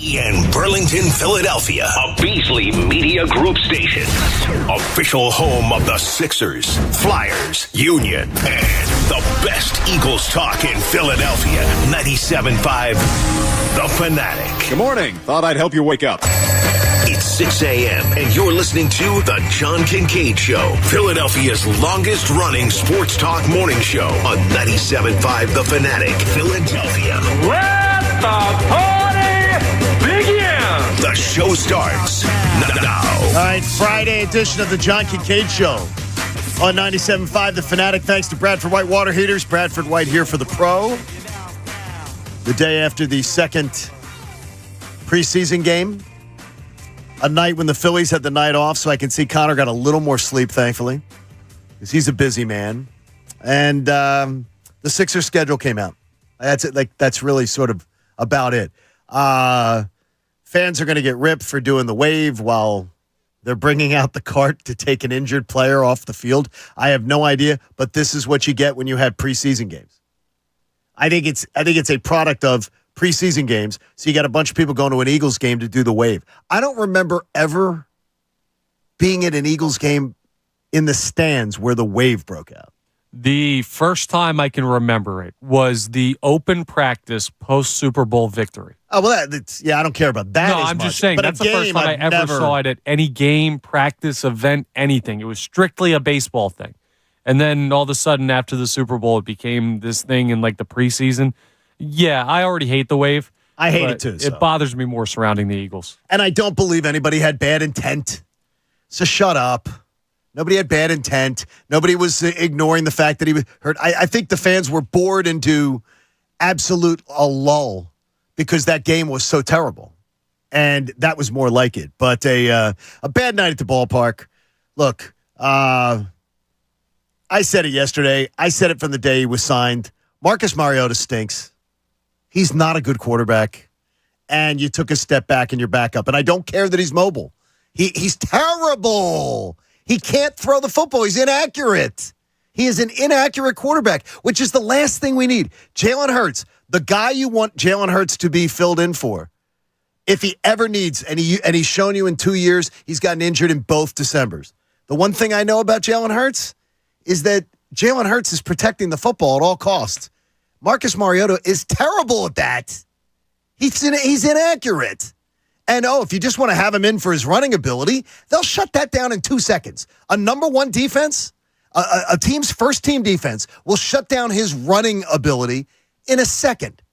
In Burlington, Philadelphia, a Beasley Media Group station. Official home of the Sixers, Flyers, Union, and the best Eagles talk in Philadelphia. 97.5 The Fanatic. Good morning. Thought I'd help you wake up. It's 6 a.m. and you're listening to The John Kincade Show, Philadelphia's longest-running sports talk morning show on 97.5 The Fanatic, Philadelphia. Let the party begin! The show starts now. All right, Friday edition of The John Kincade Show on 97.5 The Fanatic. Thanks to Bradford White Water Heaters. Bradford White here for the Pro. The day after the second preseason game. A night when the Phillies had the night off, so I can see Connor got a little more sleep, thankfully, because he's a busy man. And the Sixers schedule came out. That's it. That's really sort of about it. Fans are going to get ripped for doing the wave while they're bringing out the cart to take an injured player off the field. I have no idea, but this is what you get when you have preseason games. I think it's a product of preseason games, so you got a bunch of people going to an Eagles game to do the wave. I don't remember ever being at an Eagles game in the stands where the wave broke out. The first time I can remember it was the open practice post-Super Bowl victory. Oh, well, I don't care about that. No, I'm just saying, that's the first time I ever saw it at any game, practice, event, anything. It was strictly a baseball thing. And then all of a sudden, after the Super Bowl, it became this thing in like the preseason. Yeah, I already hate the wave. I hate it too. It bothers me more surrounding the Eagles. And I don't believe anybody had bad intent. So shut up. Nobody had bad intent. Nobody was ignoring the fact that he was hurt. I think the fans were bored into absolute a lull because that game was so terrible. And that was more like it. But a bad night at the ballpark. Look, I said it yesterday. I said it from the day he was signed. Marcus Mariota stinks. He's not a good quarterback, and you took a step back and you're back up. And I don't care that he's mobile. He's terrible. He can't throw the football. He's inaccurate. He is an inaccurate quarterback, which is the last thing we need. Jalen Hurts, the guy you want Jalen Hurts to be filled in for, if he ever needs, and he's shown you in 2 years, he's gotten injured in both Decembers. The one thing I know about Jalen Hurts is that Jalen Hurts is protecting the football at all costs. Marcus Mariota is terrible at that. He's inaccurate. And, if you just want to have him in for his running ability, they'll shut that down in 2 seconds. A number one defense, a team's first-team defense, will shut down his running ability in a second.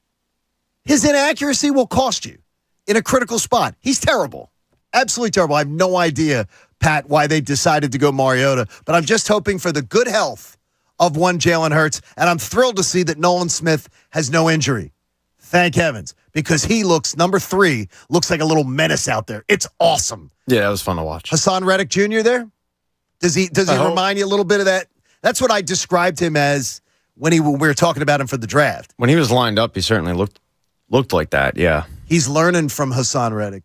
His inaccuracy will cost you in a critical spot. He's terrible. Absolutely terrible. I have no idea, Pat, why they decided to go Mariota, but I'm just hoping for the good health of one Jalen Hurts, and I'm thrilled to see that Nolan Smith has no injury. Thank heavens, because he number 3, looks like a little menace out there. It's awesome. Yeah, it was fun to watch. Hassan Reddick Jr. there? Does he remind you a little bit of that? That's what I described him as when we were talking about him for the draft. When he was lined up, he certainly looked like that, yeah. He's learning from Hassan Reddick.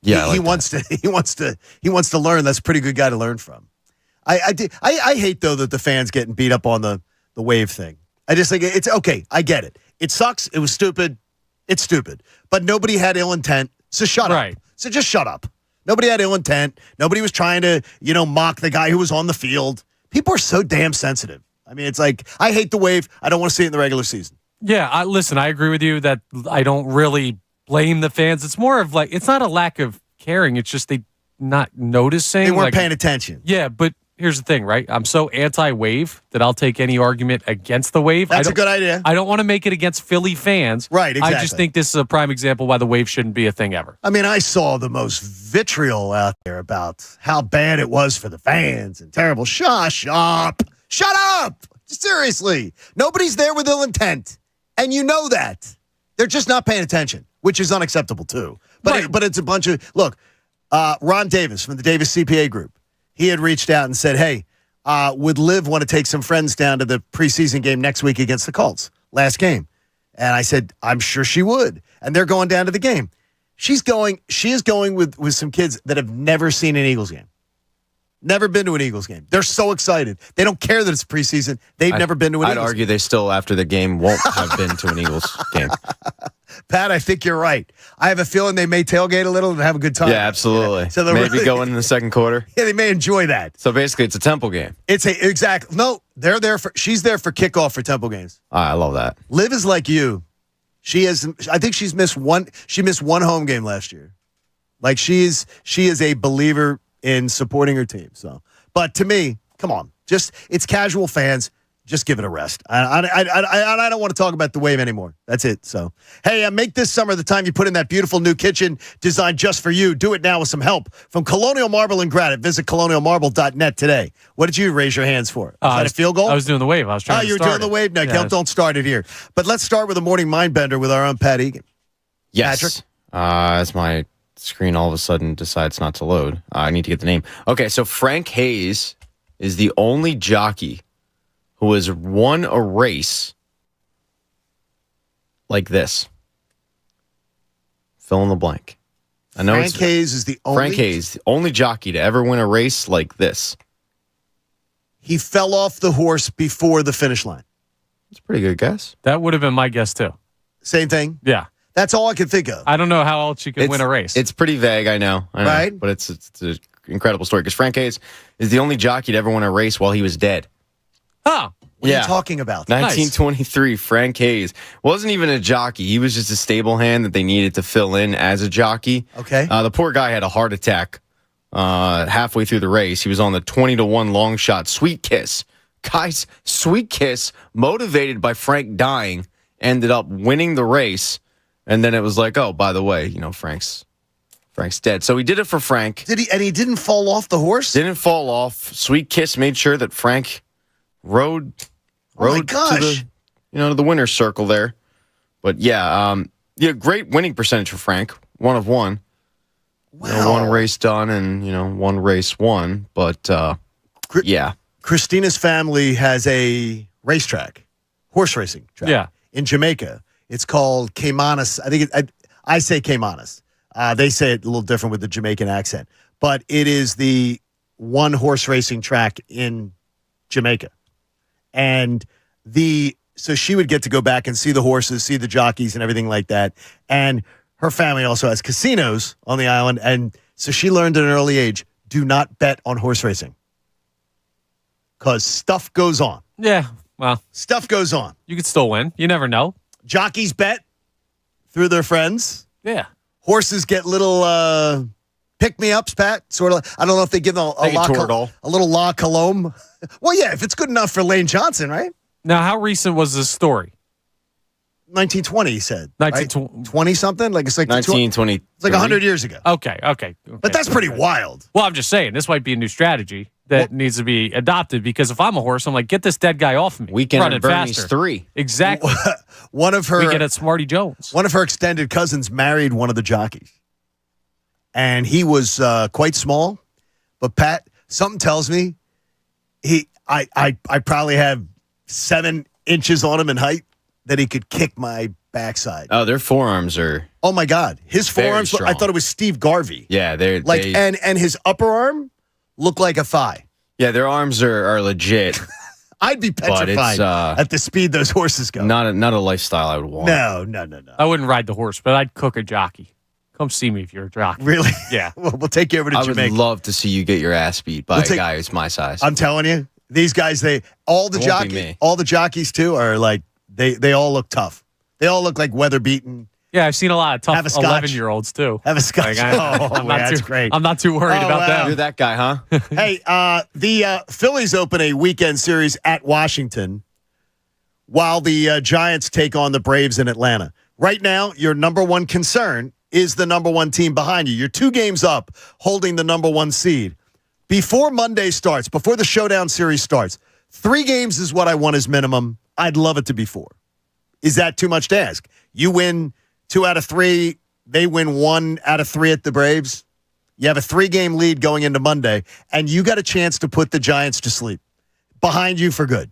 Yeah, he wants to learn. That's a pretty good guy to learn from. I hate, though, that the fans getting beat up on the wave thing. I just think it's okay. I get it. It sucks. It was stupid. It's stupid. But nobody had ill intent, so shut up. So just shut up. Nobody had ill intent. Nobody was trying to, mock the guy who was on the field. People are so damn sensitive. I mean, it's like, I hate the wave. I don't want to see it in the regular season. Yeah, listen, I agree with you that I don't really blame the fans. It's more of like, it's not a lack of caring. It's just they not noticing. They weren't paying attention. Yeah, but here's the thing, right? I'm so anti-wave that I'll take any argument against the wave. That's a good idea. I don't want to make it against Philly fans. Right, exactly. I just think this is a prime example why the wave shouldn't be a thing ever. I mean, I saw the most vitriol out there about how bad it was for the fans and terrible. Shut up. Shut up. Seriously. Nobody's there with ill intent. And you know that. They're just not paying attention, which is unacceptable too. But it's a bunch of, look, Ron Davis from the Davis CPA Group, he had reached out and said, hey, would Liv want to take some friends down to the preseason game next week against the Colts? Last game. And I said, I'm sure she would. And they're going down to the game. She is going with some kids that have never seen an Eagles game. Never been to an Eagles game. They're so excited. They don't care that it's preseason. They've never been to an Eagles game. I'd argue they still, after the game, won't have been to an Eagles game. Pat, I think you're right. I have a feeling they may tailgate a little and have a good time. Yeah, absolutely. So maybe really, going in the second quarter. Yeah, they may enjoy that. So basically, it's a Temple game. No, they're there for. She's there for kickoff for Temple games. I love that. Liv is like you. I think she's missed one. She missed one home game last year. Like she is a believer in supporting her team. So, but to me, come on, it's casual fans. Just give it a rest. I don't want to talk about the Wave anymore. That's it. So, hey, make this summer the time you put in that beautiful new kitchen designed just for you. Do it now with some help from Colonial Marble and Granite. Visit colonialmarble.net today. What did you raise your hands for? Was that a field goal? I was doing the Wave. I was trying to start you were doing the Wave? No, don't start it here. But let's start with a morning mind bender with our own Pat Egan. Yes. Patrick? As my screen all of a sudden decides not to load, I need to get the name. Okay, so Frank Hayes is the only jockey who has won a race like this. Fill in the blank. I know Frank Hayes is the only jockey to ever win a race like this. He fell off the horse before the finish line. That's a pretty good guess. That would have been my guess, too. Same thing? Yeah. That's all I could think of. I don't know how else you could win a race. It's pretty vague, I know. Right? But it's an incredible story because Frank Hayes is the only jockey to ever win a race while he was dead. Oh. What are you talking about? 1923, Frank Hayes. Wasn't even a jockey. He was just a stable hand that they needed to fill in as a jockey. Okay. The poor guy had a heart attack halfway through the race. He was on the 20-1 long shot. Sweet Kiss. Guys, Sweet Kiss, motivated by Frank dying, ended up winning the race. And then it was like, oh, by the way, Frank's dead. So he did it for Frank. Did he? And he didn't fall off the horse? Didn't fall off. Sweet Kiss made sure that Frank rode to the winner's circle there. But great winning percentage for Frank. 1 of 1. Wow. One race done and, one race won. But, yeah. Christina's family has a racetrack, horse racing track in Jamaica. It's called Caymanas. I say Caymanas. They say it a little different with the Jamaican accent. But it is the one horse racing track in Jamaica. And so she would get to go back and see the horses, see the jockeys and everything like that. And her family also has casinos on the island. And so she learned at an early age, do not bet on horse racing. Because stuff goes on. Yeah, well. Stuff goes on. You could still win. You never know. Jockeys bet through their friends. Yeah. Horses get little pick-me-ups, Pat. Sort of. I don't know if they give them a little La Colombe. Well, yeah, if it's good enough for Lane Johnson, right? Now, how recent was this story? 1920, he said. 1920-something? Like it's like 1920. It's like 100 years ago. Okay. But that's pretty wild. Well, I'm just saying, this might be a new strategy that needs to be adopted because if I'm a horse, I'm like, get this dead guy off of me. Weekend at Bernie's faster. 3. Exactly. Weekend at Smarty Jones. One of her extended cousins married one of the jockeys. And he was quite small. But Pat, something tells me I probably have 7 inches on him in height that he could kick my backside. Oh, their forearms are. Oh my God, his forearms! I thought it was Steve Garvey. Yeah, they're and his upper arm looked like a thigh. Yeah, their arms are legit. I'd be petrified at the speed those horses go. Not a lifestyle I would want. No. I wouldn't ride the horse, but I'd cook a jockey. Come see me if you're a jockey. Really? Yeah. We'll take you over to Jamaica. I would love to see you get your ass beat by a guy who's my size. I'm telling you, these guys, all the jockeys too are like they all look tough. They all look like weather beaten. Yeah, I've seen a lot of tough 11-year-olds too. Have a scotch. That's great. I'm not too worried about that. You're that guy, huh? Hey, the Phillies open a weekend series at Washington while the Giants take on the Braves in Atlanta. Right now, your number one concern is the number one team behind you. You're 2 games up, holding the number 1 seed. Before Monday starts, before the showdown series starts, 3 games is what I want as minimum. I'd love it to be 4. Is that too much to ask? You win 2 out of 3. They win 1 out of 3 at the Braves. You have a 3-game lead going into Monday, and you got a chance to put the Giants to sleep behind you for good.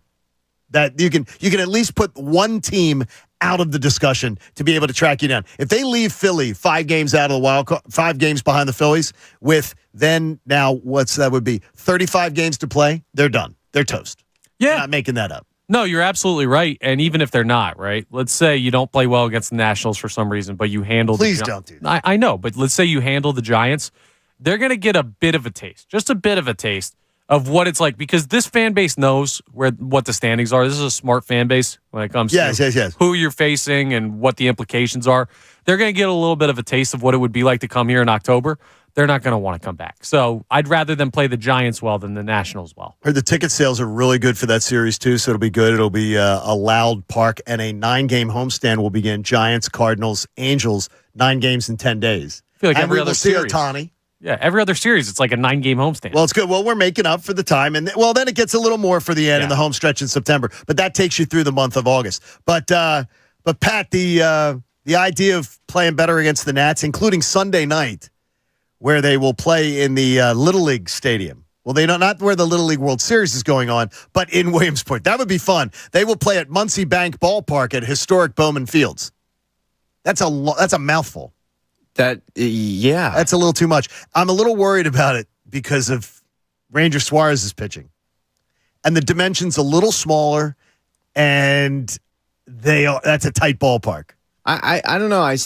That you can at least put one team out of the discussion to be able to track you down. If they leave Philly 5 games out of the wild card, 5 games behind the Phillies with then now that would be 35 games to play, they're done. They're toast. Yeah. They're not making that up. No, you're absolutely right. And even if they're not, right? Let's say you don't play well against the Nationals for some reason, but you handle Please don't do that. I know, but let's say you handle the Giants. They're going to get a bit of a taste, just a bit of a taste of what it's like, because this fan base knows what the standings are. This is a smart fan base when it comes to who you're facing and what the implications are. They're going to get a little bit of a taste of what it would be like to come here in October. They're not going to want to come back. So I'd rather them play the Giants well than the Nationals well. Heard the ticket sales are really good for that series, too, so it'll be good. It'll be a loud park, and a 9-game homestand will begin. Giants, Cardinals, Angels, 9 games in 10 days. I feel like and every other series. Ohtani. Yeah, every other series, it's like a 9-game homestand. Well, it's good. Well, we're making up for the time. And, then it gets a little more for the end in the home stretch in September. But that takes you through the month of August. But Pat, the idea of playing better against the Nats, including Sunday night, where they will play in the Little League Stadium. Well, they don't, not where the Little League World Series is going on, but in Williamsport. That would be fun. They will play at Muncie Bank Ballpark at historic Bowman Fields. That's a mouthful. That's a little too much. I'm a little worried about it because of Ranger Suarez's pitching. And the dimension's a little smaller, and that's a tight ballpark. I don't know. I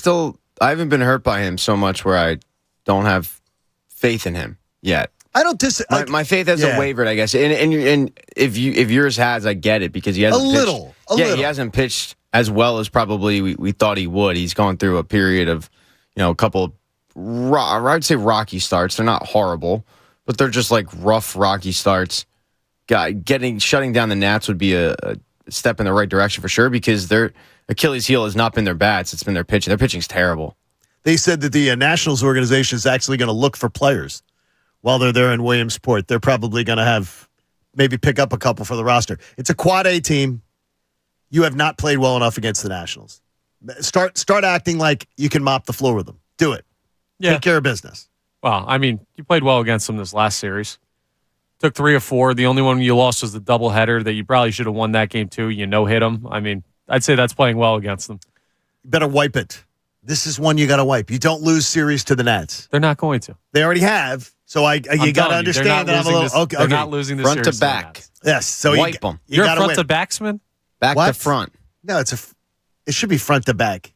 haven't been hurt by him so much where I don't have faith in him yet. I don't my faith hasn't wavered, I guess. And if yours has, I get it, because he hasn't pitched. He hasn't pitched as well as probably we thought he would. He's gone through a period of, a couple of I'd say rocky starts. They're not horrible, but they're just like rough, rocky starts. Shutting down the Nats would be a step in the right direction for sure, because their Achilles heel has not been their bats. It's been their pitching. Their pitching's terrible. They said that the Nationals organization is actually going to look for players while they're there in Williamsport. They're probably going to maybe pick up a couple for the roster. It's a quad A team. You have not played well enough against the Nationals. Start acting like you can mop the floor with them. Do it. Yeah. Take care of business. Well, I mean, you played well against them this last series. Took 3 of 4. The only one you lost was the doubleheader that you probably should have won that game too. You no-hit them. I mean, I'd say that's playing well against them. You better wipe it. This is one you got to wipe. You don't lose series to the Nats. They're not going to. They already have. So you got to understand that I'm a little okay. They're not losing this front series to back. Yes. So wipe them. You're a front win. to backsman? Back to front. No, it should be front to back.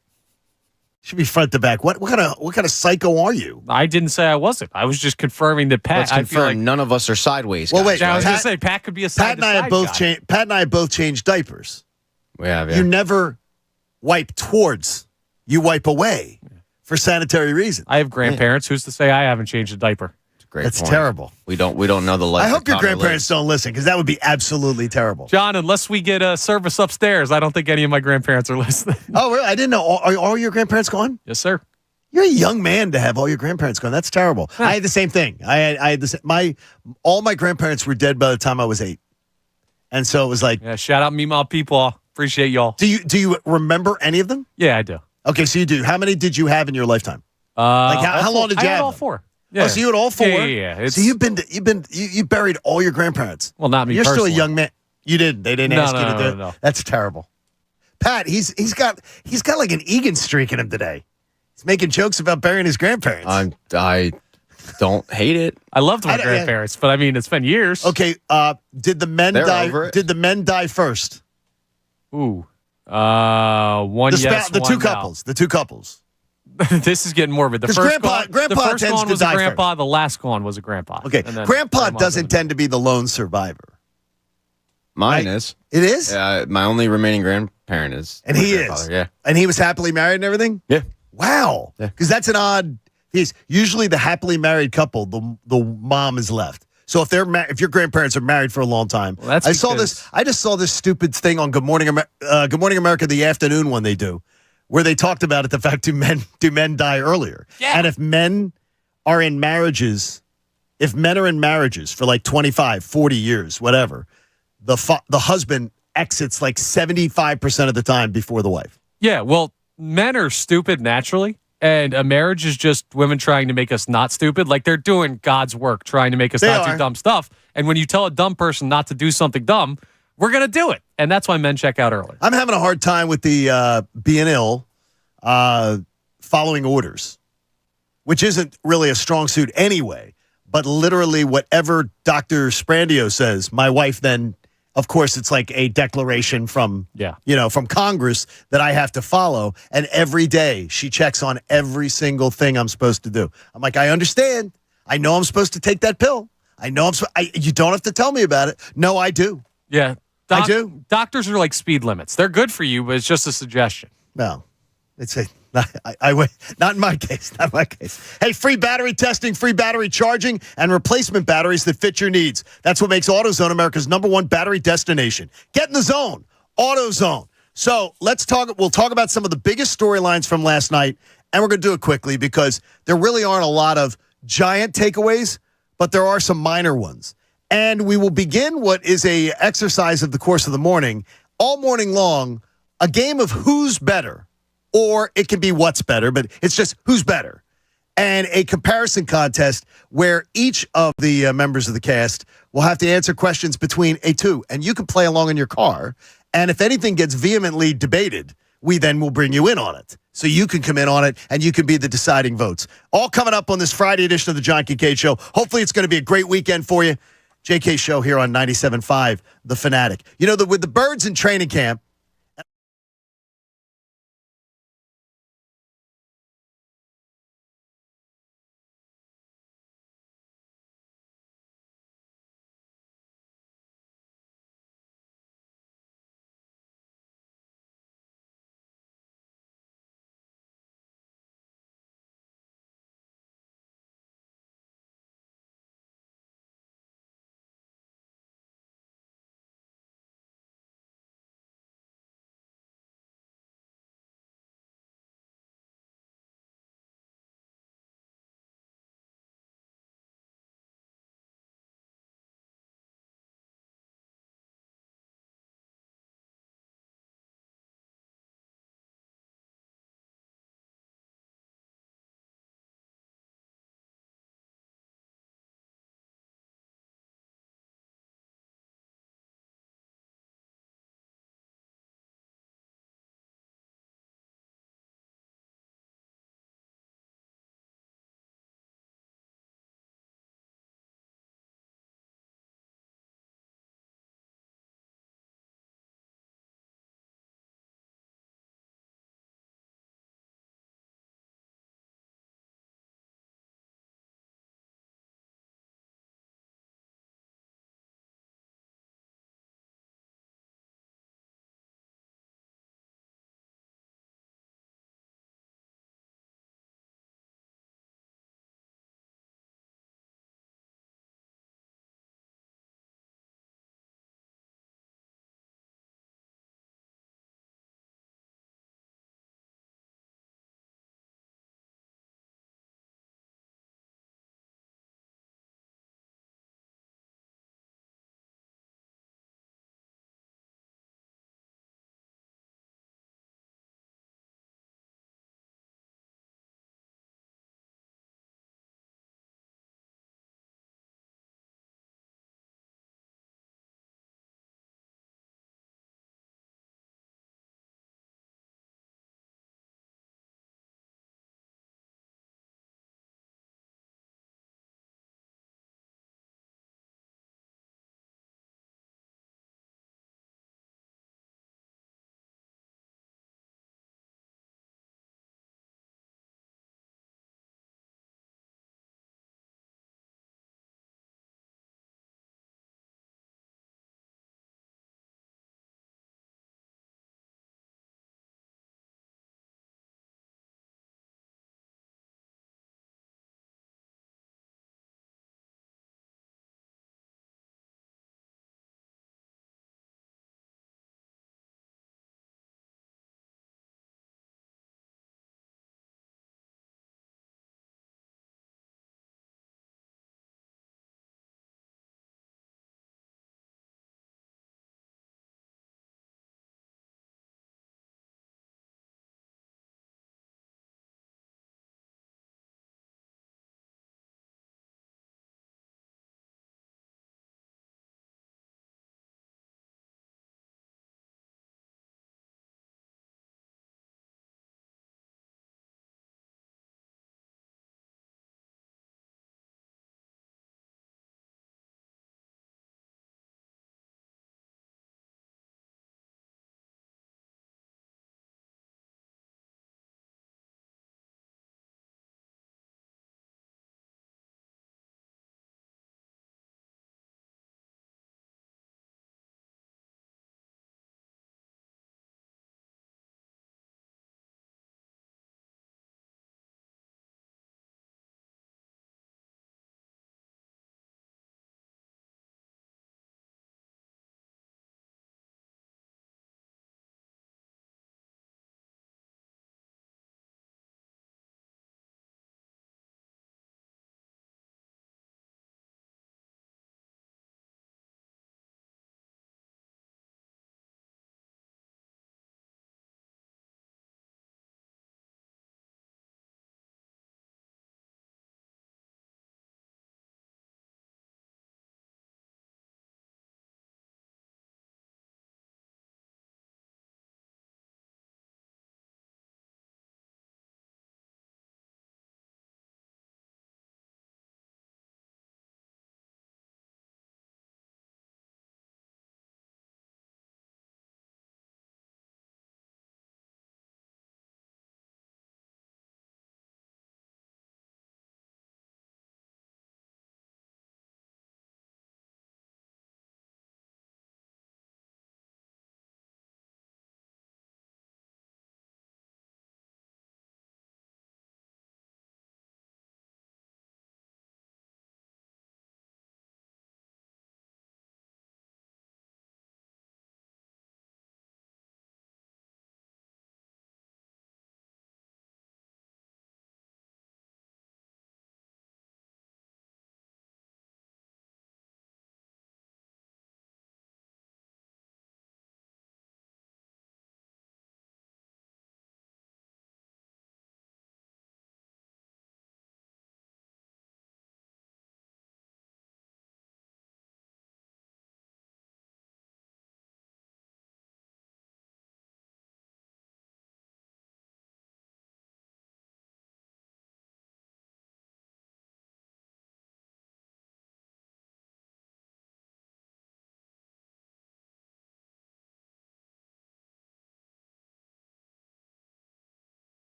Should be front to back. What kind of psycho are you? I didn't say I wasn't. I was just confirming that Pat. Let's confirm none of us are sideways. Well, guys, wait. I was going to say Pat could be a side. Pat and I have both changed diapers. Yeah. You never wipe towards. You wipe away for sanitary reasons. I have grandparents. Who's to say I haven't changed a diaper? That's terrible. We don't know the life. I hope your grandparents don't listen, because that would be absolutely terrible. John, unless we get a service upstairs, I don't think any of my grandparents are listening. Oh, really? I didn't know. Are all your grandparents gone? Yes, sir. You're a young man to have all your grandparents gone. That's terrible. I had the same thing. I had all my grandparents were dead by the time I was 8, and so it was like, shout out me, my people. Appreciate y'all. Do you remember any of them? Yeah, I do. Okay, so you do. How many did you have in your lifetime? How long did you have? All 4. Yeah. Oh, so you had all 4? Yeah. So you buried all your grandparents. Well, not me. You're personally. Still a young man. You didn't. They didn't ask you to do it. No. That's terrible. Pat, he's got like an Egan streak in him today. He's making jokes about burying his grandparents. I don't hate it. I loved my grandparents, but I mean, it's been years. Okay. Did the men die? Did the men die first? Ooh. One yes, the one two no. couples. The two couples. This is getting morbid. The first gone was a grandpa. The last gone was a grandpa. Okay, grandpa doesn't tend to be the lone survivor. Mine is. It is? My only remaining grandparent is. And he is? Yeah. And he was happily married and everything? Yeah. Wow. Because that's an odd. Usually the happily married couple, the mom is left. So if your grandparents are married for a long time, I just saw this stupid thing on Good Morning America, the afternoon one they do, where they talked about it, the fact do men die earlier? Yeah. And if men are in marriages for like 25, 40 years, whatever, the husband exits like 75% of the time before the wife. Yeah, well, men are stupid naturally, and a marriage is just women trying to make us not stupid. Like they're doing God's work, trying to make us not do dumb stuff. And when you tell a dumb person not to do something dumb, we're going to do it. And that's why men check out early. I'm having a hard time with the being ill, following orders, which isn't really a strong suit anyway. But literally whatever Dr. Sprandio says, my wife then, of course, it's like a declaration from, from Congress that I have to follow. And every day she checks on every single thing I'm supposed to do. I'm like, I understand. I know I'm supposed to take that pill. I know you don't have to tell me about it. No, I do. Yeah. I do. Doctors are like speed limits. They're good for you, but it's just a suggestion. No. Not in my case. Not in my case. Hey, free battery testing, free battery charging, and replacement batteries that fit your needs. That's what makes AutoZone America's #1 battery destination. Get in the zone. AutoZone. So we'll talk about some of the biggest storylines from last night, and we're going to do it quickly because there really aren't a lot of giant takeaways, but there are some minor ones. And we will begin what is a exercise of the course of the morning, all morning long, a game of who's better. Or it can be what's better, but it's just who's better. And a comparison contest where each of the members of the cast will have to answer questions between a two. And you can play along in your car. And if anything gets vehemently debated, we then will bring you in on it. So you can come in on it and you can be the deciding votes. All coming up on this Friday edition of the John Kincade Show. Hopefully it's going to be a great weekend for you. JK Show here on 97.5 The Fanatic. You know, with the Birds in training camp,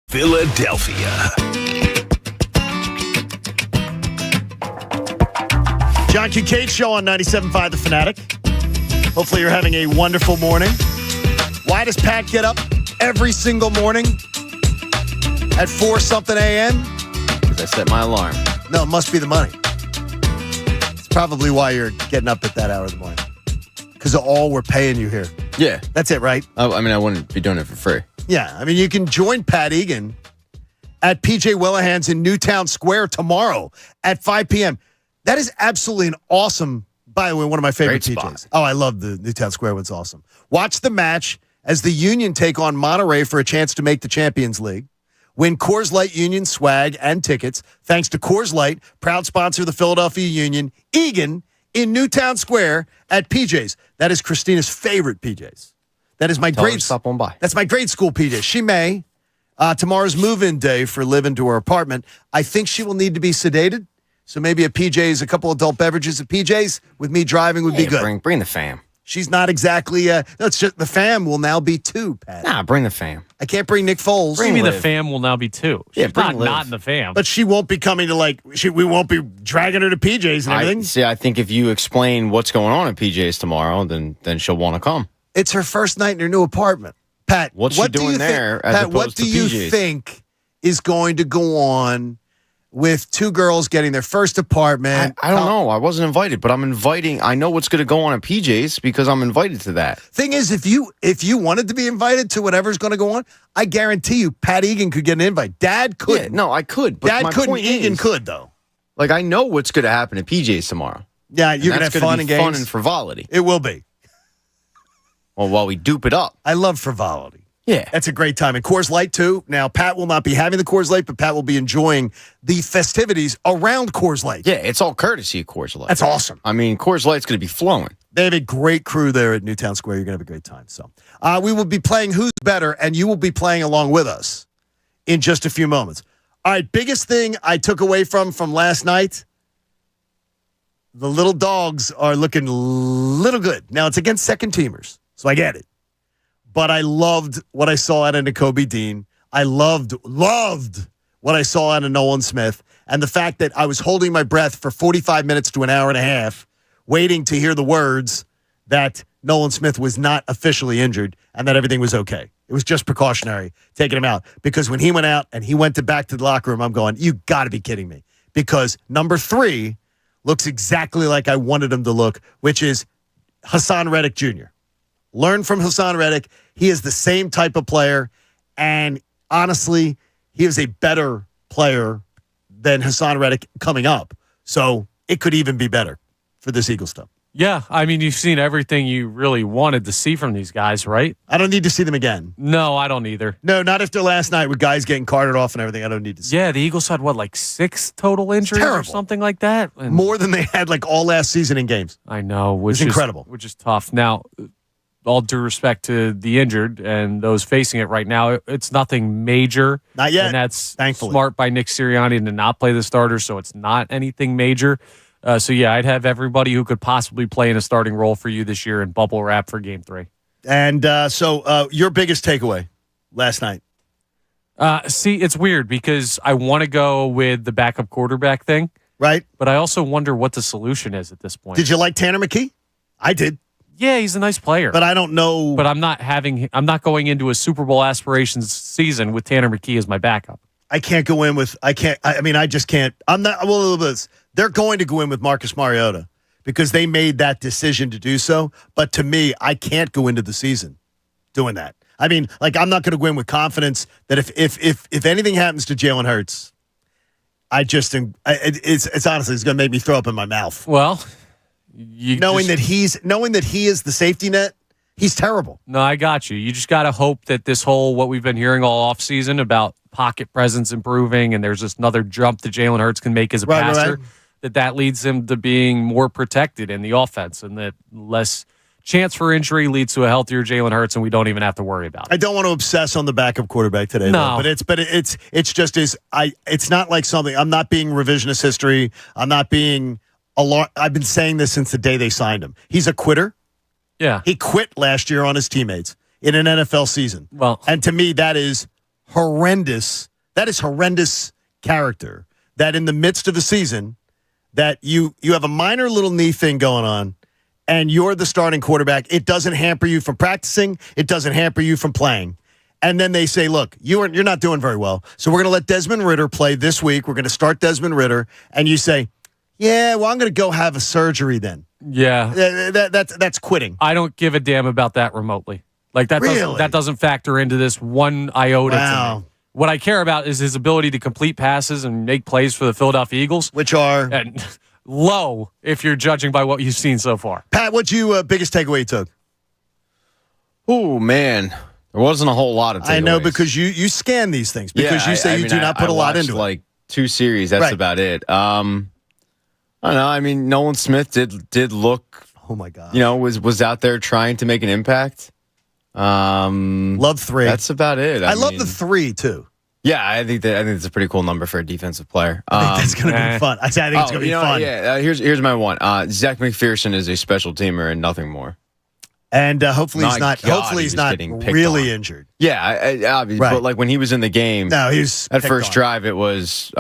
Philadelphia. John Kincade Show on 97.5 The Fanatic. Hopefully you're having a wonderful morning. Why does Pat get up every single morning at 4-something a.m.? Because I set my alarm. No, it must be the money. It's probably why you're getting up at that hour of the morning. Because of all we're paying you here. Yeah. That's it, right? I mean, I wouldn't be doing it for free. Yeah. I mean, you can join Pat Egan at PJ Willehan's in Newtown Square tomorrow at 5 p.m. That is absolutely an awesome, by the way, one of my favorite Great PJs. spot. Oh, I love the Newtown Square one's awesome. Watch the match as the Union take on Monterey for a chance to make the Champions League. Win Coors Light Union swag and tickets thanks to Coors Light, proud sponsor of the Philadelphia Union. Egan in Newtown Square at PJ's. That is Christina's favorite PJ's. That is my Tell her grade. to stop on by. That's my grade school PJ. She may. Tomorrow's move-in day for live into her apartment. I think she will need to be sedated. So maybe a PJ's, a couple adult beverages at PJ's with me driving would be good. Bring the fam. She's not exactly. No, it's just the fam will now be 2, Pat. Nah, bring the fam. I can't bring Nick Foles. Bring me the Liv. fam will now be 2. She's Yeah, bring Liv. not in the fam. But she won't be coming to we won't be dragging her to PJ's and everything. I think if you explain what's going on at PJ's tomorrow, then she'll want to come. It's her first night in her new apartment. Pat, What's what she doing do you there think, as Pat, opposed what to do you PJ's? think is going to go on with 2 girls getting their first apartment? I don't know. I wasn't invited, but I'm inviting. I know what's going to go on at PJ's because I'm invited to that. Thing is, if you wanted to be invited to whatever's going to go on, I guarantee you, Pat Egan could get an invite. Dad couldn't. Yeah, no, I could. But Dad my couldn't. point Egan is, could though. Like, I know what's going to happen at PJ's tomorrow. Yeah, you're going to have fun and games. Fun and frivolity. It will be. Well, while we dupe it up. I love frivolity. Yeah. That's a great time. And Coors Light, too. Now, Pat will not be having the Coors Light, but Pat will be enjoying the festivities around Coors Light. Yeah, it's all courtesy of Coors Light. That's awesome. I mean, Coors Light's going to be flowing. They have a great crew there at Newtown Square. You're going to have a great time. So we will be playing Who's Better, and you will be playing along with us in just a few moments. All right, biggest thing I took away from last night, the little dogs are looking little good. Now, it's against second teamers, so I get it. But I loved what I saw out of Nakobe Dean. I loved what I saw out of Nolan Smith. And the fact that I was holding my breath for 45 minutes to an hour and a half, waiting to hear the words that Nolan Smith was not officially injured and that everything was okay. It was just precautionary, taking him out. Because when he went out and he went back to the locker room, I'm going, you got to be kidding me. Because number 3 looks exactly like I wanted him to look, which is Hassan Reddick Jr. Learn from Hassan Reddick. He is the same type of player. And honestly, he is a better player than Hassan Reddick coming up. So it could even be better for this Eagles stuff. Yeah, I mean, you've seen everything you really wanted to see from these guys, right? I don't need to see them again. No, I don't either. No, not after last night with guys getting carted off and everything. I don't need to see. Yeah, the Eagles had, 6 total injuries or something like that? And more than they had all last season in games. I know, which is incredible. Which is tough. Now, all due respect to the injured and those facing it right now, it's nothing major. Not yet. And that's thankfully smart by Nick Sirianni to not play the starter, so it's not anything major. So, yeah, I'd have everybody who could possibly play in a starting role for you this year in bubble wrap for Game 3. And so your biggest takeaway last night? See, it's weird because I want to go with the backup quarterback thing. Right. But I also wonder what the solution is at this point. Did you like Tanner McKee? I did. Yeah, he's a nice player. But I don't know. But I'm not going into a Super Bowl aspirations season with Tanner McKee as my backup. I can't go in with, I just can't. I'm not, they're going to go in with Marcus Mariota because they made that decision to do so. But to me, I can't go into the season doing that. I mean, I'm not going to go in with confidence that if anything happens to Jalen Hurts, it's honestly, it's going to make me throw up in my mouth. Well, knowing that he is the safety net, he's terrible. No, I got you. You just got to hope that this whole, what we've been hearing all offseason about pocket presence improving and there's just another jump that Jalen Hurts can make as a passer, that leads him to being more protected in the offense and that less chance for injury leads to a healthier Jalen Hurts and we don't even have to worry about it. I don't want to obsess on the backup quarterback today, no. Though, but it's not like something, I'm not being revisionist history. I'm not being I've been saying this since the day they signed him. He's a quitter. Yeah. He quit last year on his teammates in an NFL season. Well, and to me, that is horrendous That is horrendous character. That in the midst of a season, that you have a minor little knee thing going on, and you're the starting quarterback. It doesn't hamper you from practicing. It doesn't hamper you from playing. And then they say, look, you're not doing very well, so we're going to let Desmond Ridder play this week. We're going to start Desmond Ridder. And you say, yeah, well, I'm going to go have a surgery then. Yeah. That's quitting. I don't give a damn about that remotely. Like that doesn't factor into this one iota to me. What I care about is his ability to complete passes and make plays for the Philadelphia Eagles, which are low if you're judging by what you've seen so far. Pat, what's your biggest takeaway you took? Oh, man. There wasn't a whole lot of takeaways. I know, because you scan these things, because you say you do not put a lot into it. Like 2 series, that's about it. I don't know. I mean, Nolan Smith did look, oh my God, was out there trying to make an impact. Love 3. That's about it. I love the 3 too. Yeah, I think it's a pretty cool number for a defensive player. I think that's going to be fun. I think it's going to be fun. Yeah, here's my one. Zach McPherson is a special teamer and nothing more. And hopefully he's not. Hopefully he's not really injured. Yeah, but like when he was in the game, no, he was at first drive. It was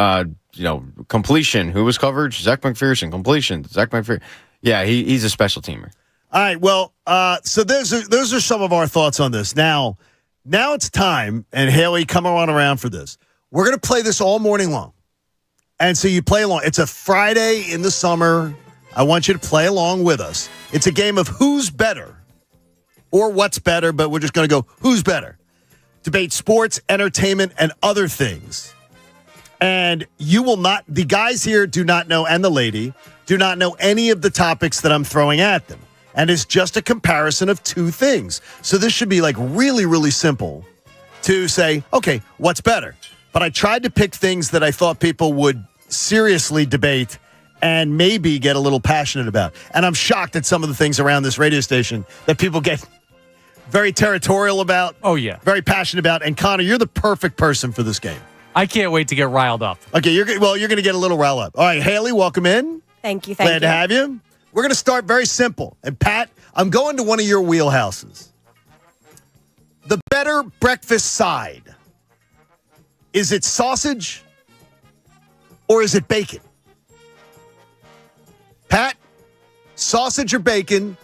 completion. Who was coverage? Zach McPherson. Completion. Zach McPherson. Yeah, he's a special teamer. All right. Well, so those are some of our thoughts on this. Now it's time, and Haley, come on around for this. We're going to play this all morning long, and so you play along. It's a Friday in the summer. I want you to play along with us. It's a game of who's better. Or what's better, but we're just going to go, who's better? Debate sports, entertainment, and other things. And the guys here do not know, and the lady, do not know any of the topics that I'm throwing at them. And it's just a comparison of 2 things. So this should be like really, really simple to say, okay, what's better? But I tried to pick things that I thought people would seriously debate and maybe get a little passionate about. And I'm shocked at some of the things around this radio station that people get very territorial about. Oh, yeah. Very passionate about. And Connor, you're the perfect person for this game. I can't wait to get riled up. Okay, you're going to get a little riled up. All right, Haley, welcome in. Thank you. Glad to have you. We're going to start very simple. And Pat, I'm going to one of your wheelhouses. The better breakfast side. Is it sausage or is it bacon? Pat, sausage or bacon,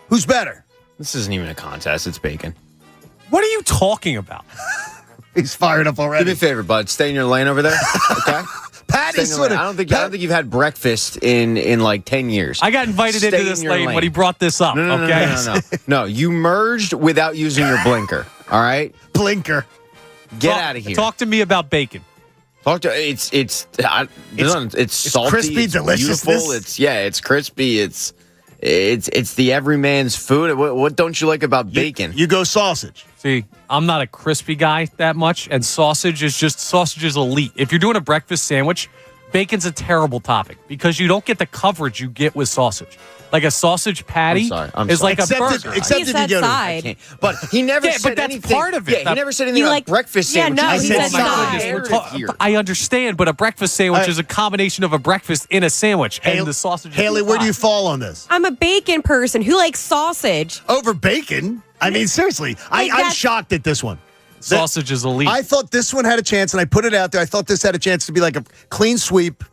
who's better? This isn't even a contest. It's bacon. What are you talking about? He's fired up already. Do me a favor, bud. Stay in your lane over there. Okay? Pat is sort of. I don't think you've had breakfast in like 10 years. I got invited into this lane when he brought this up. No, you merged without using your blinker. All right? Blinker. Get out of here. Talk to me about bacon. It's salty, crispy, deliciousness. Beautiful. It's crispy. It's the everyman's food. What don't you like about bacon? You go sausage. See, I'm not a crispy guy that much, and sausage is elite. If you're doing a breakfast sandwich, bacon's a terrible topic because you don't get the coverage you get with sausage. Like a sausage patty is like a burger. Except if you go side. But he never said but that's anything. part of it. Yeah, he never said anything about breakfast sandwiches. no, he said side. I understand, but a breakfast sandwich is a combination of a breakfast in a sandwich, and the sausage. Haley, where do you fall on this? I'm a bacon person who likes sausage. Over bacon? I mean, seriously, I'm shocked at this one. Sausage is elite. I thought this one had a chance, and I put it out there. I thought this had a chance to be like a clean sweep.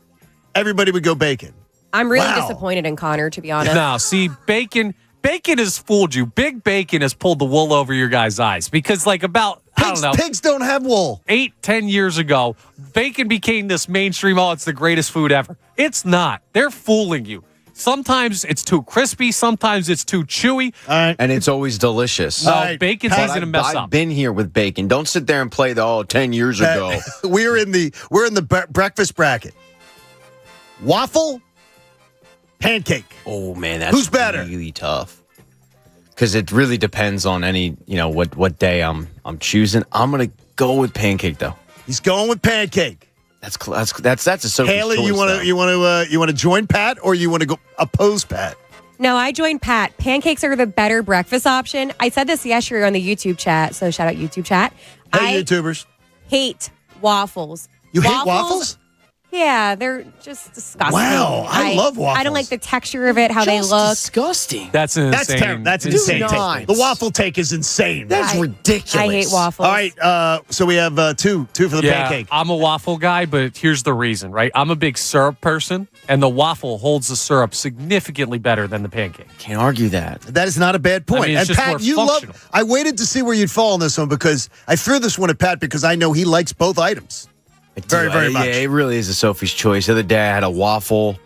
Everybody would go bacon. I'm really disappointed in Connor, to be honest. No, see, bacon has fooled you. Big Bacon has pulled the wool over your guys' eyes because, I don't know. Pigs don't have wool. 8-10 years ago, bacon became this mainstream, it's the greatest food ever. It's not. They're fooling you. Sometimes it's too crispy. Sometimes it's too chewy. And it's always delicious. No, bacon's easy to mess up. I've been here with bacon. Don't sit there and play 10 years ago. We're in the breakfast bracket. Waffle, pancake. Oh man, that's who's better? Really tough. Because it really depends on any, what day I'm choosing. I'm gonna go with pancake though. He's going with pancake. That's a social Haley, choice, you want to join Pat or you want to go oppose Pat? No, I joined Pat. Pancakes are the better breakfast option. I said this yesterday on the YouTube chat, so shout out YouTube chat. Hey, YouTubers. Hate waffles. You hate waffles? Yeah, they're just disgusting. Wow, I love waffles. I don't like the texture of it, how they look. Disgusting. That's insane. That's terrible. That's insane. Nice. The waffle take is insane. That's ridiculous. I hate waffles. All right, so we have two for the pancake. I'm a waffle guy, but here's the reason, right? I'm a big syrup person, and the waffle holds the syrup significantly better than the pancake. Can't argue that. That is not a bad point. I mean, it's and just Pat, more you functional. love. I waited to see where you'd fall on this one because I threw this one at Pat because I know he likes both items. Very, very much. Yeah, it really is a Sophie's choice. The other day I had a waffle,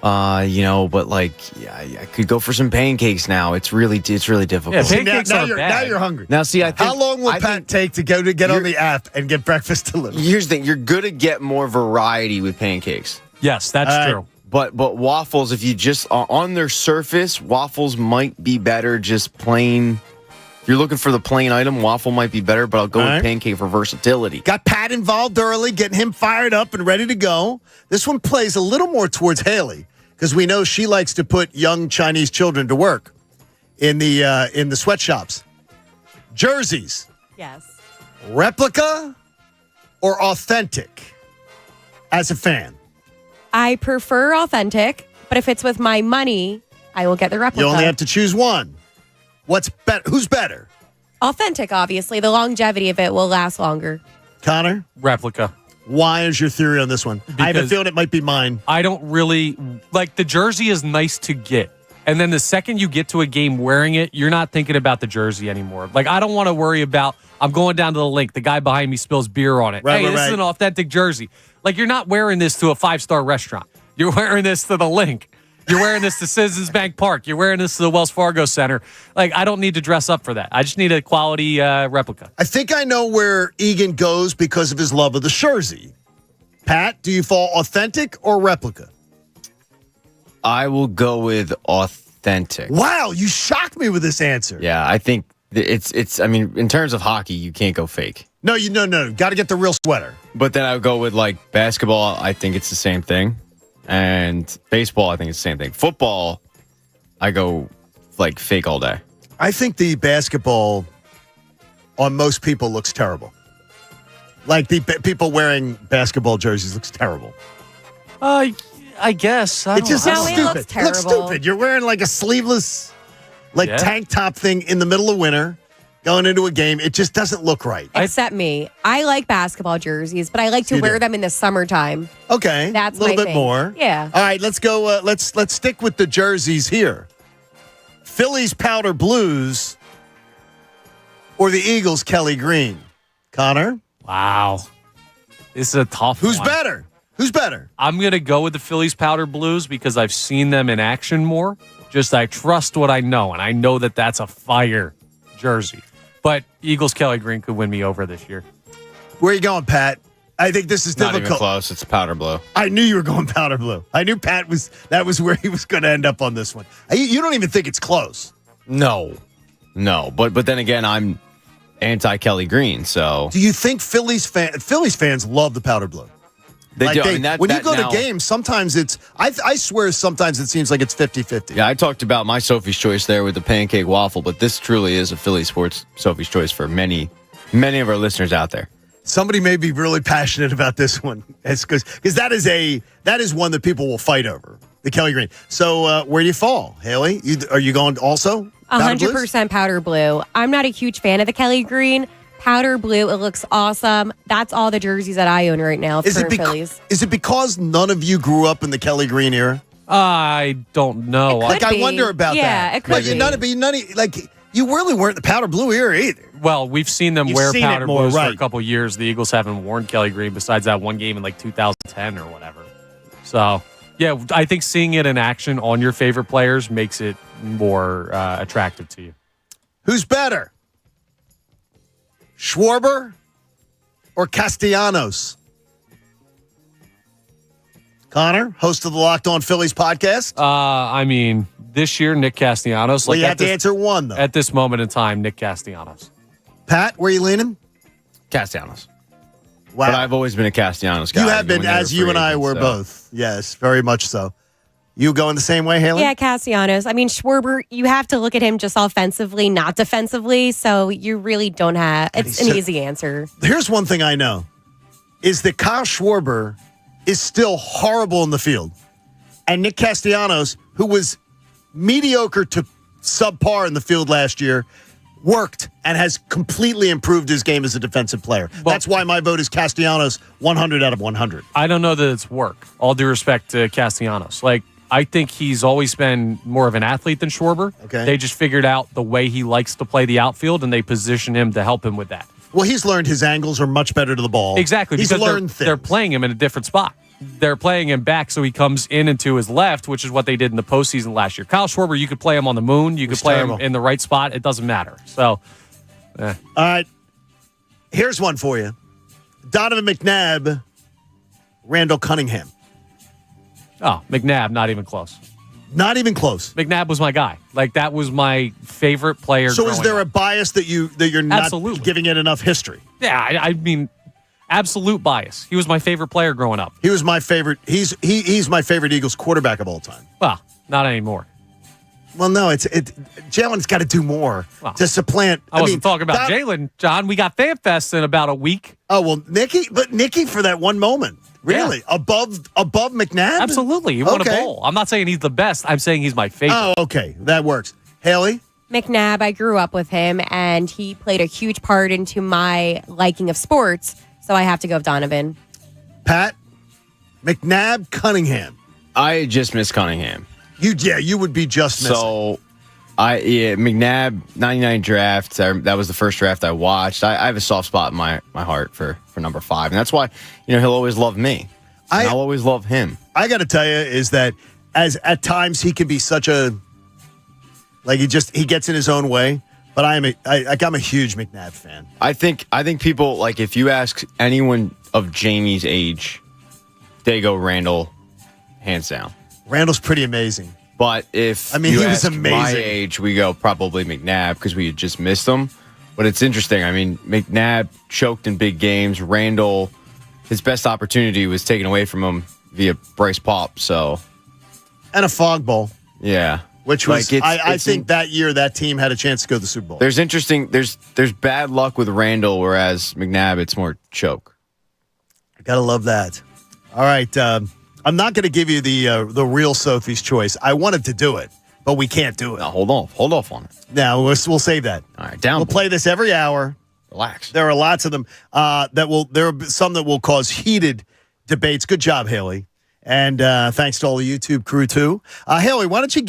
but like, I could go for some pancakes now. It's really difficult. Yeah, See, pancakes now are you're bad. hungry. Now, see, I think How long will Pat take to get on the app and get breakfast delivered? Here's the thing: you're gonna get more variety with pancakes. Yes, that's true. But waffles, if you just on their surface, waffles might be better just plain. If you're looking for the plain item, waffle might be better, but I'll go with pancake for versatility. Got Pat involved early, getting him fired up and ready to go. This one plays a little more towards Haley because we know she likes to put young Chinese children to work in the sweatshops. Jerseys, Yes. replica or authentic as a fan? I prefer authentic, but if it's with my money, I will get the replica. You only have to choose one. What's better? Who's better? Authentic, obviously. The longevity of it will last longer. Connor? Replica. Why is your theory on this one? I have a Because- feeling it might be mine. I don't really like the jersey is nice to get. And then the second you get to a game wearing it, you're not thinking about the jersey anymore. Like, I don't want to worry about, I'm going down to the link. The guy behind me spills beer on it. Right, this is an authentic jersey. Like, you're not wearing this to a 5-star restaurant. You're wearing this to the link. You're wearing this to Citizens Bank Park. You're wearing this to the Wells Fargo Center. Like, I don't need to dress up for that. I just need a quality replica. I think I know where Egan goes because of his love of the jersey. Pat, do you fall authentic or replica? I will go with authentic. Wow, you shocked me with this answer. Yeah, I think it's. I mean, in terms of hockey, you can't go fake. No. Got to get the real sweater. But then I would go with like basketball. I think it's the same thing, and baseball. I think it's the same thing. Football, I go like fake all day. I think the basketball on most people looks terrible. Like the people wearing basketball jerseys looks terrible. I guess. It just know. looks No, it stupid. looks It looks terrible. stupid. You're wearing like a sleeveless, tank top thing in the middle of winter, going into a game. It just doesn't look right. Except me. I like basketball jerseys, but I like to You wear do. them in the summertime. Okay, That's a little my bit thing. more. Yeah. All right, let's go. Let's stick with the jerseys here. Phillies powder blues or the Eagles Kelly green. Connor, Wow. This is a tough who's one. better? Who's better? I'm going to go with the Phillies powder blues because I've seen them in action more. Just I trust what I know, and I know that that's a fire jersey. But Eagles Kelly Green could win me over this year. Where are you going, Pat? I think this is Not difficult. even close. It's powder blue. I knew you were going powder blue. I knew that was where he was going to end up on this one. You don't even think it's close. No. But then again, I'm anti Kelly Green. So Do you think Phillies fans love the powder blue? they do. I mean, when you that go now- to games, sometimes it's I swear sometimes it seems like it's 50-50. Yeah, I talked about my Sophie's choice there with the pancake waffle, but this truly is a Philly sports Sophie's choice for many of our listeners out there. Somebody may be really passionate about this one, because that is one that people will fight over, the Kelly Green. So where do you fall, Haley? Are you going also? powder blues? 100% powder blue. I'm not a huge fan of the Kelly green. Powder blue, it looks awesome. That's all the jerseys that I own right now for Phillies. Is it because none of you grew up in the Kelly Green era? I don't know. It could I be. wonder about that. Yeah, it could Like, be. you really weren't the powder blue era either. Well, we've seen them You've wear seen it powder more, blues for right. a couple years. The Eagles haven't worn Kelly Green besides that one game in like 2010 or whatever. So, yeah, I think seeing it in action on your favorite players makes it more attractive to you. Who's better? Schwarber or Castellanos? Connor, host of the Locked On Phillies podcast. I mean, this year, Nick Castellanos. Well, you at have to this- answer one, though. At this moment in time, Nick Castellanos. Pat, where are you leaning? Castellanos. Wow. But I've always been a Castellanos guy. You have been, when they were as you free and I agents, were so. both. Yes, very much so. You going the same way, Haley? Yeah, Castellanos. I mean, Schwarber, you have to look at him just offensively, not defensively. So you really don't have. It's an easy answer. Here's one thing I know, is that Kyle Schwarber is still horrible in the field. And Nick Castellanos, who was mediocre to subpar in the field last year, worked and has completely improved his game as a defensive player. Well, that's why my vote is Castellanos 100 out of 100. I don't know that it's work. All due respect to Castellanos. Like, I think he's always been more of an athlete than Schwarber. Okay. They just figured out the way he likes to play the outfield, and they position him to help him with that. Well, he's learned his angles are much better to the ball. Exactly. He's because learned they're things. playing him in a different spot. They're playing him back so he comes in and to his left, which is what they did in the postseason last year. Kyle Schwarber, you could play him on the moon. You could play terrible. him in the right spot. It doesn't matter. So, All right. Here's one for you. Donovan McNabb, Randall Cunningham. McNabb, not even close. Not even close. McNabb was my guy. Like, that was my favorite player. So is there a bias that you're not Absolutely. giving it enough history? Yeah, I mean, absolute bias. He was my favorite player growing up. He was my favorite. He's my favorite Eagles quarterback of all time. Well, not anymore. Well, no, Jalen's got to do more to supplant. I wasn't talking about Jalen, John. We got FanFest in about a week. Oh, well, Nicky for that one moment. Really? Yeah. Above McNabb? Absolutely. He won a bowl. I'm not saying he's the best. I'm saying he's my favorite. Oh, okay. That works. Haley? McNabb, I grew up with him, and he played a huge part into my liking of sports, so I have to go with Donovan. Pat? McNabb, Cunningham. I just miss Cunningham. You would be just missing. So, McNabb, 99 draft. That was the first draft I watched. I have a soft spot in my heart for number 5. And that's why, he'll always love me. And I'll always love him. I got to tell you is that as at times he can be such a, like he gets in his own way. But I'm a huge McNabb fan. I think people, like, if you ask anyone of Jamie's age, they go Randall, hands down. Randall's pretty amazing. But if he was amazing. My age, we go probably McNabb because we had just missed him. But it's interesting. I mean, McNabb choked in big games. Randall, his best opportunity was taken away from him via Bryce Paup. So, and a fog bowl. Yeah. Which was, I think that year that team had a chance to go to the Super Bowl. There's bad luck with Randall, whereas McNabb, it's more choke. Gotta love that. All right. I'm not going to give you the real Sophie's choice. I wanted to do it, but we can't do it. No, hold off on it. No, we'll save that. All right, down. We'll play this every hour. Relax. There are lots of them there are some that will cause heated debates. Good job, Haley. And thanks to all the YouTube crew, too. Haley, why don't you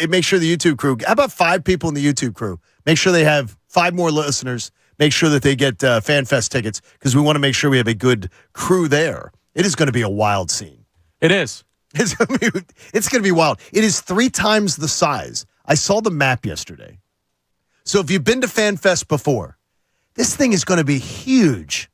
make sure the YouTube crew, how about 5 people in the YouTube crew? Make sure they have 5 more listeners. Make sure that they get FanFest tickets because we want to make sure we have a good crew there. It is going to be a wild scene. It is. It's going to be wild. It is 3 times the size. I saw the map yesterday. So if you've been to FanFest before, this thing is going to be huge.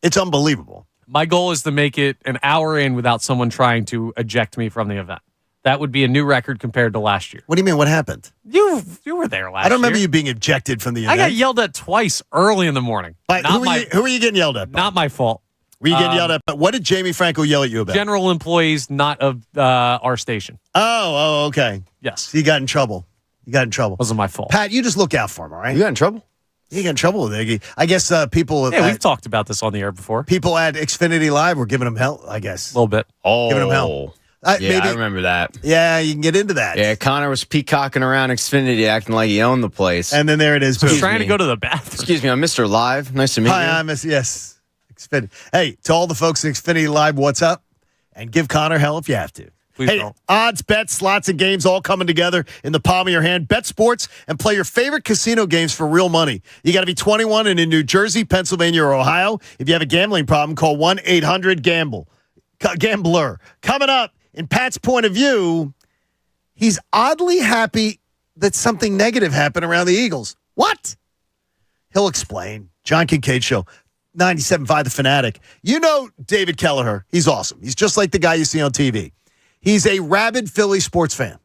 It's unbelievable. My goal is to make it an hour in without someone trying to eject me from the event. That would be a new record compared to last year. What do you mean? What happened? You were there last year. I don't remember you being ejected from the event. I got yelled at twice early in the morning. Who are you getting yelled at by? Not my fault. Were you getting yelled at? But what did Jamie Franco yell at you about? General employees, not of our station. Oh, okay. Yes. So you got in trouble. Wasn't my fault. Pat, you just look out for him, all right? You got in trouble? You got in trouble with Iggy. I guess people. Yeah, we've talked about this on the air before. People at Xfinity Live were giving him hell, I guess. A little bit. Oh. Giving him hell. Yeah, I remember that. Yeah, you can get into that. Yeah, Connor was peacocking around Xfinity acting like he owned the place. And then there it is. He's trying to go to the bathroom. Excuse me, I'm Mr. Live. Nice to meet you. Hi, I'm yes. Xfinity. Hey, to all the folks at Xfinity Live, what's up? And give Connor hell if you have to. Please hey, don't. Odds, bets, slots, and games all coming together in the palm of your hand. Bet sports and play your favorite casino games for real money. You got to be 21 and in New Jersey, Pennsylvania, or Ohio. If you have a gambling problem, call 1-800-GAMBLER. Coming up, in Pat's point of view, he's oddly happy that something negative happened around the Eagles. What? He'll explain. John Kincade Show. 97.5 The Fanatic. You know David Kelleher. He's awesome. He's just like the guy you see on TV. He's a rabid Philly sports fan.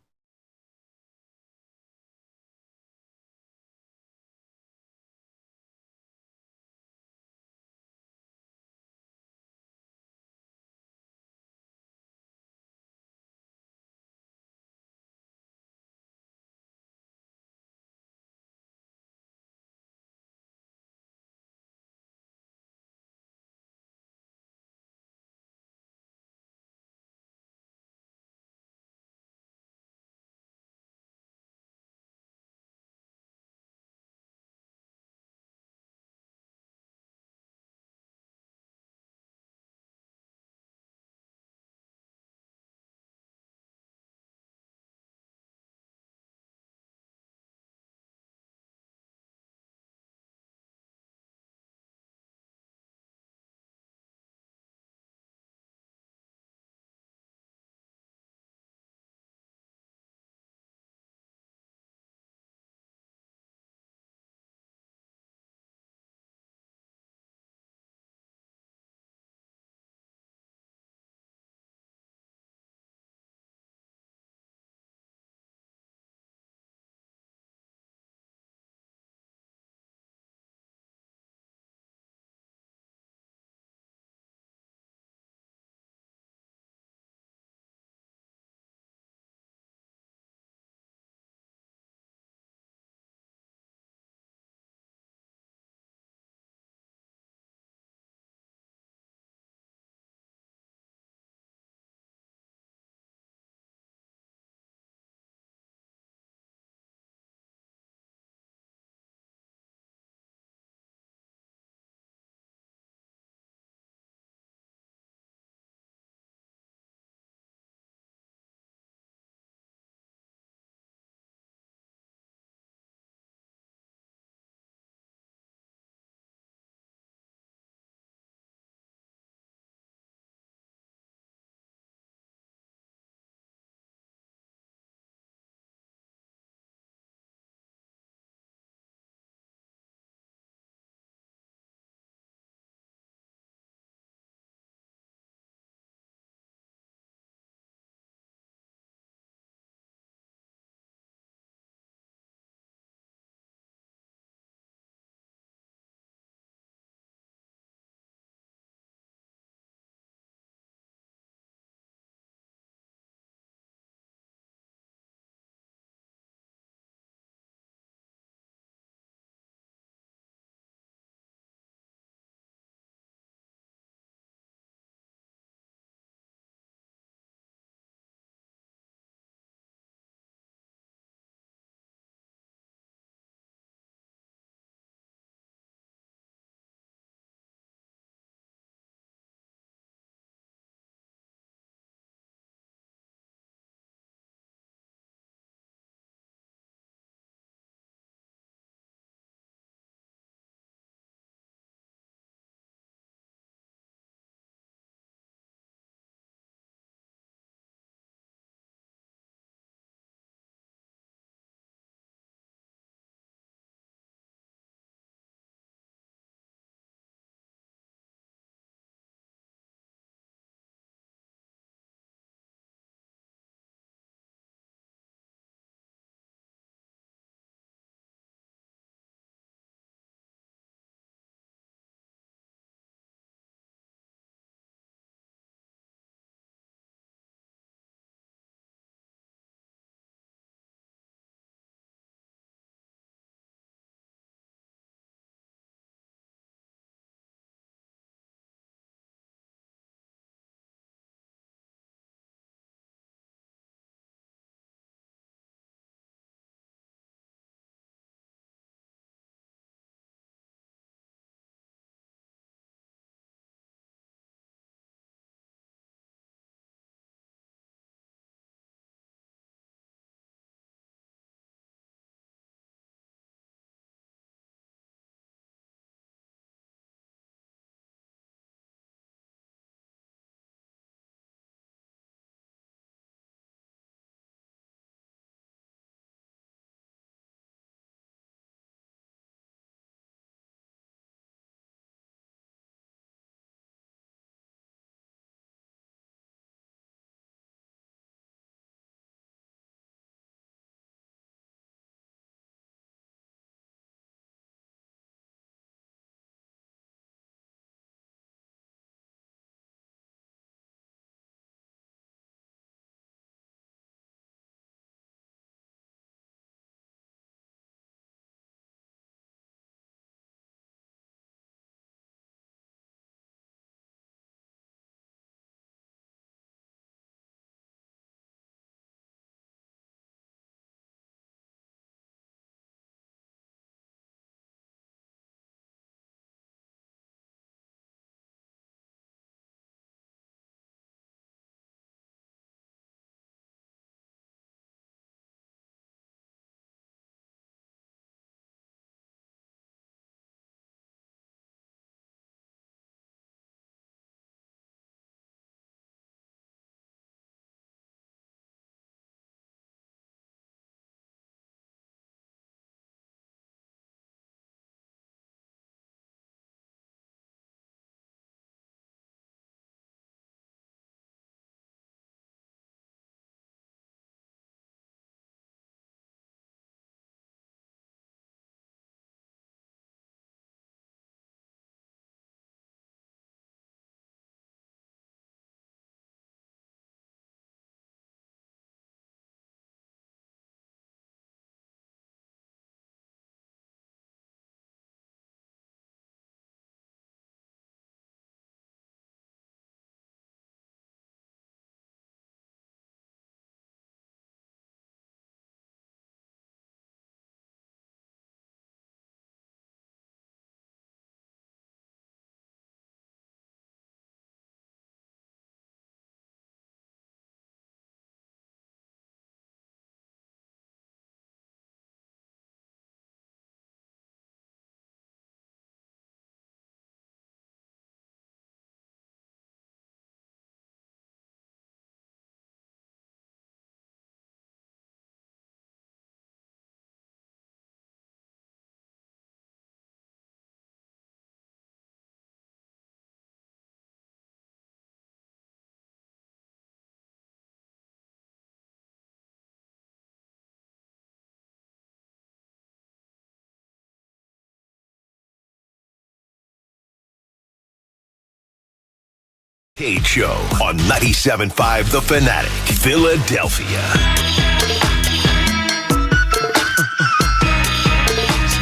Kincade Show on 97.5 The Fanatic, Philadelphia.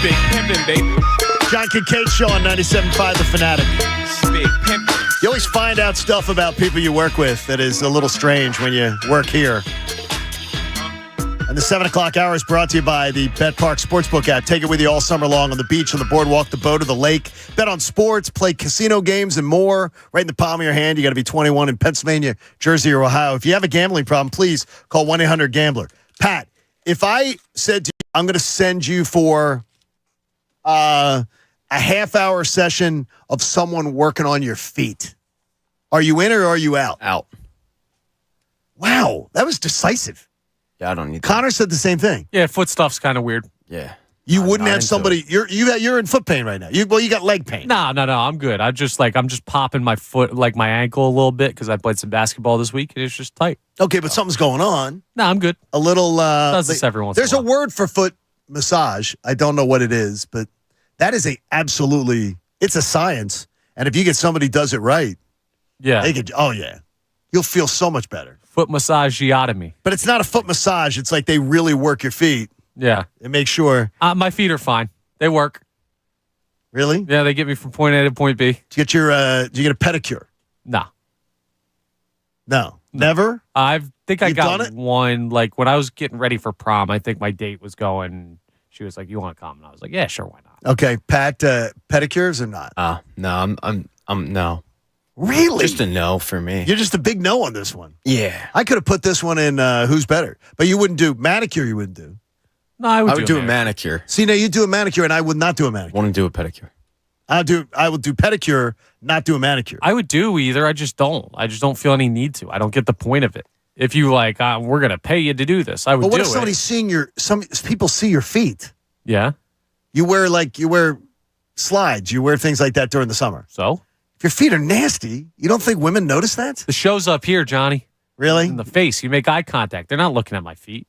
Big pimpin', baby. John Kincade Show on 97.5 The Fanatic. Big pimpin'. You always find out stuff about people you work with that is a little strange when you work here. And the 7 o'clock hour is brought to you by the Bet Park Sportsbook app. Take it with you all summer long on the beach, on the boardwalk, the boat, or the lake. Bet on sports, play casino games, and more right in the palm of your hand. You got to be 21 in Pennsylvania, Jersey, or Ohio. If you have a gambling problem, please call 1-800-GAMBLER. Pat, if I said to you, I'm going to send you for a half-hour session of someone working on your feet, are you in or are you out? Out. Wow, that was decisive. Yeah, I don't need that. Connor said the same thing. Yeah, foot stuff's kind of weird. Yeah. You wouldn't have somebody. You're in foot pain right now. You got leg pain. No, I'm good. I'm just popping my foot, like my ankle a little bit because I played some basketball this week and it's just tight. Okay, but something's going on. No, I'm good. A little. Does this every once in a There's a while. word for foot massage. I don't know what it is, but that is it's a science. And if you get somebody who does it right, Yeah, they could. Oh yeah, you'll feel so much better. foot massageotomy. But it's not a foot massage. It's like they really work your feet Yeah, and make sure. my feet are fine. They work. Really? Yeah, they get me from point A to point B. Did you get did you get a pedicure? No, No, never. I think I You've done got it? one. Like when I was getting ready for prom, I think my date was going. She was like, "You want to come?" And I was like, "Yeah, sure, why not?" Okay, Pat, pedicures or not? No, I'm no. Really? Just a no for me. You're just a big no on this one. Yeah. I could have put this one in Who's Better, but you wouldn't do manicure. You wouldn't do. No, I I would do a manicure. See, now you do a manicure, and I would not do a manicure. Want to do a pedicure. I would do pedicure, not do a manicure. I would do either. I just don't feel any need to. I don't get the point of it. If you like, we're gonna pay you to do this, I would But what do if somebody's seeing some people see your feet? Yeah. You wear slides, you wear things like that during the summer. So If your feet are nasty, you don't think women notice that? the show's up here, Johnny. Really? In the face. You make eye contact. They're not looking at my feet.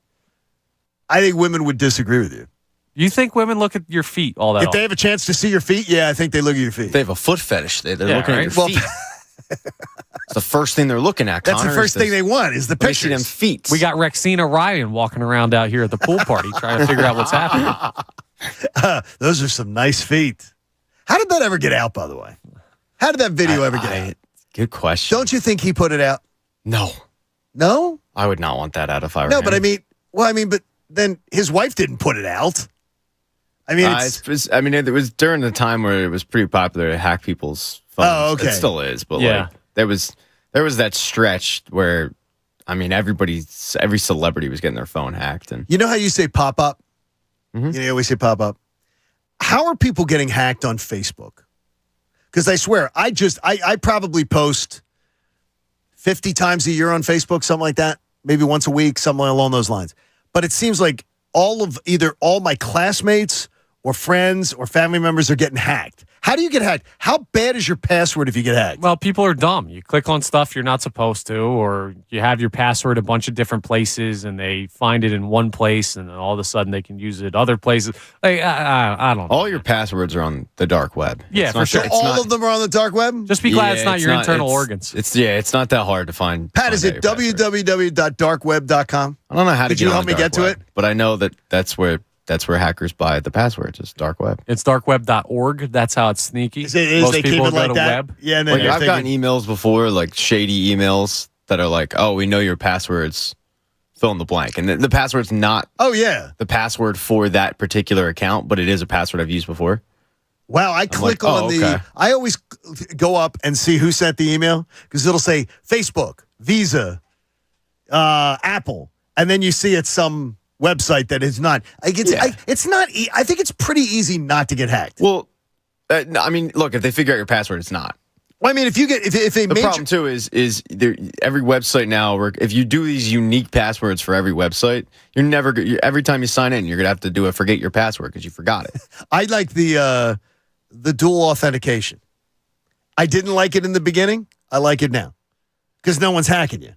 I think women would disagree with you. You think women look at your feet all that If often? they have a chance to see your feet, yeah, I think they look at your feet. They have a foot fetish. They're Yeah, looking right? at your feet. It's the first thing they're looking at. That's Connor, the first thing they want is the Let me see them pictures. feet. We got Rexina Ryan walking around out here at the pool party trying to figure out what's happening. Those are some nice feet. How did that ever get out, by the way? How did that video ever get out? Good question. Don't you think he put it out? No. No? I would not want that out if I were No, him. but but then his wife didn't put it out. I mean, it was during the time where it was pretty popular to hack people's phones. Oh, okay. It still is, but Yeah. there was that stretch where, every celebrity was getting their phone hacked, and you know how you say pop up? Mm-hmm. You always say pop up. How are people getting hacked on Facebook? Because I swear, I probably post 50 times a year on Facebook, something like that, maybe once a week, something along those lines. But it seems like either all my classmates or friends or family members are getting hacked. How do you get hacked? How bad is your password if you get hacked? Well, people are dumb. You click on stuff you're not supposed to, or you have your password a bunch of different places, and they find it in one place, and then all of a sudden they can use it other places. Like, I don't know. all your passwords are on the dark web. Yeah, It's for not sure. that- it's All not- of them are on the dark web? Just be glad it's not your internal it's- organs. It's not that hard to find. Pat, is find it out your password. www.darkweb.com? I don't know how to Could get you on help the me dark get to web, it? but I know that's where hackers buy the passwords. It's dark web. It's darkweb.org. That's how it's sneaky. Is Most they keep people it go like to that? web. Yeah, and then Like you're I've gotten thinking, emails before, like shady emails that are like, "Oh, we know your passwords. Fill in the blank," and the password's not oh, yeah. the password for that particular account, but it is a password I've used before. Wow, I click like, on oh, the. okay. I always go up and see who sent the email because it'll say Facebook, Visa, Apple, and then you see it's some website that is not. It's not. I think it's pretty easy not to get hacked. Well, look, if they figure out your password, it's not. Well, I mean, if they The problem too is every website now. If you do these unique passwords for every website, every time you sign in, you're gonna have to do a forget your password because you forgot it. I like the dual authentication. I didn't like it in the beginning. I like it now because no one's hacking you.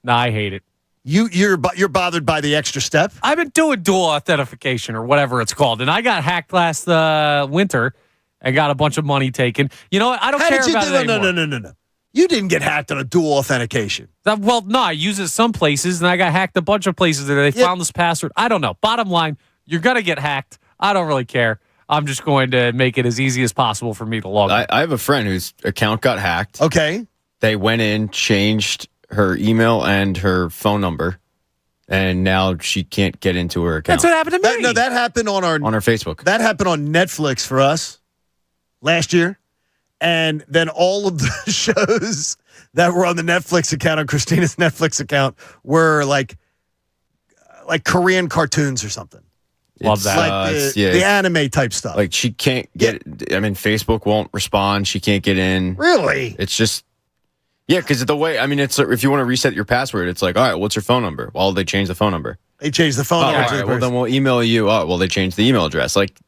No, I hate it. You're bothered by the extra step. I've been doing dual authentication or whatever it's called, and I got hacked last winter and got a bunch of money taken. You know what? I don't care about it anymore. No. You didn't get hacked on a dual authentication. Well, no, I use it some places, and I got hacked a bunch of places, and they found this password. I don't know. Bottom line, you're going to get hacked. I don't really care. I'm just going to make it as easy as possible for me to log in. I have a friend whose account got hacked. Okay. They went in, changed her email and her phone number, and now she can't get into her account. That's what happened to me. That happened on her Facebook. That happened on Netflix for us last year. And then all of the shows that were on the Netflix account, on Christina's Netflix account, were like Korean cartoons or something. Love that. Like the anime type stuff. Like she can't get. I mean, Facebook won't respond. She can't get in. Really? It's just. Yeah, because the way, I mean, it's if you want to reset your password, it's like, all right, what's your phone number? Well, they changed the phone number. They changed the phone number. All right, well, then we'll email you. Oh, well, they changed the email address. Like,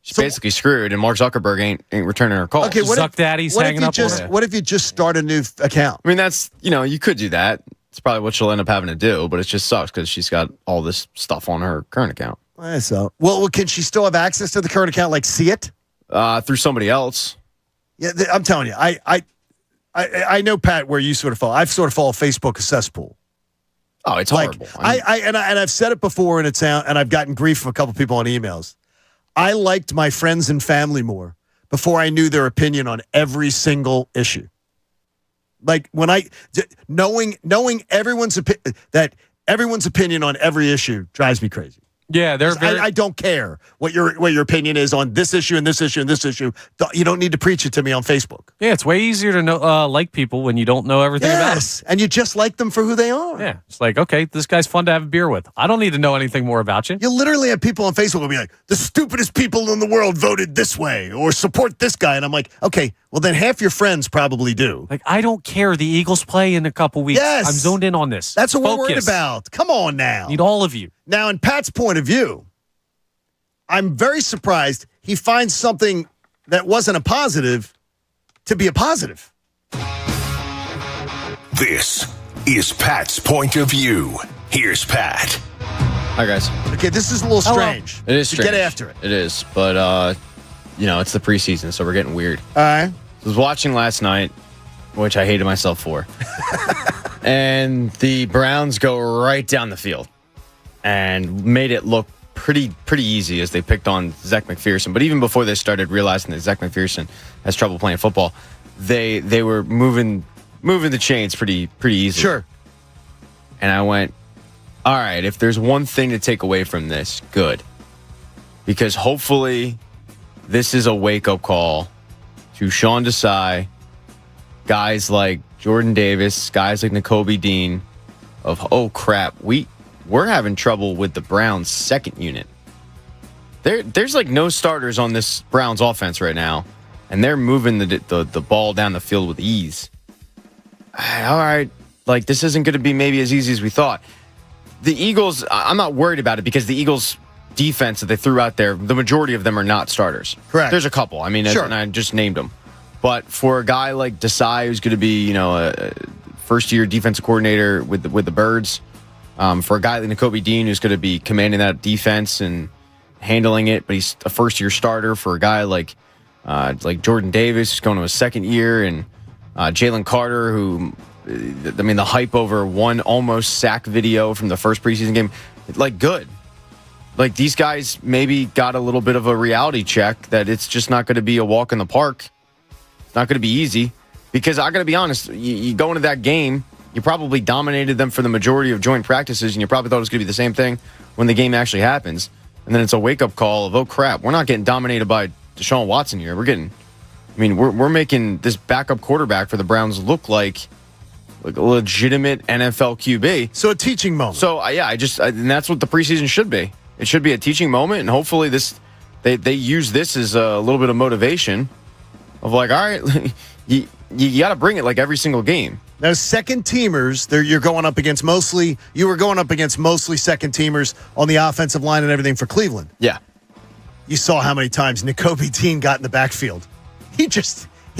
she's basically screwed, and Mark Zuckerberg ain't returning her calls. Okay, Zuck Daddy's hanging up on her. What if you just start a new account? I mean, that's, you could do that. It's probably what she'll end up having to do, but it just sucks because she's got all this stuff on her current account. So, well, can she still have access to the current account, like see it? Through somebody else. Yeah, I'm telling you, I know, Pat, where you sort of fall. I've sort of fall Facebook a cesspool. Oh, it's horrible. I've said it before, and I've gotten grief from a couple people on emails. I liked my friends and family more before I knew their opinion on every single issue. Like when knowing everyone's opinion on every issue drives me crazy. Yeah, they're very. I don't care what your opinion is on this issue and this issue and this issue. You don't need to preach it to me on Facebook. Yeah, it's way easier to know like people when you don't know everything about them. Yes, and you just like them for who they are. Yeah, it's like, okay, this guy's fun to have a beer with. I don't need to know anything more about you. You literally have people on Facebook who'll be like, the stupidest people in the world voted this way or support this guy. And I'm like, okay, well, then half your friends probably do. Like, I don't care. The Eagles play in a couple weeks. Yes. I'm zoned in on this. That's what we're worried about. Come on now. Need all of you. Now, in Pat's point of view, I'm very surprised he finds something that wasn't a positive to be a positive. This is Pat's point of view. Here's Pat. Hi, guys. Okay, this is a little strange. It is strange. Get after it. It is, but, it's the preseason, so we're getting weird. All right. I was watching last night, which I hated myself for. And the Browns go right down the field and made it look pretty easy as they picked on Zach McPherson. But even before they started realizing that Zach McPherson has trouble playing football, they were moving the chains pretty easily. Sure. And I went, all right, if there's one thing to take away from this, good. Because hopefully this is a wake-up call to Sean Desai, guys like Jordan Davis, guys like Nakobe Dean, of, oh, crap, we're having trouble with the Browns' second unit. There's like no starters on this Browns offense right now, and they're moving the ball down the field with ease. All right, like this isn't going to be maybe as easy as we thought. The Eagles, I'm not worried about it because the Eagles' defense that they threw out there, the majority of them are not starters. Correct. There's a couple. I mean, sure. And I just named them. But for a guy like Desai, who's going to be, a first-year defensive coordinator with the Birds, for a guy like Nakobe Dean, who's going to be commanding that defense and handling it, but he's a first-year starter. For a guy like Jordan Davis, who's going to his second year, and Jalen Carter, who, I mean, the hype over one almost sack video from the first preseason game, like, good. Like, these guys maybe got a little bit of a reality check that it's just not going to be a walk in the park. It's not going to be easy. Because I got to be honest, you go into that game, you probably dominated them for the majority of joint practices, and you probably thought it was going to be the same thing when the game actually happens. And then it's a wake-up call of, oh, crap, we're not getting dominated by Deshaun Watson here. We're making this backup quarterback for the Browns look like a legitimate NFL QB. So a teaching moment. So, and that's what the preseason should be. It should be a teaching moment, and hopefully they use this as a little bit of motivation of like, all right, you got to bring it like every single game. Now, second teamers, you were going up against mostly second teamers on the offensive line and everything for Cleveland. Yeah. You saw how many times Nakobe Dean got in the backfield. He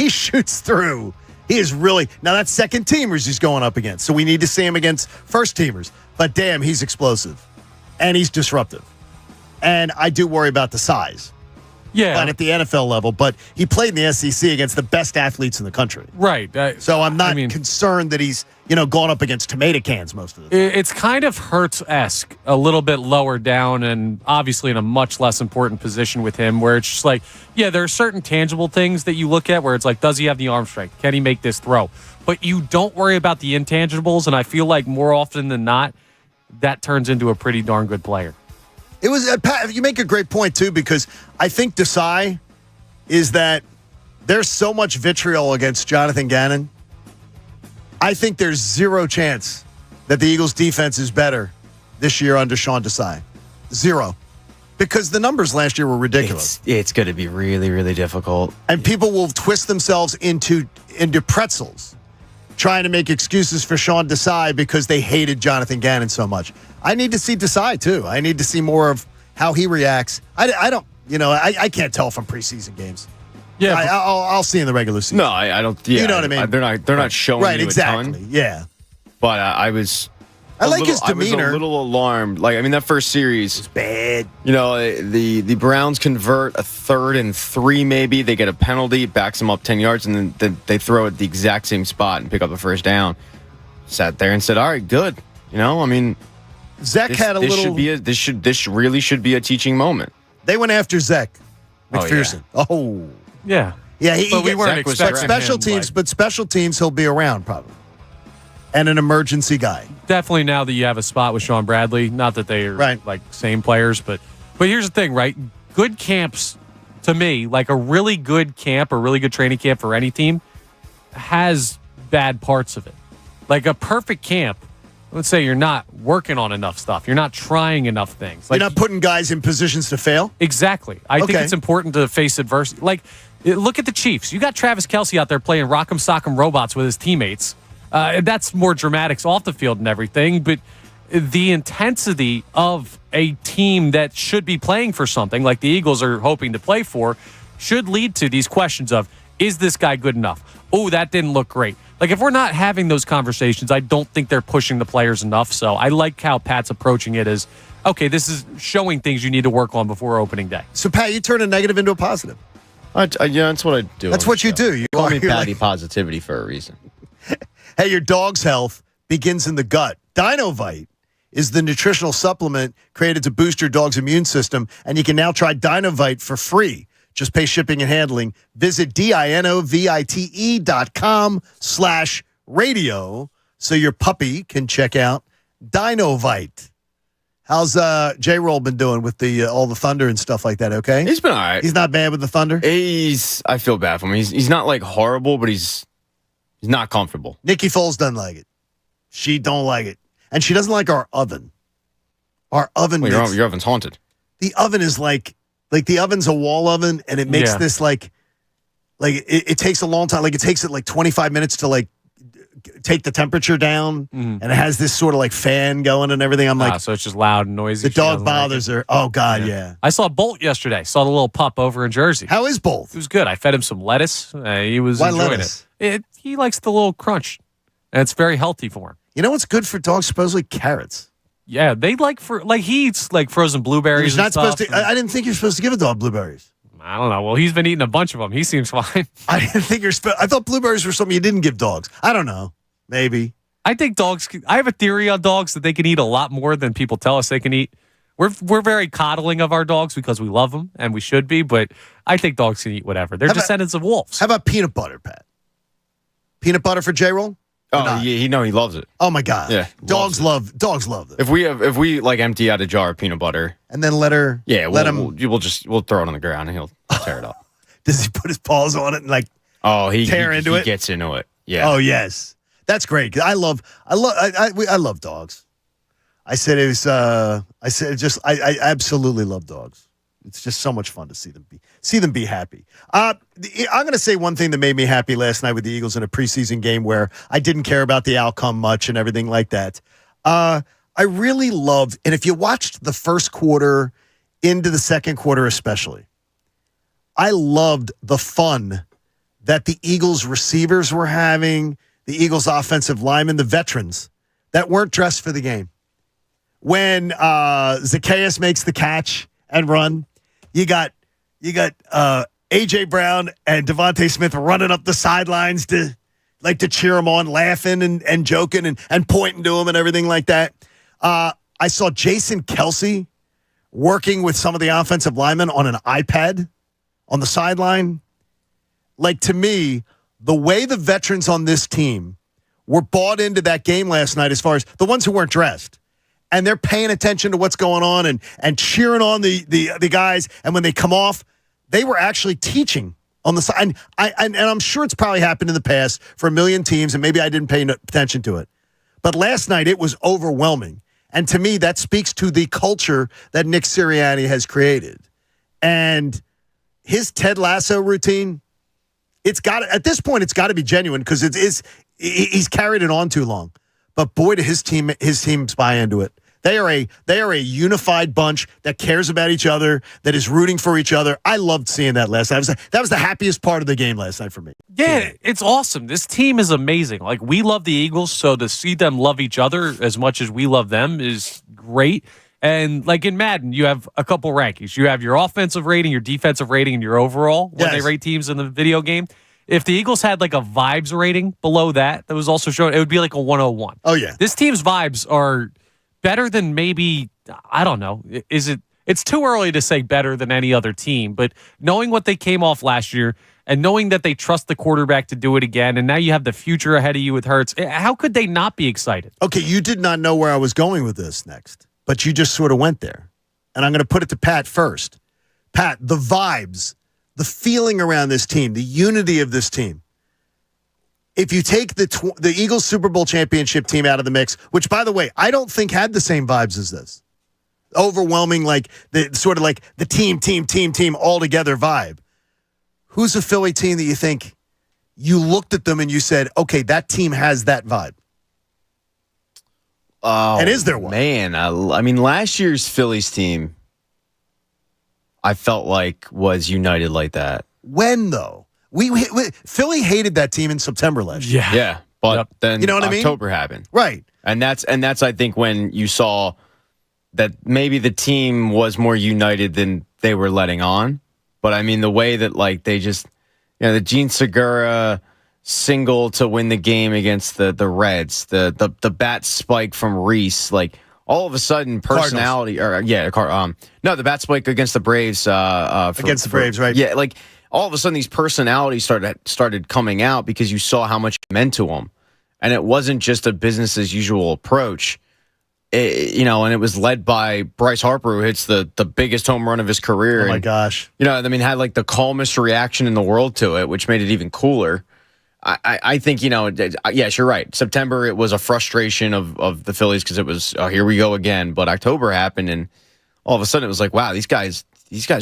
shoots through. He is really, now that's second teamers he's going up against. So we need to see him against first teamers. But damn, he's explosive. And he's disruptive. And I do worry about the size. Yeah. But at the NFL level. But he played in the SEC against the best athletes in the country. Right. So I'm not concerned that he's, gone up against tomato cans most of the time. It's kind of Hurts-esque, a little bit lower down and obviously in a much less important position with him where it's just like, yeah, there are certain tangible things that you look at where it's like, does he have the arm strength? Can he make this throw? But you don't worry about the intangibles, and I feel like more often than not, that turns into a pretty darn good player. It was Pat, you make a great point too, because I think Desai is that there's so much vitriol against Jonathan Gannon. I think there's zero chance that the Eagles defense is better this year under Sean Desai. Zero. Because the numbers last year were ridiculous. It's going to be really, really difficult. And people will twist themselves into pretzels trying to make excuses for Sean Desai because they hated Jonathan Gannon so much. I need to see Desai, too. I need to see more of how he reacts. I don't, I can't tell from preseason games. Yeah, I'll see in the regular season. No, I don't. Yeah, you know what I mean? They're not showing you exactly. a ton. Yeah. But I like his demeanor. I was a little alarmed. That first series was bad. The Browns convert a 3rd and 3 maybe. They get a penalty, backs them up 10 yards, and then they throw at the exact same spot and pick up the first down. Sat there and said, "All right, good." Zach had a little. This really should be a teaching moment. They went after Zach McPherson. Yeah. Yeah, but we weren't expecting special teams. But special teams, he'll be around probably, and an emergency guy. Definitely now that you have a spot with Sean Bradley. Not that they are same players, but here's the thing, right? Good camps, to me, like a really good camp, a really good training camp for any team, has bad parts of it. Like a perfect camp, let's say you're not working on enough stuff. You're not trying enough things. You're not putting guys in positions to fail? Exactly. I think it's important to face adversity. Look at the Chiefs. You got Travis Kelce out there playing rock'em sock'em robots with his teammates. That's more dramatics off the field and everything, but the intensity of a team that should be playing for something, like the Eagles are hoping to play for, should lead to these questions of, is this guy good enough? Oh, that didn't look great. If we're not having those conversations, I don't think they're pushing the players enough. So I like how Pat's approaching it as, okay, this is showing things you need to work on before opening day. So, Pat, you turn a negative into a positive. That's what I do. That's what you do. You call me Patty Positivity for a reason. Hey, your dog's health begins in the gut. Dinovite is the nutritional supplement created to boost your dog's immune system, and you can now try Dinovite for free. Just pay shipping and handling. Visit dinovite.com/radio so your puppy can check out Dinovite. How's J-Roll been doing with all the thunder and stuff like that, okay? He's been all right. He's not bad with the thunder? I feel bad for him. He's not horrible, but he's not comfortable. Nikki Foles doesn't like it. She don't like it. And she doesn't like our oven. Our oven your oven's haunted. The oven is like the oven's a wall oven, and it makes this it takes a long time. It takes it 25 minutes to take the temperature down, and it has this sort of fan going and everything. I'm so it's just loud and noisy. The dog bothers her. Oh God, yeah. I saw Bolt yesterday. Saw the little pup over in Jersey. How is Bolt? It was good. I fed him some lettuce. He was enjoying lettuce? it. He likes the little crunch, and it's very healthy for him. You know what's good for dogs? Supposedly carrots. Yeah, they he eats frozen blueberries. You're not supposed to. I didn't think you're supposed to give a dog blueberries. I don't know. Well, he's been eating a bunch of them. He seems fine. I didn't think I thought blueberries were something you didn't give dogs. I don't know. Maybe. I think dogs. I have a theory on dogs that they can eat a lot more than people tell us they can eat. We're very coddling of our dogs because we love them and we should be. But I think dogs can eat whatever. They're descendants of wolves. How about peanut butter, Pat? Peanut butter for J-Roll? Oh, yeah, he loves it. Oh my God. Yeah. Dogs love it. If we empty out a jar of peanut butter and then let him we'll throw it on the ground and he'll tear it up. Does he put his paws on it and tear into it? He gets into it. Yeah. Oh yes. That's great. I love dogs. I absolutely love dogs. It's just so much fun to see them be happy. I'm going to say one thing that made me happy last night with the Eagles in a preseason game where I didn't care about the outcome much and everything like that. I really loved, and if you watched the first quarter into the second quarter especially, I loved the fun that the Eagles receivers were having, the Eagles offensive linemen, the veterans that weren't dressed for the game. When Zacchaeus makes the catch and run, you got You got A.J. Brown and Devontae Smith running up the sidelines to cheer him on, laughing and joking and pointing to him and everything like that. I saw Jason Kelsey working with some of the offensive linemen on an iPad on the sideline. Like, to me, the way the veterans on this team were bought into that game last night, as far as the ones who weren't dressed, and they're paying attention to what's going on and cheering on the guys, and when they come off, they were actually teaching on the side. And I'm sure it's probably happened in the past for a million teams, and maybe I didn't pay attention to it. But last night, it was overwhelming. And to me, that speaks to the culture that Nick Sirianni has created. And his Ted Lasso routine, at this point, it's got to be genuine because he's carried it on too long. But boy, do his teams buy into it. They are a unified bunch that cares about each other, that is rooting for each other. I loved seeing that last night. That was the happiest part of the game last night for me. Yeah, it's awesome. This team is amazing. Like, we love the Eagles, so to see them love each other as much as we love them is great. And like in Madden, you have a couple rankings. You have your offensive rating, your defensive rating, and your overall when they rate teams in the video game. If the Eagles had like a vibes rating below that was also shown, it would be like a 101. Oh, yeah. This team's vibes are better than maybe, I don't know. It's too early to say better than any other team, but knowing what they came off last year and knowing that they trust the quarterback to do it again, and now you have the future ahead of you with Hurts, how could they not be excited? Okay, you did not know where I was going with this next, but you just sort of went there. And I'm going to put it to Pat first. Pat, the vibes, the feeling around this team, the unity of this team. If you take the Eagles Super Bowl championship team out of the mix, which, by the way, I don't think had the same vibes as this. Overwhelming, like the sort of like the team all together vibe. Who's a Philly team that you think you looked at them and you said, okay, that team has that vibe? Oh, and is there one? Man, I mean, last year's Phillies team, I felt like was united like that. When, though? Philly hated that team in September last year. Yeah, but then you know what October I mean? happened. Right. And that's I think when you saw that maybe the team was more united than they were letting on. But I mean, the way that like they just, the Gene Segura single to win the game against the Reds, the bat spike from Reese, like all of a sudden personality, the bat spike against the Braves, against the Braves, right? Yeah, like all of a sudden these personalities started coming out because you saw how much it meant to them, and it wasn't just a business as usual approach. And it was led by Bryce Harper, who hits the biggest home run of his career. Oh my gosh! Had like the calmest reaction in the world to it, which made it even cooler. I think, yes, you're right. September, it was a frustration of the Phillies because it was, here we go again. But October happened, and all of a sudden it was like, wow, these guys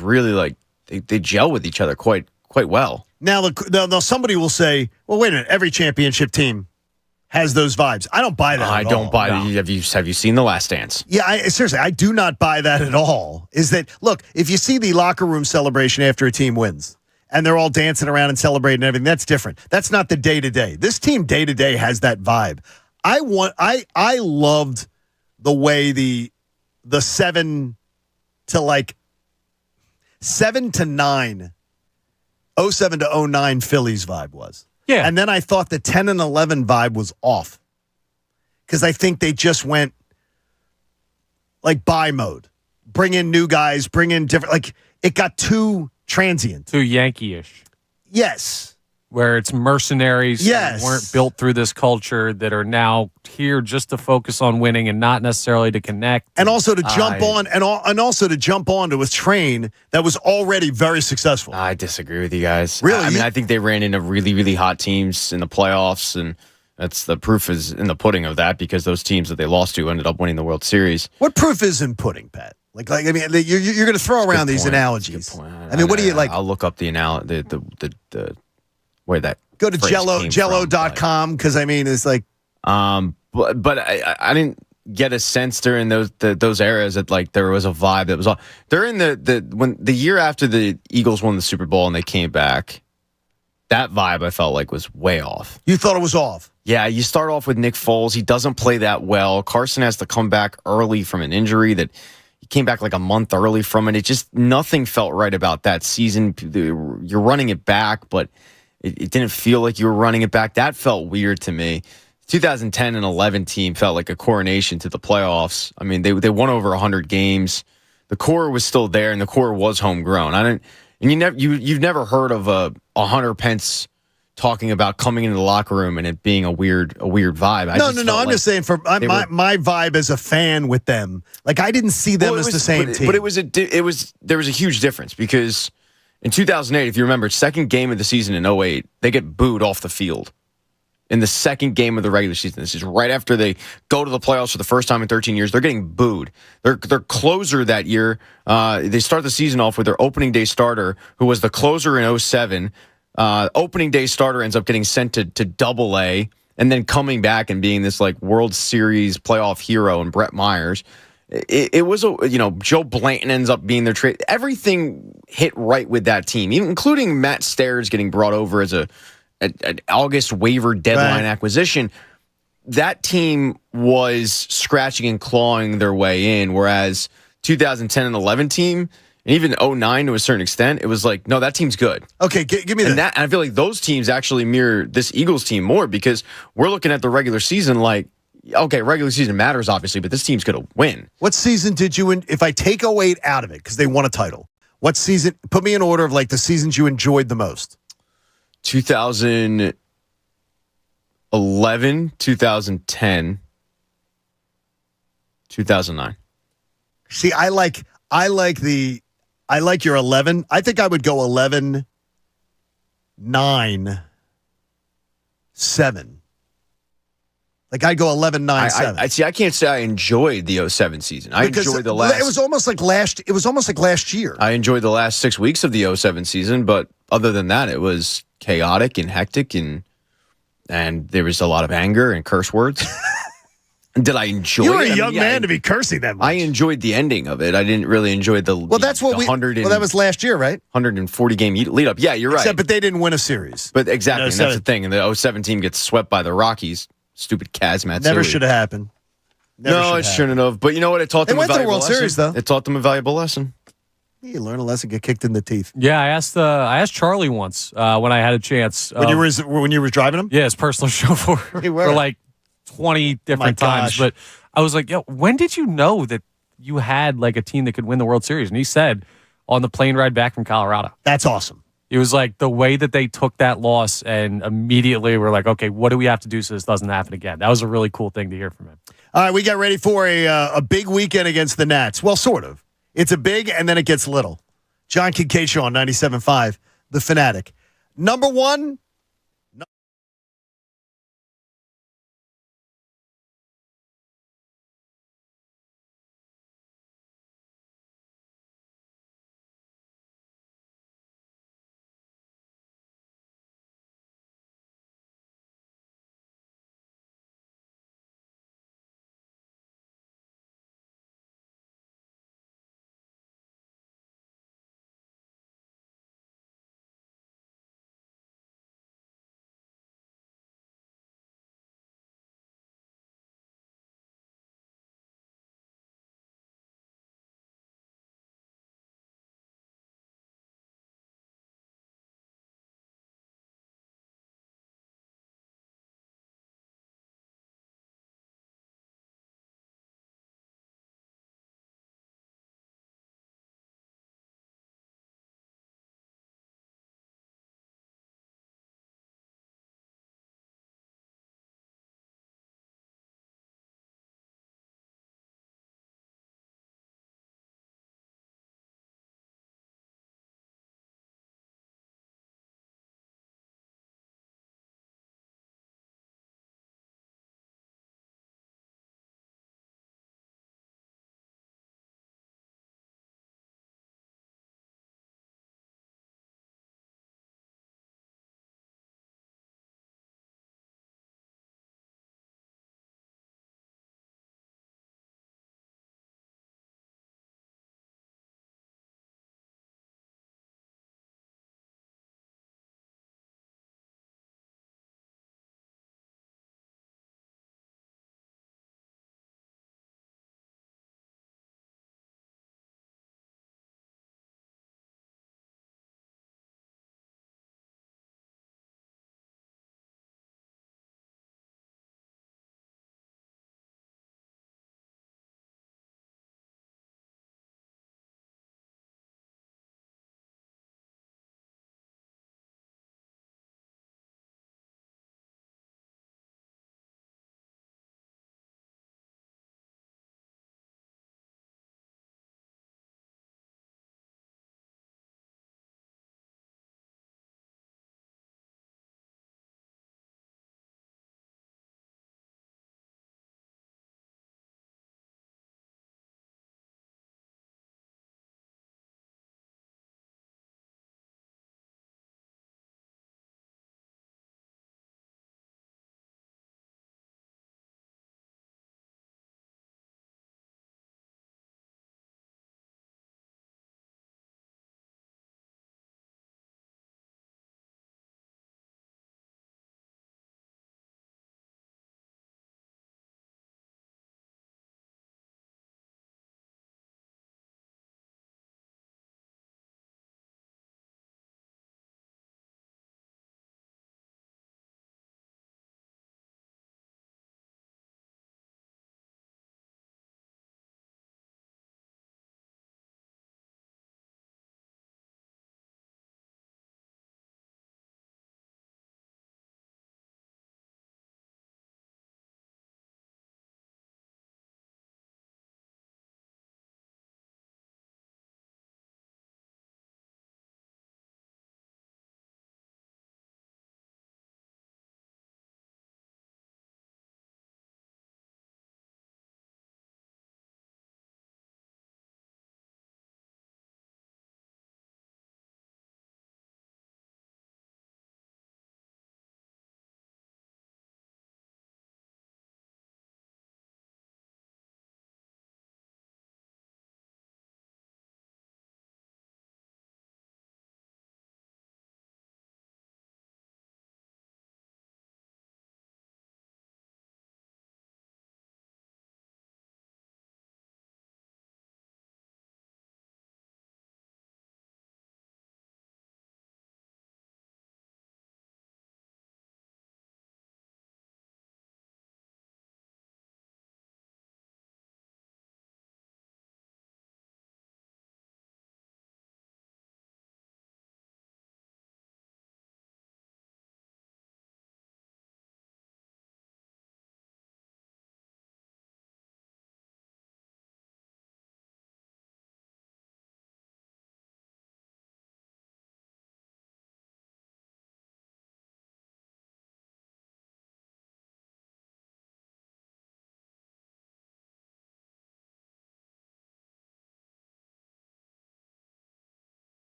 really, like, they gel with each other quite well. Now somebody will say, well, wait a minute, every championship team has those vibes. I don't buy that I don't buy it. Have you seen The Last Dance? Yeah, seriously, I do not buy that at all. Is that, look, if you see the locker room celebration after a team wins, and they're all dancing around and celebrating and everything, that's different. That's not the day-to-day. This team day-to-day has that vibe. I loved the way the 7 to 9, 07 to 09 Phillies vibe was. Yeah. And then I thought the 10 and 11 vibe was off. Because I think they just went like buy mode. Bring in new guys, bring in different, like it got too transient. Too Yankee-ish. Yes. Where it's mercenaries yes. that weren't built through this culture that are now here just to focus on winning and not necessarily to connect. And also to jump on and also to jump onto a train that was already very successful. I disagree with you guys. Really? I mean, I think they ran into really, really hot teams in the playoffs, and that's the proof is in the pudding of that because those teams that they lost to ended up winning the World Series. What proof is in pudding, Pat? Like I mean, you're going to throw around these analogies. I mean, what do you like? I'll look up the the where that go to jello.com because I mean it's like but I didn't get a sense during those eras that like there was a vibe that was all during when the year after the Eagles won the Super Bowl and they came back. That vibe I felt like was way off. You thought it was off? Yeah, you start off with Nick Foles. He doesn't play that well. Carson has to come back early from an injury that he came back like a month early from it. It just, nothing felt right about that season. You're running it back, but it didn't feel like you were running it back. That felt weird to me. 2010 and 11 team felt like a coronation to the playoffs. I mean, they won over 100 games. The core was still there, and the core was homegrown. You've never heard of a Hunter Pence talking about coming into the locker room and it being a weird vibe. No. I'm just saying for my vibe as a fan with them. Like, I didn't see them as the same team. But there was a huge difference because in 2008, if you remember, second game of the season in 08, they get booed off the field. In the second game of the regular season. This is right after they go to the playoffs for the first time in 13 years. They're getting booed. Their closer that year, they start the season off with their opening day starter, who was the closer in 07. Opening day starter ends up getting sent to Double-A, and then coming back and being this like World Series playoff hero and Brett Myers. It was Joe Blanton ends up being their trade. Everything hit right with that team, including Matt Stairs getting brought over as an August waiver deadline acquisition. That team was scratching and clawing their way in, whereas 2010 and 11 team, and even 09 to a certain extent, it was like, no, that team's good. Okay, give me that. And I feel like those teams actually mirror this Eagles team more because we're looking at the regular season like, okay, regular season matters, obviously, but this team's going to win. What season did you, if I take 08 out of it, because they won a title, what season, put me in order of like the seasons you enjoyed the most. 2011, 2010, 2009. See, I like your 11. I think I would go 11, 9, 7. Like I'd go 11, 9, 7. I can't say I enjoyed the 07 season. I enjoyed the last. It was almost like last year. I enjoyed the last 6 weeks of the 07 season, but other than that, it was chaotic and hectic, and there was a lot of anger and curse words. Did I enjoy it? You were a young man to be cursing that much. I enjoyed the ending of it. I didn't really enjoy the that's what that was last year, right? 140 game lead up. Yeah, you're right. But they didn't win a series. But exactly, and that's the thing. And the 07 team gets swept by the Rockies. Stupid Kazmat. Never should have happened. It shouldn't have. But you know what? It taught them a valuable lesson. They went to the World Series, though. It taught them a valuable lesson. You learn a lesson, get kicked in the teeth. Yeah, I asked Charlie once when I had a chance. When you were driving him? Yeah, his personal chauffeur for like 20 different times. But I was like, yo, when did you know that you had like a team that could win the World Series? And he said on the plane ride back from Colorado. That's awesome. It was like the way that they took that loss and immediately were like, okay, what do we have to do so this doesn't happen again? That was a really cool thing to hear from him. All right, we got ready for a big weekend against the Nats. Well, sort of. It's a big and then it gets little. John Kincade Show on 97.5 The Fanatic. Number one,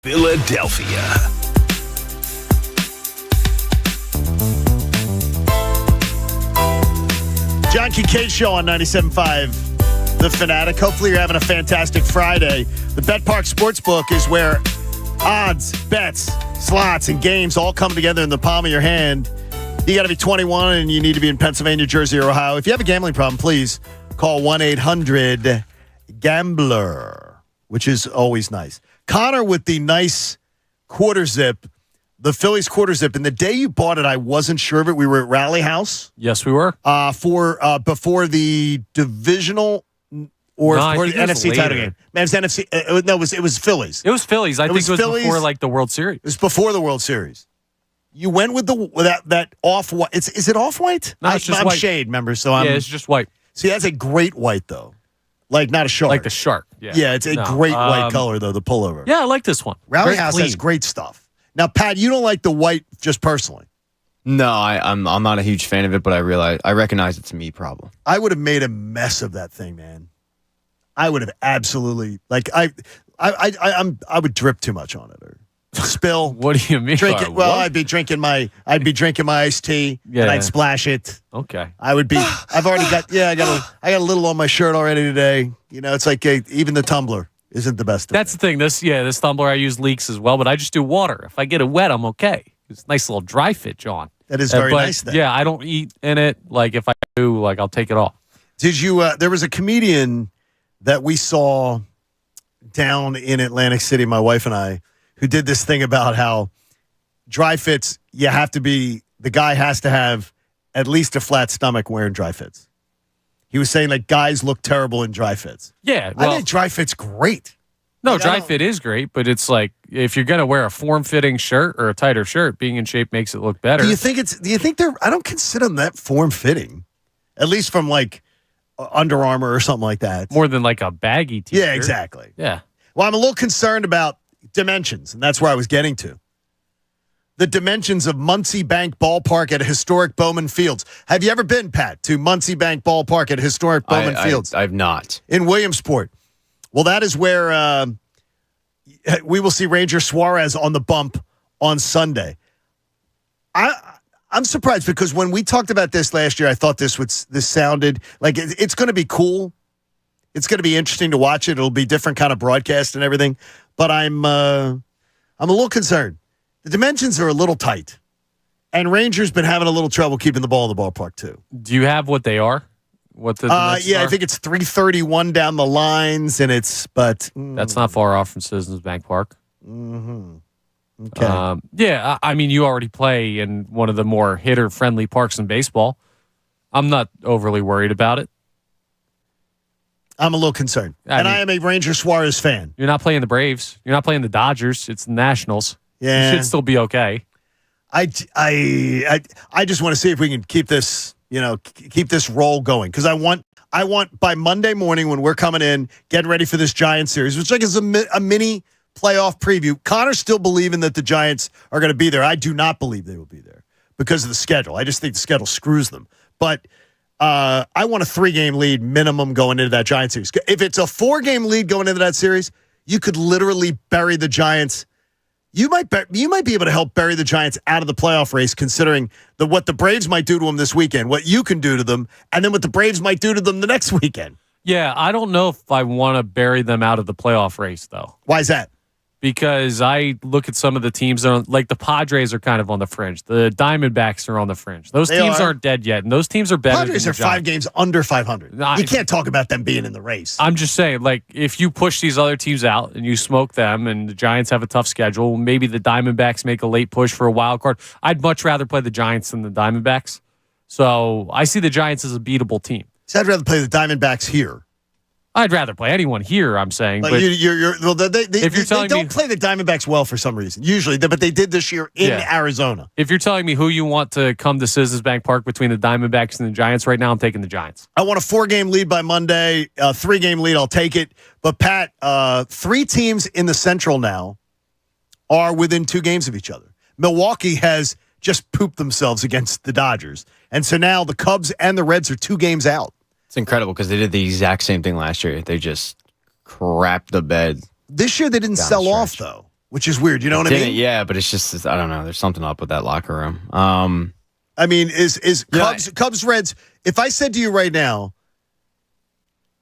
Philadelphia. John Kincade Show on 97.5 The Fanatic. Hopefully you're having a fantastic Friday. The Bet Park Sportsbook is where odds, bets, slots, and games all come together in the palm of your hand. You got to be 21 and you need to be in Pennsylvania, Jersey, or Ohio. If you have a gambling problem, please call 1-800-GAMBLER, which is always nice. Connor with the nice quarter zip, the Phillies quarter zip. And the day you bought it, I wasn't sure of it. We were at Rally House. Yes, we were. Before the divisional or before the NFC title game. Man, it was NFC. It was Phillies. It was Phillies. I think it was Phillies, before like the World Series. It was before the World Series. You went with that off-white. Is it off-white? No, it's just I'm white. shade, remember? So it's just white. See, that's a great white, though. Like, not a shark. Like the shark. Yeah, Yeah, it's a great white color, though, the pullover. Yeah, I like this one. Rally House has great stuff. Now, Pat, you don't like the white just personally. No, I'm not a huge fan of it, but I recognize it's a me problem. I would have made a mess of that thing, man. I would have absolutely I would drip too much on it or spill. What do you mean? Drink it. Well, I'd be drinking my iced tea and I'd splash it. Okay. I would be. I've already got. Yeah, I got a little on my shirt already today. You know, it's like even the tumbler isn't the best. That's the thing. This tumbler I use leaks as well, but I just do water. If I get it wet, I'm okay. It's a nice little dry fit, John. That is very nice. Then. Yeah, I don't eat in it. Like if I do, I'll take it off. Did you? There was a comedian that we saw down in Atlantic City, my wife and I, who did this thing about how dry fits, the guy has to have at least a flat stomach wearing dry fits. He was saying that guys look terrible in dry fits. Yeah. I think dry fit's great. No, dry fit is great, but it's like if you're going to wear a form-fitting shirt or a tighter shirt, being in shape makes it look better. Do you think they're, I don't consider them that form-fitting, at least from like Under Armour or something like that. More than like a baggy t-shirt. Yeah, exactly. Yeah. Well, I'm a little concerned about dimensions, and that's where I was getting to. The dimensions of Muncie Bank Ballpark at historic Bowman Fields. Have you ever been, Pat, to Muncie Bank Ballpark at historic Bowman Fields? I've not. In Williamsport. Well, that is where we will see Ranger Suarez on the bump on Sunday. I'm surprised because when we talked about this last year, I thought this sounded like it's going to be cool. It's going to be interesting to watch it. It'll be different kind of broadcast and everything. But I'm a little concerned. The dimensions are a little tight. And Rangers been having a little trouble keeping the ball in the ballpark, too. Do you have what they are? What the dimensions are? I think it's 331 down the lines, and that's not far off from Citizens Bank Park. Mm-hmm. Okay. I mean, you already play in one of the more hitter-friendly parks in baseball. I'm not overly worried about it. I'm a little concerned. I am a Ranger Suarez fan. You're not playing the Braves. You're not playing the Dodgers. It's the Nationals. Yeah. You should still be okay. I just want to see if we can keep this, keep this roll going. Because I want by Monday morning when we're coming in, getting ready for this Giants series, which is a mini playoff preview. Connor's still believing that the Giants are going to be there. I do not believe they will be there because of the schedule. I just think the schedule screws them. But I want a 3-game lead minimum going into that Giants series. If it's a 4-game lead going into that series, you could literally bury the Giants. You might be able to help bury the Giants out of the playoff race, considering what the Braves might do to them this weekend, what you can do to them, and then what the Braves might do to them the next weekend. Yeah, I don't know if I want to bury them out of the playoff race, though. Why is that? Because I look at some of the teams that are like the Padres are kind of on the fringe. The Diamondbacks are on the fringe. Those teams aren't dead yet, and those teams are better. Padres are 5 games under 500. You can't talk about them being in the race. I'm just saying, like, if you push these other teams out and you smoke them, and the Giants have a tough schedule, maybe the Diamondbacks make a late push for a wild card. I'd much rather play the Giants than the Diamondbacks. So I see the Giants as a beatable team. So I'd rather play the Diamondbacks here. I'd rather play anyone here, I'm saying. But they don't play the Diamondbacks well for some reason, usually, but they did this year in Arizona. If you're telling me who you want to come to Citizens Bank Park between the Diamondbacks and the Giants right now, I'm taking the Giants. I want a 4-game lead by Monday, a 3-game lead, I'll take it. But, Pat, 3 teams in the Central now are within 2 games of each other. Milwaukee has just pooped themselves against the Dodgers. And so now the Cubs and the Reds are 2 games out. It's incredible because they did the exact same thing last year. They just crapped the bed. This year they didn't sell off, though. which is weird. You know what I mean? Yeah, but it's just, I don't know. There's something up with that locker room. I mean, is Cubs, Reds, if I said to you right now,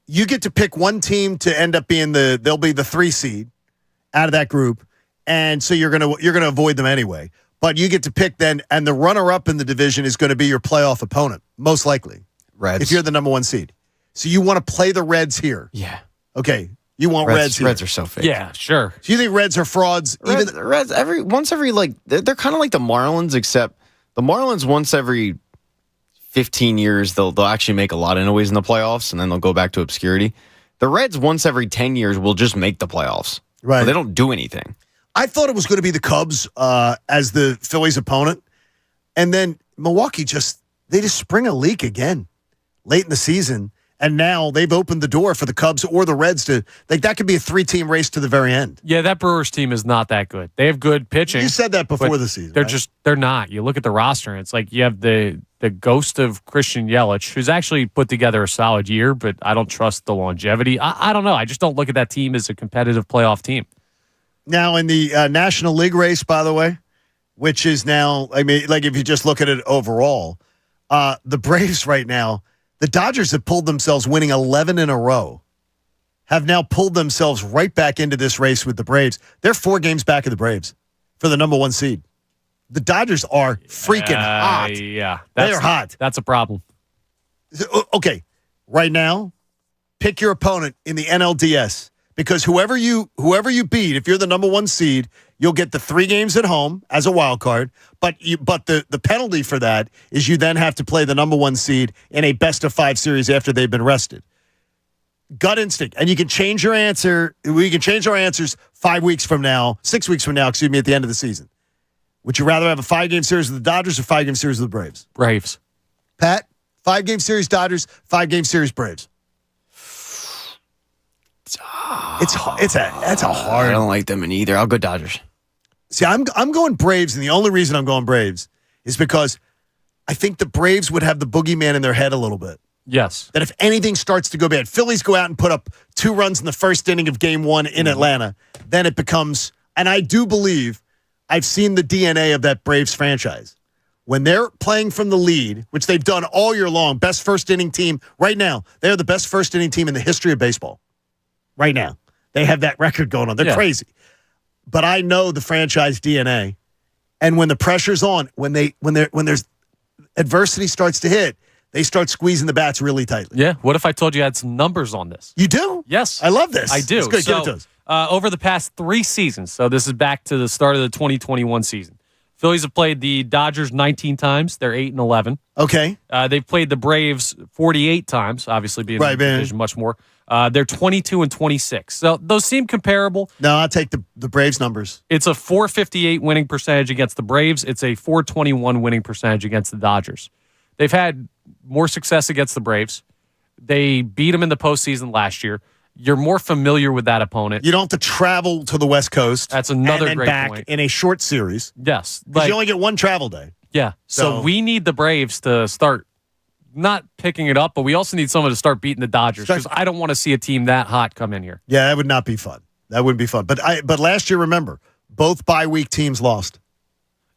you get to pick one team to end up being they'll be the 3 seed out of that group, and so you're gonna avoid them anyway. But you get to pick then, and the runner-up in the division is going to be your playoff opponent, most likely. Reds. If you're the number 1 seed. So you want to play the Reds here. Yeah. Okay. You want Reds here. Reds are so fake. Yeah, sure. So you think Reds are frauds? Reds they're kind of like the Marlins, except the Marlins once every 15 years they'll actually make a lot of noise in the playoffs, and then they'll go back to obscurity. The Reds once every 10 years will just make the playoffs. Right. But they don't do anything. I thought it was going to be the Cubs as the Phillies' opponent, and then Milwaukee just spring a leak again late in the season, and now they've opened the door for the Cubs or the Reds to that could be a 3-team race to the very end. Yeah, that Brewers team is not that good. They have good pitching. You said that before the season. They're not. You look at the roster, and it's like you have the ghost of Christian Yelich, who's actually put together a solid year, but I don't trust the longevity. I don't know. I just don't look at that team as a competitive playoff team. Now, in the National League race, by the way, which is now, I mean, like if you just look at it overall, the Braves right now, the Dodgers have pulled themselves winning 11 in a row, have now pulled themselves right back into this race with the Braves. They're 4 games back of the Braves for the number 1 seed. The Dodgers are freaking hot. Yeah. They're hot. That's a problem. Okay, right now, pick your opponent in the NLDS. Because whoever you beat, if you're the number 1 seed, you'll get the 3 games at home as a wild card. But the penalty for that is you then have to play the number 1 seed in a best-of-5 series after they've been rested. Gut instinct, and you can change your answer. We can change our answers 6 weeks from now. At the end of the season. Would you rather have a 5-game series with the Dodgers or 5-game series with the Braves? Braves. Pat, 5-game series Dodgers, 5-game series Braves. That's a hard. I don't like them in either. I'll go Dodgers. See, I'm going Braves, and the only reason I'm going Braves is because I think the Braves would have the boogeyman in their head a little bit. Yes. That if anything starts to go bad, Phillies go out and put up 2 runs in the first inning of Game 1 in Atlanta, then it becomes, and I do believe I've seen the DNA of that Braves franchise. When they're playing from the lead, which they've done all year long, best first inning team right now, they're the best first inning team in the history of baseball. Right now. They have that record going on. They're crazy. But I know the franchise DNA. And when the pressure's on, when there's adversity starts to hit, they start squeezing the bats really tightly. Yeah. What if I told you I had some numbers on this? You do? Yes. I love this. I do. It's good. So, give it to us. Over the past 3 seasons, so this is back to the start of the 2021 season, Phillies have played the Dodgers 19 times. They're 8-11. Okay. They've played the Braves 48 times, obviously being in the division much more. They're 22-26. So those seem comparable. No, I'll take the Braves numbers. It's a .458 winning percentage against the Braves. It's a .421 winning percentage against the Dodgers. They've had more success against the Braves. They beat them in the postseason last year. You're more familiar with that opponent. You don't have to travel to the West Coast. That's another and then great back point. In a short series. Yes. You only get 1 travel day. Yeah. So we need the Braves to start not picking it up, but we also need someone to start beating the Dodgers because I don't want to see a team that hot come in here. Yeah, that would not be fun. That wouldn't be fun. But last year, remember, both bye-week teams lost.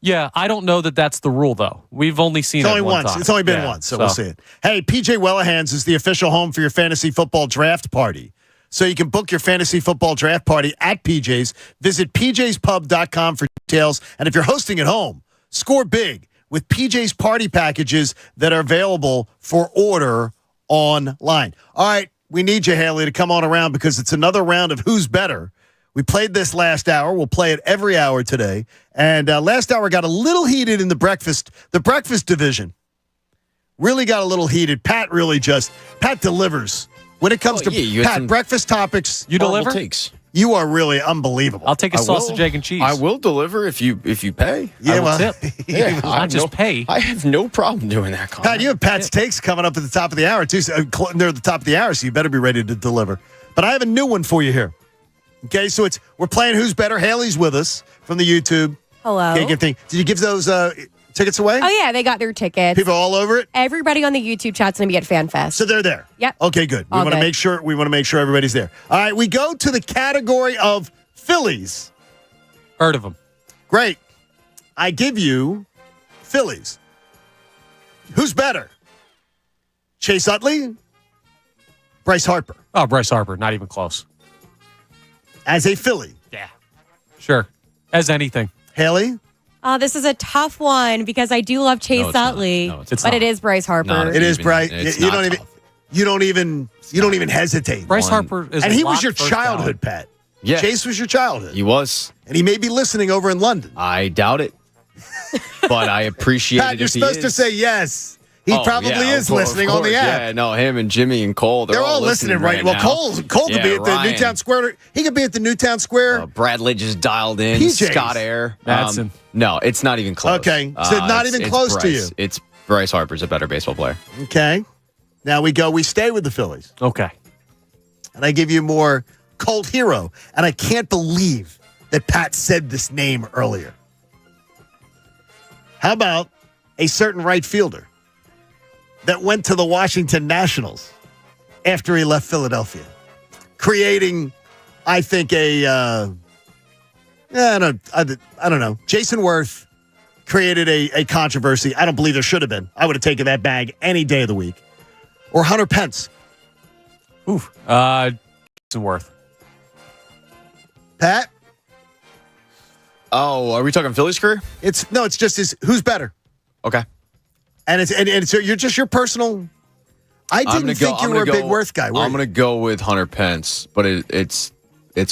Yeah, I don't know that that's the rule, though. We've only seen it one time. It's only been once, so we'll see it. Hey, PJ Wellahan's is the official home for your fantasy football draft party. So you can book your fantasy football draft party at PJ's. Visit pjspub.com for details. And if you're hosting at home, score big with PJ's party packages that are available for order online. All right, we need you, Haley, to come on around because it's another round of Who's Better. We played this last hour. We'll play it every hour today. And last hour got a little heated in the breakfast division. Really got a little heated. Pat delivers. When it comes to Pat, breakfast topics, you deliver? Takes. You are really unbelievable. I'll take a sausage, egg, and cheese. I will deliver if you pay. Yeah, well, tip. Not just pay. I have no problem doing that, Colin. Pat, you have Pat's takes coming up at the top of the hour, too. So they're at the top of the hour, so you better be ready to deliver. But I have a new one for you here. Okay, so we're playing Who's Better. Haley's with us from the YouTube. Hello. Did you give those tickets away? Oh, yeah, they got their tickets. People all over it? Everybody on the YouTube chat's going to be at FanFest. So they're there? Yep. Okay, good. We want to make sure everybody's there. All right, we go to the category of Phillies. Heard of him. Great. I give you Phillies. Who's better? Chase Utley? Bryce Harper? Oh, Bryce Harper. Not even close. As a Philly? Yeah. Sure. As anything. Haley? This is a tough one because I do love Chase Utley, but it is Bryce Harper. It is Bryce. You don't even hesitate. Bryce Harper is and he was your childhood pet. Yeah. Chase was your childhood. He was. And he may be listening over in London. I doubt it. But I appreciate Pat, it. you're supposed to say yes. He probably is listening on the app. Yeah, no, him and Jimmy and Cole, they're all listening right now. Well, Cole could be at the Newtown Square. He could be at the Newtown Square. Bradley just dialed in. PJs. Scott Air. Madsen. No, it's not even close. Okay. So not even close to you. It's Bryce Harper's a better baseball player. Okay. Now we stay with the Phillies. Okay. And I give you more cult hero. And I can't believe that Pat said this name earlier. How about a certain right fielder that went to the Washington Nationals after he left Philadelphia, creating, I think, I don't know. Jason Worth created a controversy. I don't believe there should have been. I would have taken that bag any day of the week. Or Hunter Pence. Oof. Jason Worth. Pat? Oh, are we talking Phillies career? It's just who's better. Okay. And so you're just your personal. I didn't think you were a big Worth guy. I'm going to go with Hunter Pence, but it's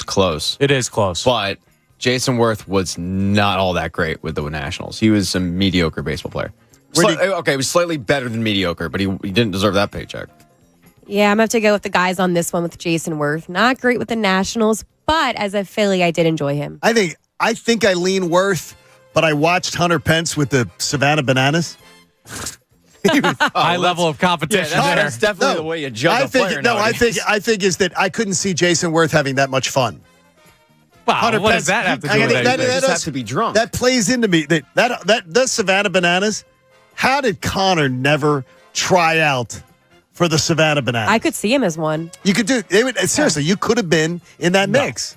close. It is close. But Jason Worth was not all that great with the Nationals. He was a mediocre baseball player. He was slightly better than mediocre, but he didn't deserve that paycheck. Yeah, I'm going to have to go with the guys on this one with Jason Worth. Not great with the Nationals, but as a Philly, I did enjoy him. I think I lean Worth, but I watched Hunter Pence with the Savannah Bananas. High level of competition. Yeah, that's definitely the way you judge a player. I think is that I couldn't see Jason Worth having that much fun. Wow, Hunter what Pence, does that have to do with anything? You just have to be drunk. That plays into me. The Savannah Bananas. How did Connor never try out for the Savannah Bananas? I could see him as one. You could do. Seriously, you could have been in that mix.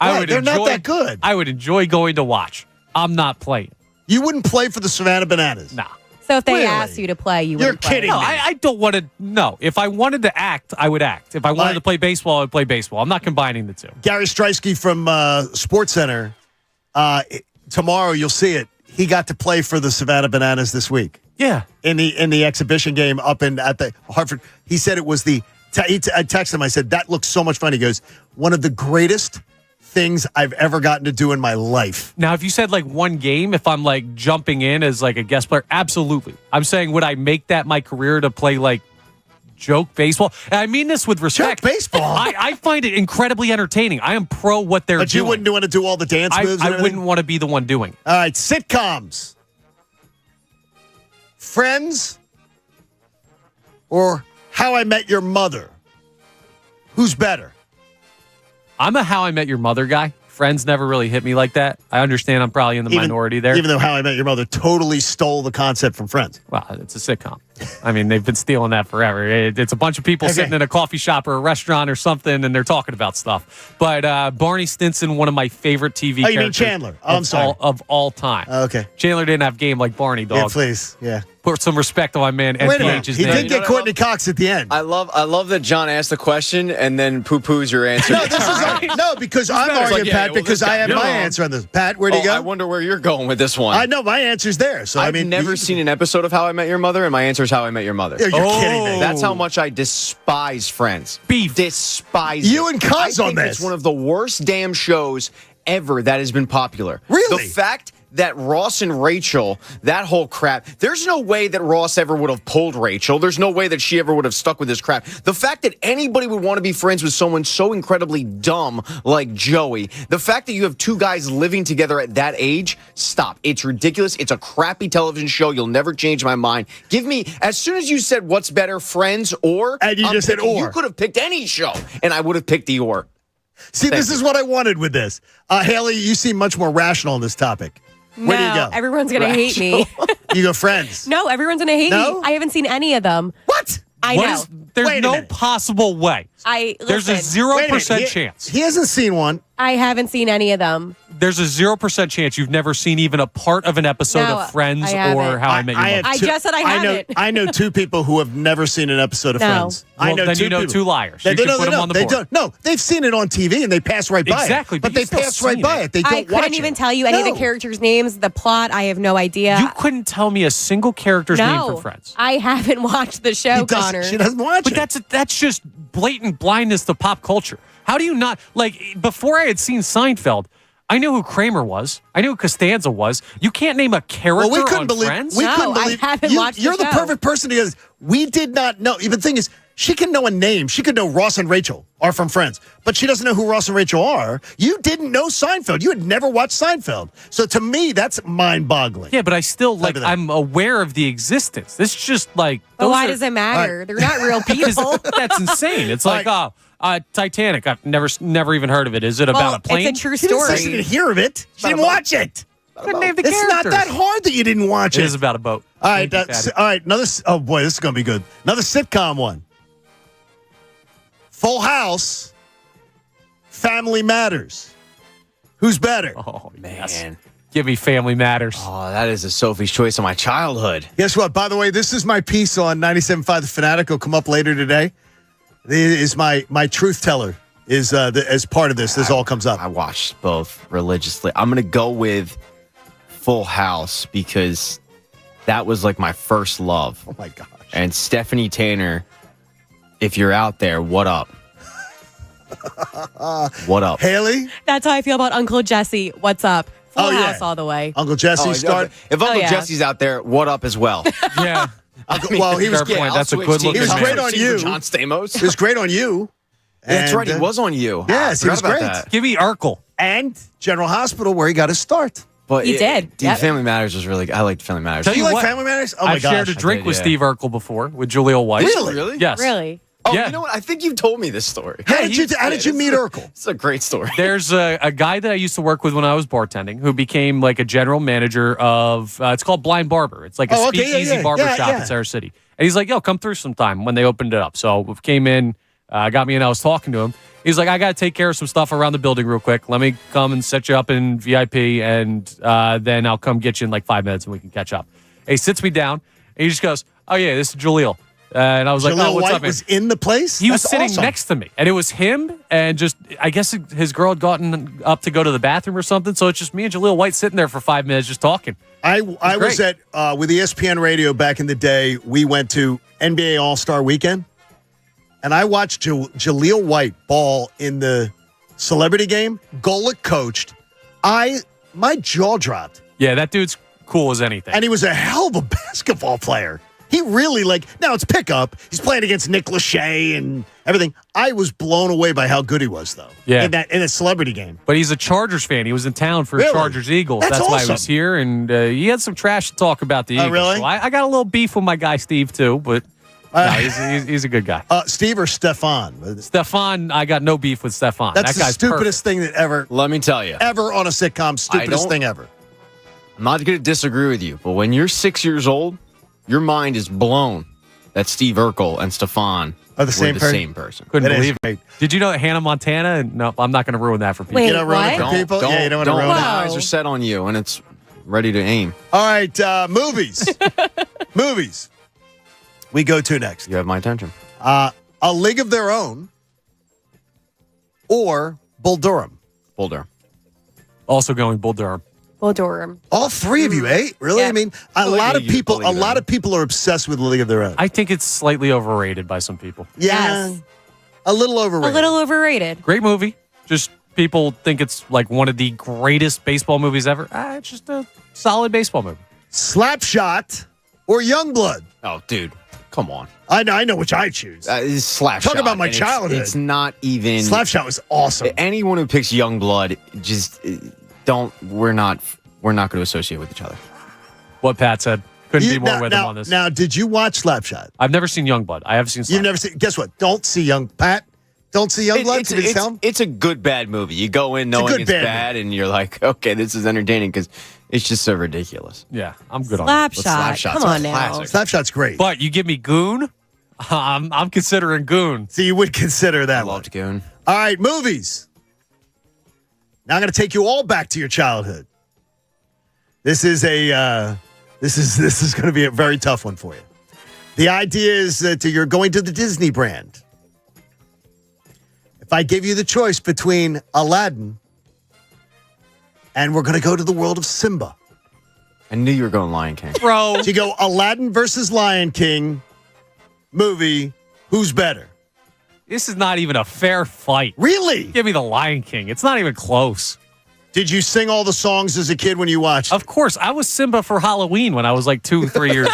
They're not that good. I would enjoy going to watch. I'm not playing. You wouldn't play for the Savannah Bananas. Nah. So if they Really? asked you to play, you You're wouldn't play. kidding No, me. I don't want to. No, if I wanted to act, I would act. If I wanted to play baseball, I would play baseball. I'm not combining the two. Gary Streisky from SportsCenter. Tomorrow you'll see it. He got to play for the Savannah Bananas this week. Yeah. In the exhibition game up at the Hartford. He said it was I texted him. I said, that looks so much fun. He goes, one of the greatest things I've ever gotten to do in my life. Now, if you said like one game, if I'm like jumping in as like a guest player, absolutely. I'm saying, would I make that my career to play like joke baseball? And I mean this with respect. Joke baseball? I find it incredibly entertaining. I am pro what they're doing. But you wouldn't want to do all the dance moves? I wouldn't want to be the one doing it. All right, sitcoms. Friends or How I Met Your Mother? Who's better? I'm a How I Met Your Mother guy. Friends never really hit me like that. I understand I'm probably in the minority there. Even though How I Met Your Mother totally stole the concept from Friends. Well, it's a sitcom. I mean, they've been stealing that forever. It's a bunch of people sitting in a coffee shop or a restaurant or something, and they're talking about stuff. But Barney Stinson, one of my favorite TV characters. You mean Chandler? Oh, I'm sorry. Of all time. Okay. Chandler didn't have game like Barney, dog. Yeah, please. Yeah. Put some respect on my man Wait a minute. NPH's He name. did get Courtney Cox at the end. I love that John asked the question and then poo-poos your answer. No, because I'm arguing, Pat, because I have my answer on this. Pat, where'd he go? I wonder where you're going with this one. I know my answer's there. So I've never seen an episode of How I Met Your Mother, and my answer is How I Met Your Mother. You're kidding me. That's how much I despise Friends. Beef. Despise You it. and Cuz I on think this. It's one of the worst damn shows ever that has been popular. Really? The fact that Ross and Rachel, that whole crap, there's no way that Ross ever would have pulled Rachel. There's no way that she ever would have stuck with this crap. The fact that anybody would want to be friends with someone so incredibly dumb like Joey, the fact that you have two guys living together at that age, stop. It's ridiculous. It's a crappy television show. You'll never change my mind. Give me, as soon as you said what's better, Friends or... And you just said or. You could have picked any show, and I would have picked the or. See, this is what I wanted with this. Haley, you seem much more rational on this topic. Where do you go? Everyone's going to hate me. You go Friends. No, everyone's going to hate me. I haven't seen any of them. What? I know. There's no possible way. There's a 0% chance. He hasn't seen one. I haven't seen any of them. There's a 0% chance you've never seen even a part of an episode of Friends or How I Met Your Mother. I just said I haven't. I know two people who have never seen an episode of Friends. Well, then you know two liars. You can put them on the board. No, they've seen it on TV and they pass right by exactly, it. But they pass right by it. They don't watch it. I couldn't even tell you any of the characters' names, the plot. I have no idea. You couldn't tell me a single character's name from Friends. I haven't watched the show, Connor. She doesn't watch it. But that's just blatant blindness to pop culture. How do you not, before I had seen Seinfeld, I knew who Kramer was. I knew who Costanza was. You can't name a character on Friends? We couldn't believe. I haven't watched the show. You're the perfect person to go, we did not know. The thing is, she can know a name. She could know Ross and Rachel are from Friends, but she doesn't know who Ross and Rachel are. You didn't know Seinfeld. You had never watched Seinfeld. So to me, that's mind-boggling. Yeah, but I still, I'm aware of the existence. This is just But why does it matter? Right. They're not real people. That's insane. It's Titanic. I've never even heard of it. Is it about a plane? It's a true story. She didn't hear of it. She didn't watch it. Couldn't name the It's not characters. that hard that you didn't watch it. It is about a boat. All right. All right. Oh, boy, this is going to be good. Another sitcom one. Full House, Family Matters. Who's better? Oh, Man. yes. Give me Family Matters. Oh, that is a Sophie's choice of my childhood. Guess what? By the way, this is my piece on 97.5 The Fanatic. Will come up later today. It is my truth teller is as part of this. This all comes up. I watched both religiously. I'm going to go with Full House because that was like my first love. Oh, my gosh. And Stephanie Tanner, if you're out there, what up? What up? Haley? That's how I feel about Uncle Jesse. What's up? Full House all the way. Uncle Jesse start. If Uncle Jesse's out there, what up as well? Yeah. Well, he was Fair point. That's a good looking He was man. great on you. John Stamos. He was great on you. That's right. He was on you. Yes, I he was forgot great. about that. Give me Urkel. And General Hospital, where he got his start. But He did. Dude, Family Matters was really good. I liked Family Matters. Tell Do you you like what, Family Matters? Oh, my I've gosh. shared a drink did, with yeah. Steve Urkel before, with Jaleel White. Really? Yes. Really? Oh, Yeah. you know what? I think you've told me this story. How did you meet Urkel? It's a great story. There's a guy that I used to work with when I was bartending who became like a general manager of, it's called Blind Barber. It's like a speakeasy barber shop in Sarah City. And he's like, yo, come through sometime when they opened it up. So we came in, got me in, I was talking to him. He's like, I got to take care of some stuff around the building real quick. Let me come and set you up in VIP, and then I'll come get you in like 5 minutes and we can catch up. And he sits me down, and he just goes, oh, yeah, this is Jaleel. And I was like, oh, what's White up, man? was in the place? He was That's sitting awesome. next to me, and it was him, and just, I guess his girl had gotten up to go to the bathroom or something, so it's just me and Jaleel White sitting there for 5 minutes just talking. I was at, with ESPN Radio back in the day, we went to NBA All-Star Weekend, and I watched Jaleel White ball in the celebrity game. Golick coached. My jaw dropped. Yeah, that dude's cool as anything. And he was a hell of a basketball player. He really, now it's pickup. He's playing against Nick Lachey and everything. I was blown away by how good he was, though. Yeah. In a celebrity game. But he's a Chargers fan. He was in town for Really? Chargers-Eagles. That's Why he awesome. was here, and he had some trash to talk about the Eagles. really? So I got a little beef with my guy Steve, too, but no, he's a good guy. Steve or Stefan? Stefan, I got no beef with Stefan. That's that the guy's stupidest thing that ever Let me tell you. on a sitcom. Stupidest thing ever. I'm not going to disagree with you, but when you're 6 years old, your mind is blown that Steve Urkel and Stefan Are the same were the person? same person. Couldn't That is believe great. it. Did you know that Hannah Montana? No, I'm not going to ruin that for people. Wait, You don't ruin it for what? people? Yeah, you don't want to ruin My it. eyes are set on you, and it's ready to aim. All right, movies. Movies. We go to next. You have my attention. A League of Their Own or Bull Durham. Boulder. Also going Bull Durham. Bull Durham. All three of you, eh? Really? Yeah. I mean, a lot of League of Their Own. people are obsessed with League of Their Own. I think it's slightly overrated by some people. Yeah. Yes. A little overrated. A little overrated. Great movie. Just people think it's like one of the greatest baseball movies ever. It's just a solid baseball movie. Slapshot or Youngblood. Oh, dude. Come on. I know which I choose. It's Slapshot. Talk about my and childhood. It's not even. Slapshot was awesome. Anyone who picks Youngblood, just don't. We're not going to associate with each other. What Pat said. Couldn't be more with him now, on this. Now, did you watch Slapshot? I've never seen Youngblood. I have seen You've Slapshot. never seen. Guess what? Don't see Pat. Don't see Youngblood. Can you tell him? It's a good bad movie. You go in knowing good it's bad bad, and you're like, okay, this is entertaining because it's just so ridiculous. Yeah, I'm good on it. Slapshot's Slapshot. Come a on now. classic. Slapshot's great. But you give me Goon, I'm considering Goon. So you would consider that I one. loved Goon. All right, movies. Now I'm going to take you all back to your childhood. This is going to be a very tough one for you. The idea is that you're going to the Disney brand. If I give you the choice between Aladdin and we're going to go to the world of Simba. I knew you were going Lion King. Bro. So you go Aladdin versus Lion King movie. Who's better? This is not even a fair fight. Really? Give me the Lion King. It's not even close. Did you sing all the songs as a kid when you watched? Of course. I was Simba for Halloween when I was like 2, 3 years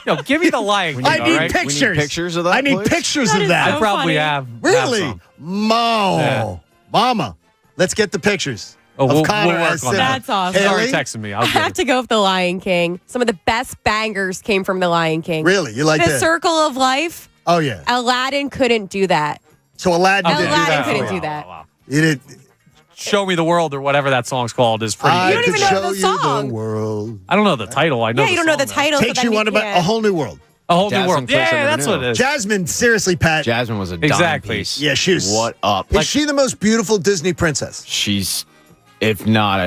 old. Give me the Lion King. I need all right? pictures. We need pictures of that, I need please? pictures of is that. so I probably funny. have. Really? Have some. Yeah. Mama. Let's get the pictures. Oh, of we'll Connor work as on Simba. that. That's awesome. Sorry, Haley? texting me. I have to go with The Lion King. Some of the best bangers came from The Lion King. Really? You like The that? Circle of Life. Oh, yeah. Aladdin couldn't do that. So Aladdin didn't do Aladdin that. couldn't for do you. that. Wow. You did. Show Me the World or whatever that song's called is pretty I good. don't could even know show the you song. the world. I don't know the title. I know Yeah, you don't know the song, though. title. Takes so then you on a can't. whole new world. A whole new Jasmine world. Cliffs I Yeah, never that's knew. what it is. Jasmine, seriously, Pat. Jasmine was a dime Exactly. piece. Yeah, she was. What up? Is she the most beautiful Disney princess? She's, if not,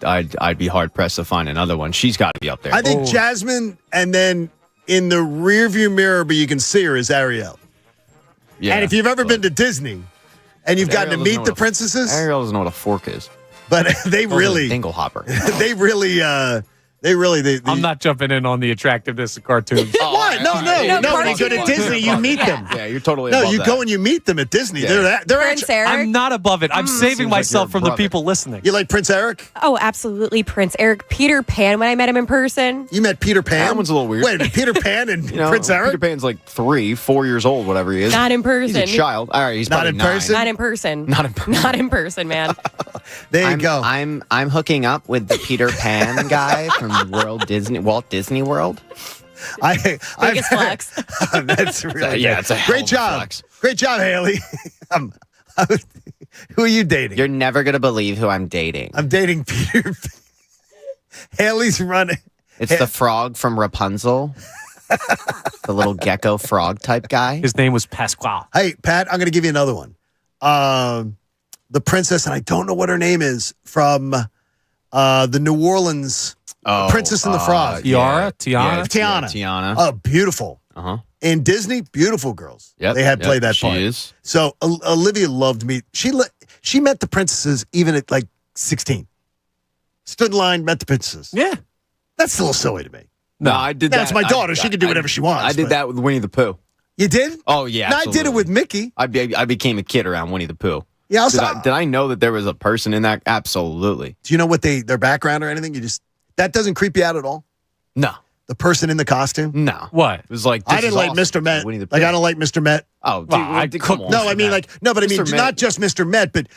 I'd be hard pressed to find another one. She's got to be up there. I think Jasmine, and then in the rearview mirror, but you can see her, is Ariel. Yeah, And if you've ever but been to Disney and you've gotten to Ariel doesn't meet know the what a- princesses, Ariel doesn't know what a fork is. but they really, Dingle hopper. they really, I'm not jumping in on the attractiveness of cartoons. What? No. When you go to Disney, you meet them. Yeah, you're totally No, above you that. go and you meet them at Disney. Yeah. They're Prince actually. Eric. I'm not above it. I'm saving Seems like myself you're from a the brother. people listening. You like Prince Eric? Oh, absolutely, Prince Eric. Peter Pan, when I met him in person. You met Peter Pan? That one's a little weird. Wait a minute, Peter Pan and You know, Prince Eric? Peter Pan's like 3, 4 years old, whatever he is. Not in person. He's a child. All right, he's Not probably in 9. person? Not in person. Not in person. Not in person, man. There you go. I'm hooking up with the Peter Pan guy from Walt Disney World. Biggest flex. That's really Yeah, good. it's a hell Great of a job. flex. Great job, Haley. Who are you dating? You're never gonna believe who I'm dating. I'm dating Peter Pan. Haley's running. It's the frog from Rapunzel, the little gecko frog type guy. His name was Pasquale. Hey, Pat, I'm going to give you another one. The princess, and I don't know what her name is, from the New Orleans Princess and the Frog. Tiara? Tiana? Tiana. Tiana. Oh, beautiful. Uh-huh. In Disney, beautiful girls. Yep, They had yep, played that she part. is. So Olivia loved me. She met the princesses even at like 16. Stood in line, met the princesses. Yeah. That's still silly to me. No, I did that. That's my daughter. She can do whatever she wants. I did but- that with Winnie the Pooh. You did? Oh, yeah. No, I did it absolutely. with Mickey. I became a kid around Winnie the Pooh. Yeah, Did I know that there was a person in that? Absolutely. Do you know what their background or anything? That doesn't creep you out at all? No. The person in the costume? No. What? It was like, I this didn't is like awesome. Mr. Met. Winnie the Like, Pooh. I don't like Mr. Met. Oh, dude, Well, I come on. No, I mean, but I mean, Mr. Met- not just Mr. Met, but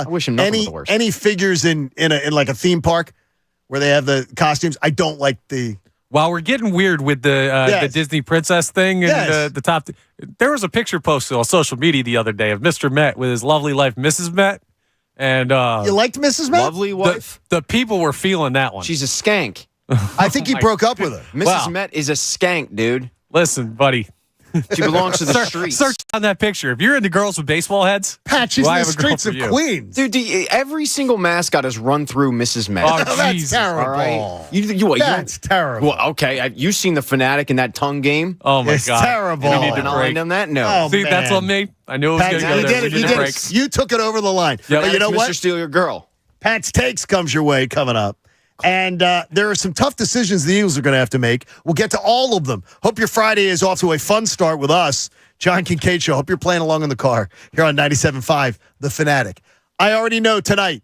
wish him nothing but the worst. any figures in like a theme park where they have the costumes. I don't like the. While we're getting weird with the Yes. Disney princess thing and Yes. the top, there was a picture posted on social media the other day of Mr. Met with his lovely wife, Mrs. Met. And You liked Mrs. Met? Lovely wife. the people were feeling that one. She's a skank. I think he broke up with her. Mrs. Wow. Met is a skank, dude. Listen, buddy. She belongs to the streets. Search on that picture. If you're into girls with baseball heads, Pat, she's well, in I the have a girl streets for of you. Queens. Dude, every single mascot is run through Mrs. Met. Oh, That's Jesus. terrible. All right. You That's terrible. Well, okay. You seen the Fanatic in that tongue game? Oh my It's God. terrible. We You need to denying break. them that? No. Oh, See, that's man. on me. I knew it was Pat, going to you go did there. it. We You need to did break. it. You took it over the line. Yep. But you know Mr. what? Steal Your Girl. Pat's Takes comes your way coming up. And there are some tough decisions the Eagles are going to have to make. We'll get to all of them. Hope your Friday is off to a fun start with us. John Kincaid Show. Hope you're playing along in the car here on 97.5 The Fanatic. I already know tonight,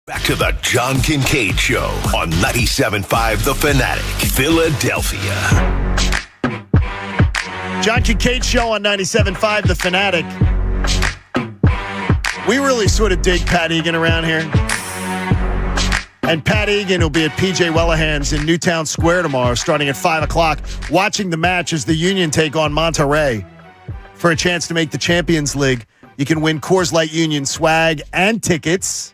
Back to the John Kincade Show on 97.5 The Fanatic, Philadelphia. John Kincade Show on 97.5 The Fanatic. We really sort of dig Pat Egan around here. And Pat Egan will be at PJ Wellahan's in Newtown Square tomorrow starting at 5 o'clock, watching the match as the Union take on Monterey for a chance to make the Champions League. You can win Coors Light Union swag and tickets.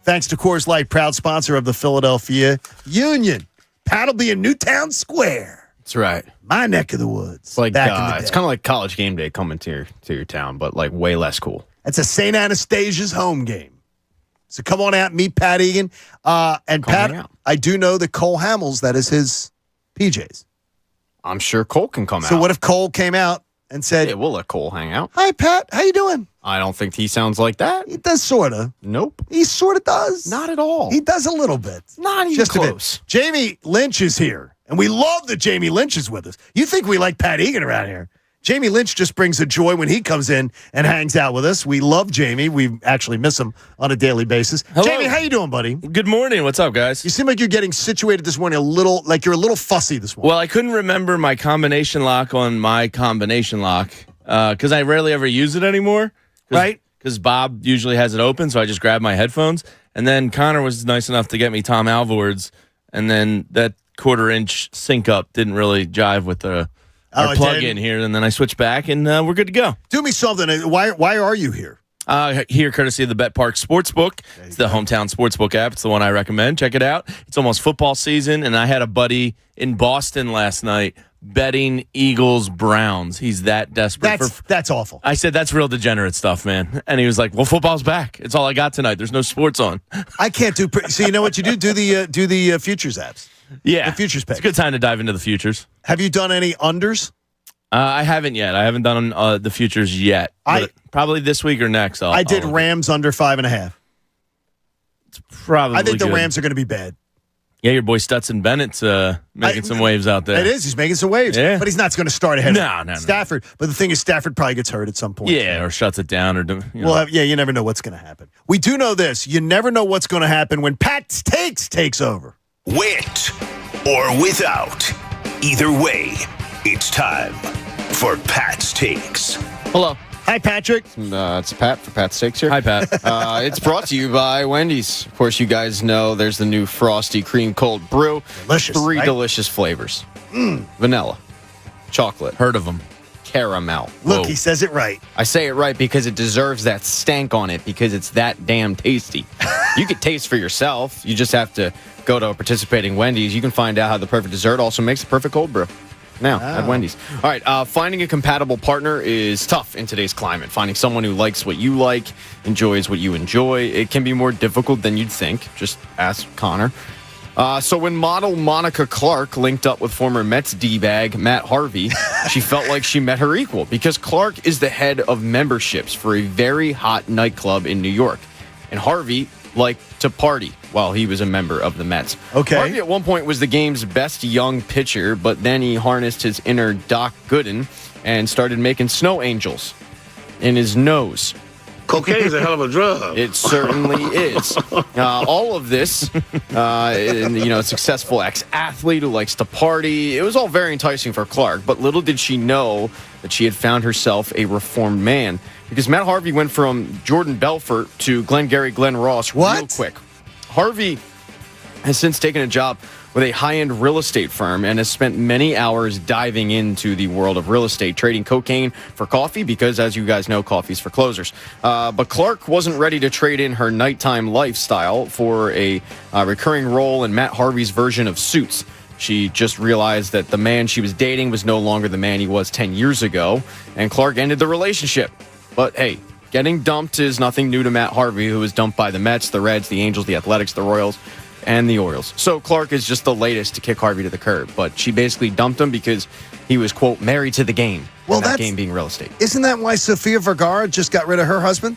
Thanks to Coors Light, proud sponsor of the Philadelphia Union. Pat will be in Newtown Square. That's right. My neck of the woods. It's like back in the day. It's kind of like college game day coming to your town, but like way less cool. It's a St. Anastasia's home game. So come on out, meet Pat Egan. And Pat, I do know that Cole Hamels, that is his PJs. I'm sure Cole can come out. So what if Cole came out and said, yeah, we'll let Cole hang out. Hi, Pat. How you doing? I don't think he sounds like that. He does sort of. Nope. He sort of does. Not at all. He does a little bit. Not even Just close. a bit. Jamie Lynch is here, and we love that Jamie Lynch is with us. You think we like Pat Egan around here. Jamie Lynch just brings a joy when he comes in and hangs out with us. We love Jamie. We actually miss him on a daily basis. Hello. Jamie, how you doing, buddy? Good morning. What's up, guys? You seem like you're getting situated this morning like you're a little fussy this morning. Well, I couldn't remember my combination lock on my combination lock because I rarely ever use it anymore. Right? Because Bob usually has it open, so I just grab my headphones. And then Connor was nice enough to get me Tom Alvord's, and then that 1/4-inch sync up didn't really jive with our plug in here. And then I switched back, and we're good to go. Do me something. Why are you here? Here, courtesy of the Bet Park Sportsbook. It's the hometown sportsbook app. It's the one I recommend. Check it out. It's almost football season, and I had a buddy in Boston last night betting Eagles-Browns. He's that desperate. That's awful. I said, that's real degenerate stuff, man. And he was like, well, football's back. It's all I got tonight. There's no sports on. I can't do so you know what you do? Do the futures apps. Yeah. The futures page. It's a good time to dive into the futures. Have you done any unders? I haven't yet. I haven't done the futures yet. Probably this week or next. I did Rams under 5.5. It's probably I think the good. Rams are going to be bad. Yeah, your boy Stetson Bennett's making some waves out there. It is. He's making some waves. Yeah. But he's not going to start ahead No. of Stafford. But the thing is, Stafford probably gets hurt at some point. Yeah, or shuts it down. Well, you never know what's going to happen. We do know this. You never know what's going to happen when Pat's takes over. With or without. Either way, it's time for Pat's Takes. Hello. Hi, Patrick. It's Pat for Pat's Takes here. Hi, Pat. It's brought to you by Wendy's. Of course, you guys know there's the new Frosty Cream Cold Brew. Delicious, 3 right? delicious flavors. Vanilla, chocolate, Heard of him. caramel. Look, Whoa. he says it right. I say it right because it deserves that stank on it because it's that damn tasty. You could taste for yourself. You just have to go to a participating Wendy's. You can find out how the perfect dessert also makes the perfect cold brew. Now, at Wendy's. All right, finding a compatible partner is tough in today's climate. Finding someone who likes what you like, enjoys what you enjoy, it can be more difficult than you'd think. Just ask Connor. So when model Monica Clark linked up with former Mets D-bag Matt Harvey, she felt like she met her equal because Clark is the head of memberships for a very hot nightclub in New York. And Harvey liked to party while he was a member of the Mets. Okay. Harvey at one point was the game's best young pitcher, but then he harnessed his inner Doc Gooden and started making snow angels in his nose. Cocaine is a hell of a drug. It certainly is. All of this, a successful ex-athlete who likes to party. It was all very enticing for Clark, but little did she know that she had found herself a reformed man. Because Matt Harvey went from Jordan Belfort to Glengarry Glen Ross real quick. Harvey has since taken a job with a high-end real estate firm and has spent many hours diving into the world of real estate, trading cocaine for coffee because, as you guys know, coffee's for closers. But Clark wasn't ready to trade in her nighttime lifestyle for a recurring role in Matt Harvey's version of Suits. She just realized that the man she was dating was no longer the man he was 10 years ago, and Clark ended the relationship. But hey, getting dumped is nothing new to Matt Harvey, who was dumped by the Mets, the Reds, the Angels, the Athletics, the Royals, and the Orioles. So Clark is just the latest to kick Harvey to the curb. But she basically dumped him because he was, quote, married to the game. Well, that game being real estate. Isn't that why Sofia Vergara just got rid of her husband?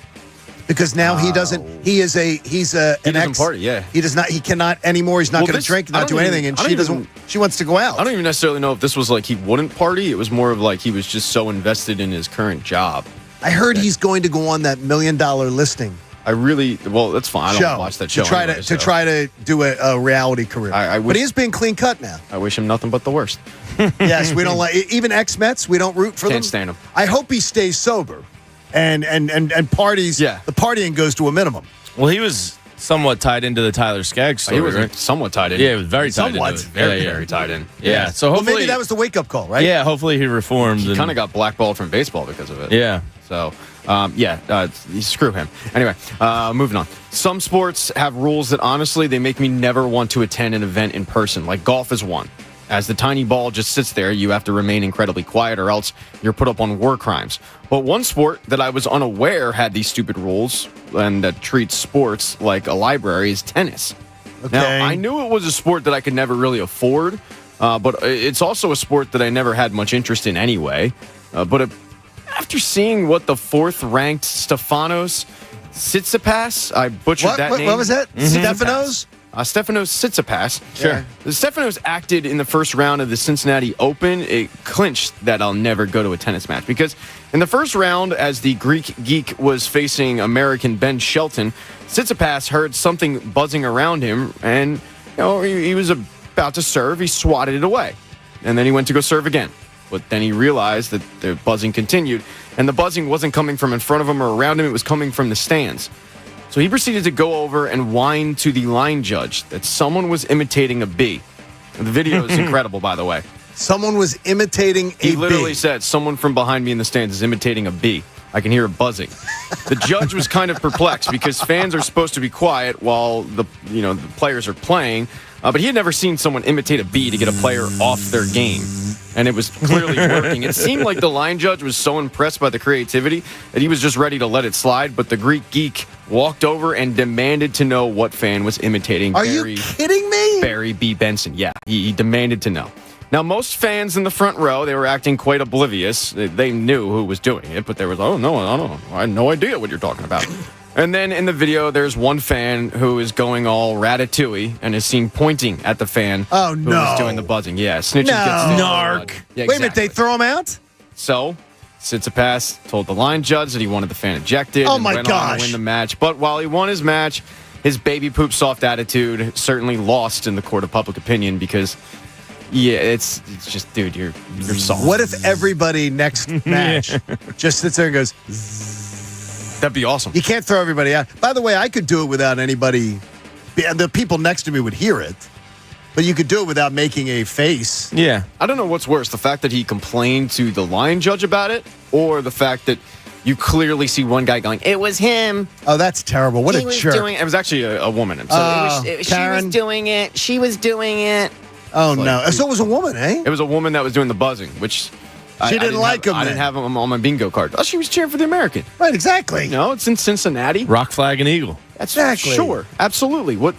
Because now he doesn't. He doesn't party. Yeah, he does not. He cannot anymore. He's not going to drink, not do anything, and she doesn't. She wants to go out. I don't even necessarily know if this was like he wouldn't party. It was more of like he was just so invested in his current job. I heard he's going to go on that $1 million listing That's fine. I don't watch that show. To try to do a reality career. But he is being clean cut now. I wish him nothing but the worst. Yes, we don't like even ex-Mets. We don't root for them. Can't stand him. I hope he stays sober, and parties. Yeah. The partying goes to a minimum. Well, he was somewhat tied into the Tyler Skaggs story. He was right? somewhat tied in. Yeah, he was very tied Somewhat. into it. Very tied in. Yeah. So hopefully, maybe that was the wake-up call, right? Yeah, hopefully he reformed. He kind of got blackballed from baseball because of it. Yeah. So, screw him. Anyway, moving on. Some sports have rules that honestly, they make me never want to attend an event in person. Like golf is one. As the tiny ball just sits there, you have to remain incredibly quiet or else you're put up on war crimes. But one sport that I was unaware had these stupid rules and that treats sports like a library is tennis. Okay. Now, I knew it was a sport that I could never really afford, but it's also a sport that I never had much interest in anyway. But after seeing what the fourth-ranked Stefanos Tsitsipas, I butchered that name. What was that? Stefanos? Stefanos Tsitsipas. Sure. Stefanos acted in the first round of the Cincinnati Open. It clinched that I'll never go to a tennis match because in the first round, as the Greek geek was facing American Ben Shelton, Tsitsipas heard something buzzing around him, and he was about to serve. He swatted it away, and then he went to go serve again. But then he realized that the buzzing continued, and the buzzing wasn't coming from in front of him or around him. It was coming from the stands. So he proceeded to go over and whine to the line judge that someone was imitating a bee. The video is incredible, by the way. Someone was imitating a bee. He literally said, someone from behind me in the stands is imitating a bee. I can hear it buzzing. The judge was kind of perplexed because fans are supposed to be quiet while the players are playing. But he had never seen someone imitate a bee to get a player off their game. And it was clearly working. It seemed like the line judge was so impressed by the creativity that he was just ready to let it slide. But the Greek geek walked over and demanded to know what fan was imitating you kidding me? Barry B. Benson. Yeah, he demanded to know. Now, most fans in the front row, they were acting quite oblivious. They knew who was doing it, but they were like, oh, no, I don't know. I had no idea what you're talking about. And then in the video, there's one fan who is going all ratatouille and is seen pointing at the fan who was doing the buzzing. Yeah, snitches get narc. Yeah, Wait a minute, they throw him out? So, Tsitsipas told the line judge that he wanted the fan ejected and went on to win the match. But while he won his match, his baby poop soft attitude certainly lost in the court of public opinion because, yeah, it's just, dude, you're soft. What if everybody next match just sits there and goes, that'd be awesome. You can't throw everybody out. By the way, I could do it without anybody. The people next to me would hear it, but you could do it without making a face. Yeah. I don't know what's worse, the fact that he complained to the line judge about it or the fact that you clearly see one guy going, it was him. Oh, that's terrible. What a jerk. It was actually a woman. Karen? She was doing it. She was doing it. Oh, no. So it was a woman, eh? It was a woman that was doing the buzzing, which... She didn't like him. I didn't have him on my bingo card. Oh, she was cheering for the American. Right, exactly. It's in Cincinnati. Rock, flag, and eagle. That's exactly. Sure, absolutely. What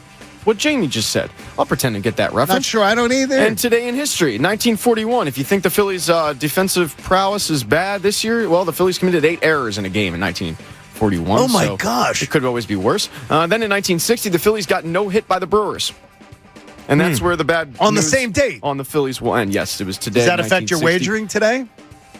Jamie just said. I'll pretend to get that reference. Not sure, I don't either. And today in history, 1941. If you think the Phillies' defensive prowess is bad this year, well, the Phillies committed 8 errors in a game in 1941. Oh, my gosh. It could always be worse. Then in 1960, the Phillies got no hit by the Brewers. And that's where the bad on news the same date on the Phillies will end. Yes, it was today. Does that affect your wagering today?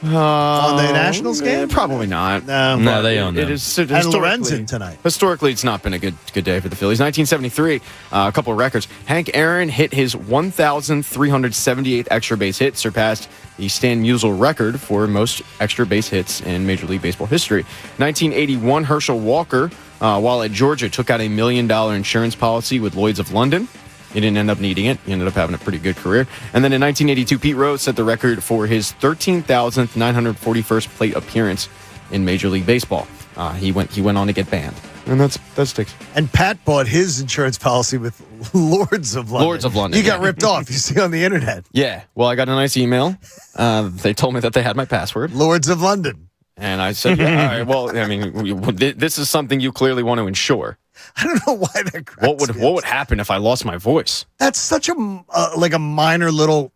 On the Nationals game? Probably not. No, they own them. It is and Lorenzen tonight. Historically, it's not been a good day for the Phillies. 1973, a couple of records. Hank Aaron hit his 1,378th extra base hit, surpassed the Stan Musial record for most extra base hits in Major League Baseball history. 1981, Herschel Walker, while at Georgia, took out $1 million insurance policy with Lloyd's of London. He didn't end up needing it. He ended up having a pretty good career. And then in 1982, Pete Rose set the record for his 13,941st plate appearance in Major League Baseball. He went on to get banned. And that sticks. And Pat bought his insurance policy with Lords of London. Lords of London. You got ripped off. You see on the internet. Yeah. Well, I got a nice email. They told me that they had my password. Lords of London. And I said, yeah, all right, well, I mean, this is something you clearly want to insure. I don't know why that cracks What would happen if I lost my voice? That's such a minor little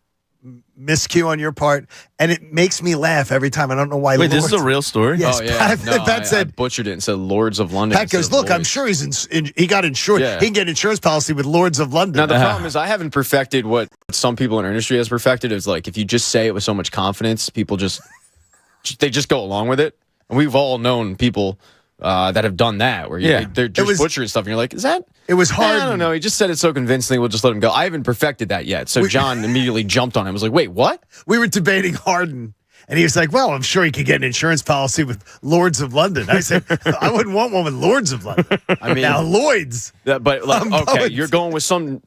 miscue on your part, and it makes me laugh every time. I don't know why. Wait, this is a real story? Yes, oh, yeah. Pat said, I butchered it and said Lords of London. Pat goes, look, I'm sure he got insured. Yeah. He can get insurance policy with Lords of London. Now, the problem is I haven't perfected what some people in our industry has perfected. Is like if you just say it with so much confidence, people just go along with it. And we've all known people that have done that, where they're just butchering stuff, and you're like, is that? It was hard. I don't know. He just said it so convincingly. We'll just let him go. I haven't perfected that yet. So John immediately jumped on him. Was like, wait, what? We were debating Harden. And he was like, well, I'm sure he could get an insurance policy with Lords of London. I said, I wouldn't want one with Lords of London. I mean, now Lloyd's. You're going with some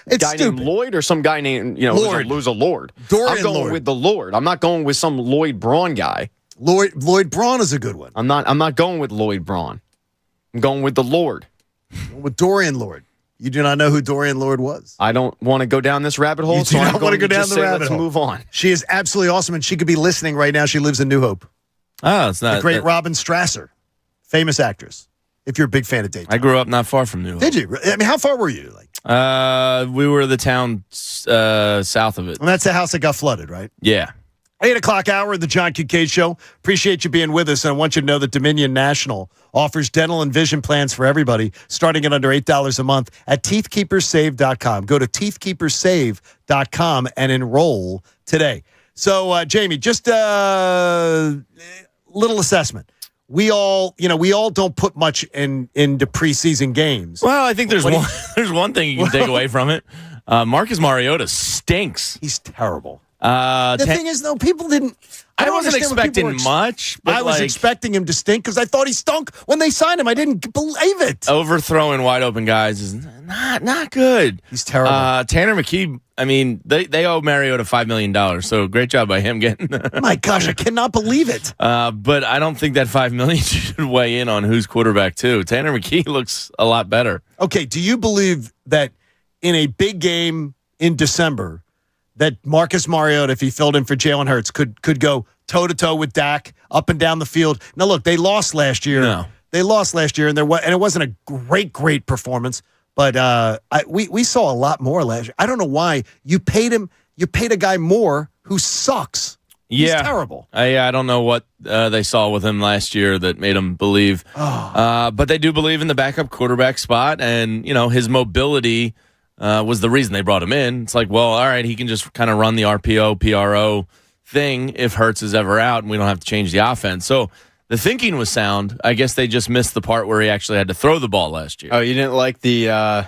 guy named Lloyd or some guy named, Lord. Who's a Lord. Dorian I'm going Lord. with the Lord. I'm not going with some Lloyd Braun guy. Lloyd Braun is a good one. I'm not going with Lloyd Braun. I'm going with the Lord. With Dorian Lord. You do not know who Dorian Lord was. I don't want to go down this rabbit hole. You do not want to go down the rabbit hole. Let's move on. She is absolutely awesome, and she could be listening right now. She lives in New Hope. Oh, it's not. The great Robin Strasser, famous actress. If you're a big fan of Daytime. I grew up not far from New Hope. Did you? I mean, how far were you? We were the town south of it. And that's the house that got flooded, right? Yeah. 8 o'clock hour of the John Kincade Show. Appreciate you being with us. And I want you to know that Dominion National offers dental and vision plans for everybody, starting at under $8 a month at teethkeepersave.com. Go to teethkeepersave.com and enroll today. So, Jamie, just a little assessment. We all don't put much into preseason games. Well, I think there's one thing you can take away from it. Marcus Mariota stinks. He's terrible. The thing is, though, people didn't. I wasn't expecting much. But I was expecting him to stink because I thought he stunk when they signed him. I didn't believe it. Overthrowing wide open guys is not good. He's terrible. Tanner McKee. I mean, they owe Mariota $5 million. So great job by him getting. My gosh, I cannot believe it. But I don't think that $5 million should weigh in on who's quarterback too. Tanner McKee looks a lot better. Okay, do you believe that in a big game in December, that Marcus Mariota, if he filled in for Jalen Hurts, could go toe-to-toe with Dak up and down the field? Now, look, they lost last year. No. They lost last year, and it wasn't a great performance. But we saw a lot more last year. I don't know why you paid him. You paid a guy more who sucks. Yeah. He's terrible. I don't know what they saw with him last year that made him believe. But they do believe in the backup quarterback spot, and his mobility was the reason they brought him in. It's like, well, all right, he can just kind of run the RPO, PRO thing if Hurts is ever out, and we don't have to change the offense. So the thinking was sound. I guess they just missed the part where he actually had to throw the ball last year. Oh, you didn't like the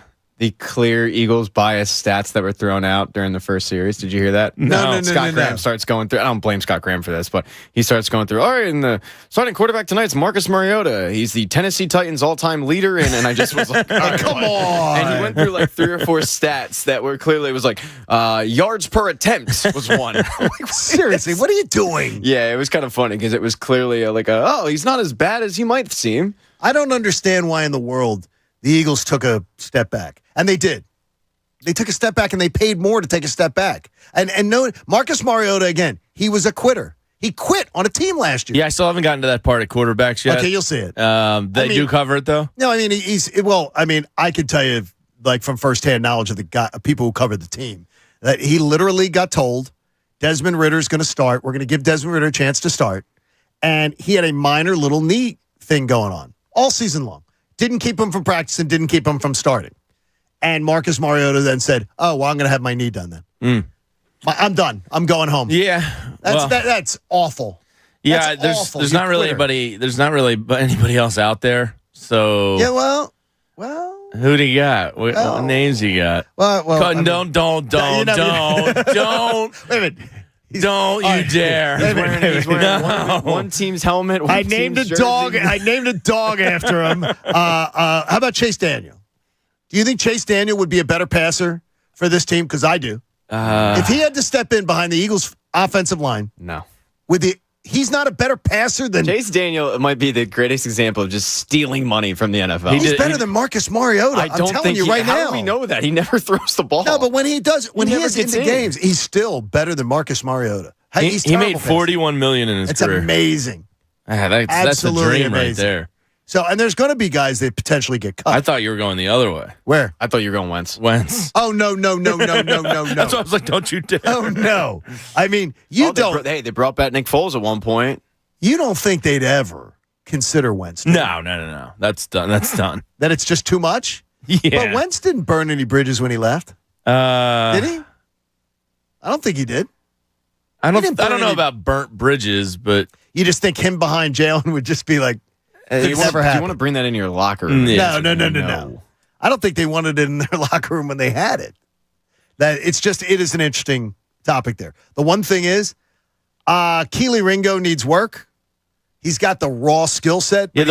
clear Eagles bias stats that were thrown out during the first series? Did you hear that? No. Scott Graham starts going through. I don't blame Scott Graham for this, but he starts going through. All right, and the starting quarterback tonight's Marcus Mariota. He's the Tennessee Titans all-time leader, and I just was like, all right, come on. And he went through like 3 or 4 stats that were clearly, it was like yards per attempt was one. Seriously, what are you doing? Yeah, it was kind of funny because it was clearly he's not as bad as he might seem. I don't understand why in the world the Eagles took a step back. And they did. They took a step back, and they paid more to take a step back. And no, Marcus Mariota, again, he was a quitter. He quit on a team last year. Yeah, I still haven't gotten to that part of quarterbacks yet. Okay, you'll see it. They do cover it, though? No, I mean, I could tell you, like, from firsthand knowledge of the people who covered the team, that he literally got told, Desmond Ritter's going to start. We're going to give Desmond Ritter a chance to start. And he had a minor little knee thing going on all season long. Didn't keep him from practicing, didn't keep him from starting. And Marcus Mariota then said, oh, well, I'm going to have my knee done then. I'm done. I'm going home. Yeah. That's awful. Yeah, That's awful. There's not really anybody else out there. So yeah, well, who do you got? What names you got? Well, don't. Wait a minute. Don't you dare! He's wearing one team's helmet. I named a dog after him. How about Chase Daniel? Do you think Chase Daniel would be a better passer for this team? Because I do. If he had to step in behind the Eagles' offensive line, no. He's not a better passer than Chase Daniel. Might be the greatest example of just stealing money from the NFL. He's better than Marcus Mariota. I'm telling you right now. How do we know that? He never throws the ball. No, but when he does, when he is in the games, he's still better than Marcus Mariota. He made $41 million in his career. It's amazing. That's a dream right there. So, and there's going to be guys that potentially get cut. I thought you were going the other way. Where? I thought you were going Wentz. Oh, no. That's why I was like, don't you dare. Oh, no. I mean, don't. They brought back Nick Foles at one point. You don't think they'd ever consider Wentz? No. That's done. That it's just too much? Yeah. But Wentz didn't burn any bridges when he left. Did he? I don't think he did. I don't know about burnt bridges, but you just think him behind Jalen would just be like, It never Do happened. you want to bring that in your locker room? No. I don't think they wanted it in their locker room when they had it. It is an interesting topic there. The one thing is, Keely Ringo needs work. He's got the raw skill set. Yeah,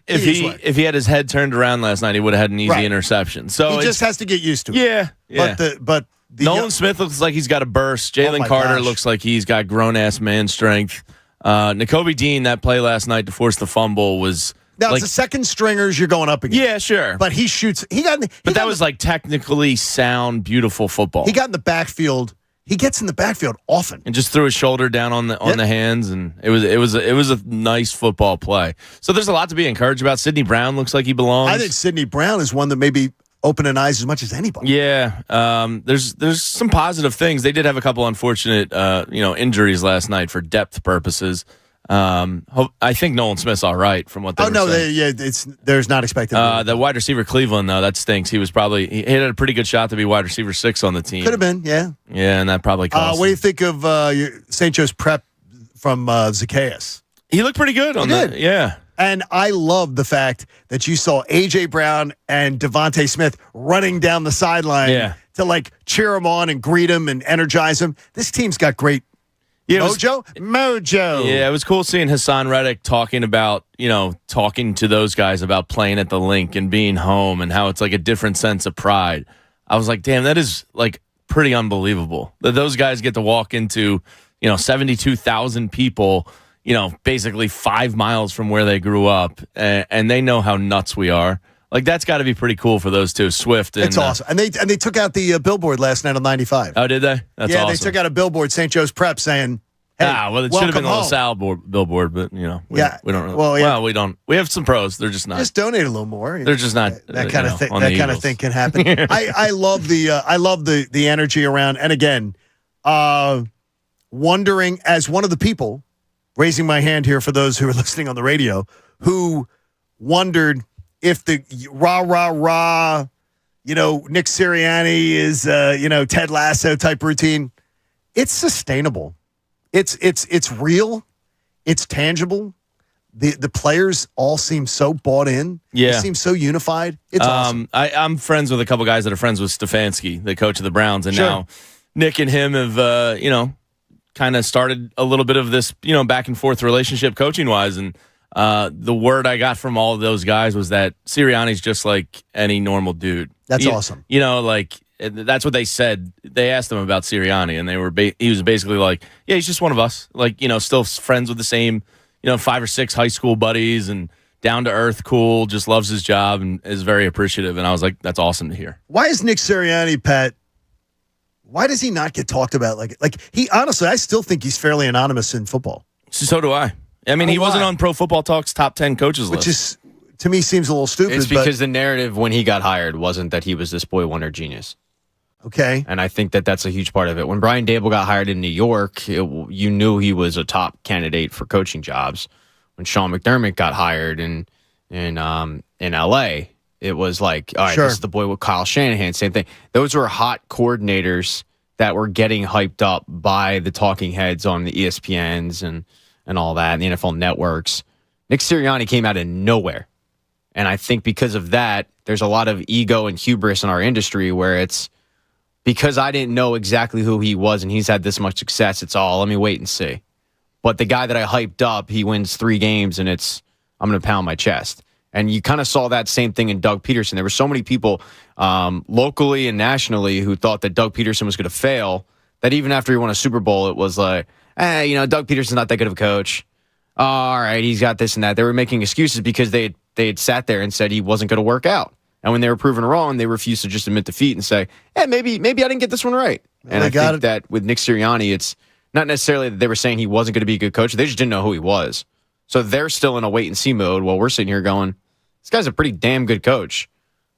if he had his head turned around last night, he would have had an easy interception. So he just has to get used to it. Yeah. But Nolan Smith looks like he's got a burst. Jalen Carter looks like he's got grown-ass man strength. Nakobe Dean, that play last night to force the fumble was... Now, it's the second stringers you're going up against. Yeah, sure. But he shoots... But that was like technically sound, beautiful football. He got in the backfield. He gets in the backfield often. And just threw his shoulder down on the hands, and it was a nice football play. So there's a lot to be encouraged about. Sidney Brown looks like he belongs. I think Sidney Brown is one that maybe opening eyes as much as anybody. Yeah, there's some positive things. They did have a couple unfortunate injuries last night for depth purposes. I think Nolan Smith's all right from what they were saying. There's not expected. The wide receiver Cleveland though, that stinks. He had a pretty good shot to be wide receiver 6 on the team. Could have been, yeah. Yeah, and that probably cost. What do you think of St. Joe's prep from Zacchaeus? He looked pretty good on that. Yeah. And I love the fact that you saw A.J. Brown and Devontae Smith running down the sideline to cheer him on and greet him and energize him. This team's got great mojo. Yeah, it was cool seeing Hassan Reddick talking to those guys about playing at the link and being home and how it's like a different sense of pride. I was like, damn, that is pretty unbelievable that those guys get to walk into, 72,000 people, basically 5 miles from where they grew up, and they know how nuts we are. That's got to be pretty cool for those two, Swift. And, it's awesome. And they took out the billboard last night on 95. Oh, did they? That's awesome. They took out a billboard, St. Joe's Prep, saying, "Hey, it should have been a LaSalle billboard, but we don't really. Well, we don't. We have some pros. They're just not. Just donate a little more. They're just not that kind of thing. That kind of thing can happen. I love the energy around. And again, wondering as one of the people raising my hand here for those who are listening on the radio who wondered if the rah, Nick Sirianni is, Ted Lasso type routine. It's sustainable. It's real. It's tangible. The players all seem so bought in. Yeah. They seem so unified. It's awesome. I'm friends with a couple guys that are friends with Stefanski, the coach of the Browns. And now Nick and him have, kind of started a little bit of this, back and forth relationship coaching wise. And the word I got from all of those guys was that Sirianni's just like any normal dude. That's awesome. That's what they said. They asked him about Sirianni, and he was basically like, yeah, he's just one of us. Still friends with the same, 5 or 6 high school buddies, and down to earth, cool, just loves his job and is very appreciative. And I was like, that's awesome to hear. Why is Nick Sirianni, Pat? Why does he not get talked about? He honestly, I still think he's fairly anonymous in football. So do I. I mean, he wasn't on Pro Football Talk's top 10 coaches list. Which is, to me, seems a little stupid. It's because the narrative when he got hired wasn't that he was this boy wonder genius. Okay. And I think that that's a huge part of it. When Brian Dable got hired in New York, you knew he was a top candidate for coaching jobs. When Sean McDermott got hired in L.A., it was like, all right, this is the boy with Kyle Shanahan. Same thing. Those were hot coordinators that were getting hyped up by the talking heads on the ESPNs and all that, and the NFL networks. Nick Sirianni came out of nowhere. And I think because of that, there's a lot of ego and hubris in our industry where it's because I didn't know exactly who he was and he's had this much success, it's all, let me wait and see. But the guy that I hyped up, he wins 3 games and I'm going to pound my chest. And you kind of saw that same thing in Doug Peterson. There were so many people locally and nationally who thought that Doug Peterson was going to fail, that even after he won a Super Bowl, it was like, Doug Peterson's not that good of a coach. All right, he's got this and that. They were making excuses because they had sat there and said he wasn't going to work out. And when they were proven wrong, they refused to just admit defeat and say, maybe I didn't get this one right. And I think that with Nick Sirianni, it's not necessarily that they were saying he wasn't going to be a good coach. They just didn't know who he was. So they're still in a wait-and-see mode while we're sitting here going, this guy's a pretty damn good coach.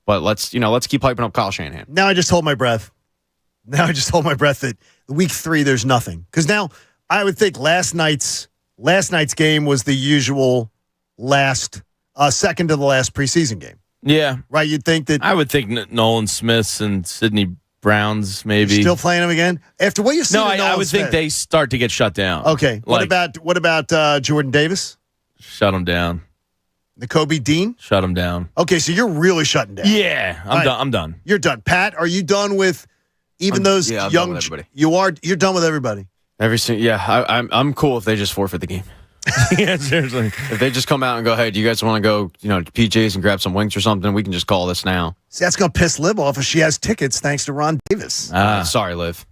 But let's keep hyping up Kyle Shanahan. Now I just hold my breath. That week 3, there's nothing. Because now I would think last night's game was the usual second to the last preseason game. Yeah. Right? You'd think that. I would think Nolan Smith's and Sidney Brown's maybe. You're still playing him again? After what you see, I would think they start to get shut down. Okay. What about Jordan Davis? Shut him down. Kobe Dean? Shut him down. Okay, so you're really shutting down. Yeah, I'm done. You're done. Pat, are you done with those I'm young? done with everybody. You're done with everybody. I'm cool if they just forfeit the game. Yeah, seriously. If they just come out and go, hey, do you guys want to go, to PJ's and grab some wings or something? We can just call this now. See, that's gonna piss Liv off if she has tickets thanks to Ron Davis. Sorry, Liv.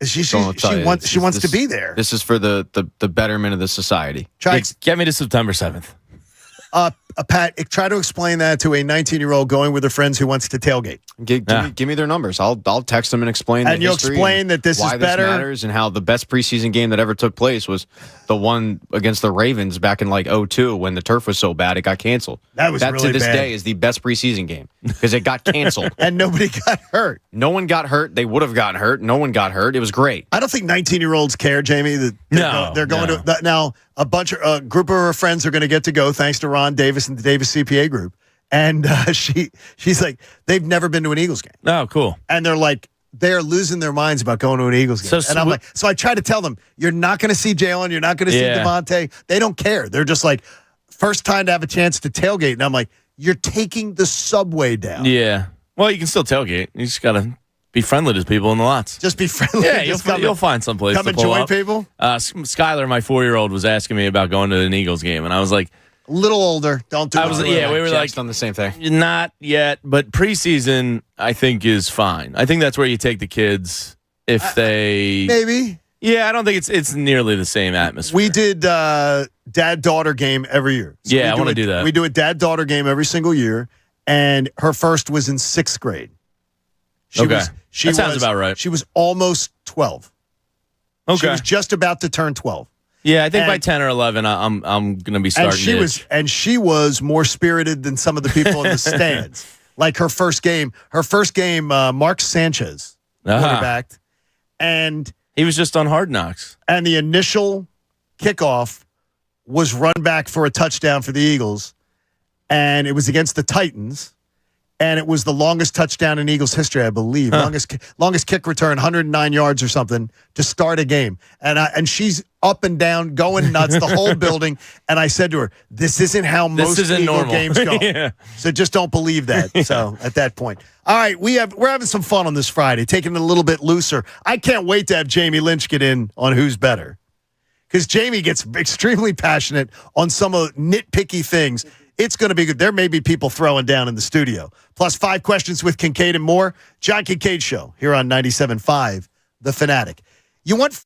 She wants to be there. This is for the betterment of the society. Get me to September 7th. Pat, try to explain that to a 19-year-old going with her friends who wants to tailgate. Give me their numbers. I'll text them and explain. And you'll explain that this is better, this matters, and how the best preseason game that ever took place was the one against the Ravens back in 2002 when the turf was so bad it got canceled. That really to this bad. day is the best preseason game because it got canceled and nobody got hurt. No one got hurt. They would have gotten hurt. No one got hurt. It was great. I don't think 19-year-olds care, Jamie. They're going to now. A group of her friends are going to get to go thanks to Ron Davis and the Davis CPA group. And she's like, they've never been to an Eagles game. Oh, cool. And they're losing their minds about going to an Eagles game. And I'm like, so I try to tell them, you're not going to see Jalen, you're not going to see Devontae. They don't care. They're just like, first time to have a chance to tailgate. And I'm like, you're taking the subway down. Yeah. Well, you can still tailgate. You just got to be friendly to people in the lots. Just be friendly. Yeah, you'll find someplace to pull and join up. people. Skylar, my 4-year-old, was asking me about going to an Eagles game, and I was like, a little older. Don't do it. Yeah, we were like on the same thing. Not yet, but preseason I think is fine. I think that's where you take the kids if they maybe. Yeah, I don't think it's nearly the same atmosphere. We did dad-daughter game every year. So I want to do that. We do a dad-daughter game every single year, and her first was in 6th grade. That sounds about right. She was almost 12. Okay. She was just about to turn 12. Yeah, I think by 10 or 11, I'm going to be starting. And she was more spirited than some of the people in the stands. Like her first game, Mark Sanchez quarterbacked, and he was just on Hard Knocks. And the initial kickoff was run back for a touchdown for the Eagles, and it was against the Titans. And it was the longest touchdown in Eagles history, I believe. Longest kick return, 109 yards or something to start a game. And she's up and down, going nuts, the whole building. And I said to her, this isn't how most Eagle games go. Yeah. So just don't believe that. Yeah. So at that point. All right, we're having some fun on this Friday, taking it a little bit looser. I can't wait to have Jamie Lynch get in on Who's Better. Because Jamie gets extremely passionate on some of nitpicky things. It's going to be good. There may be people throwing down in the studio. Plus 5 questions with Kincaid and more. John Kincaid Show here on 97.5 The Fanatic. You want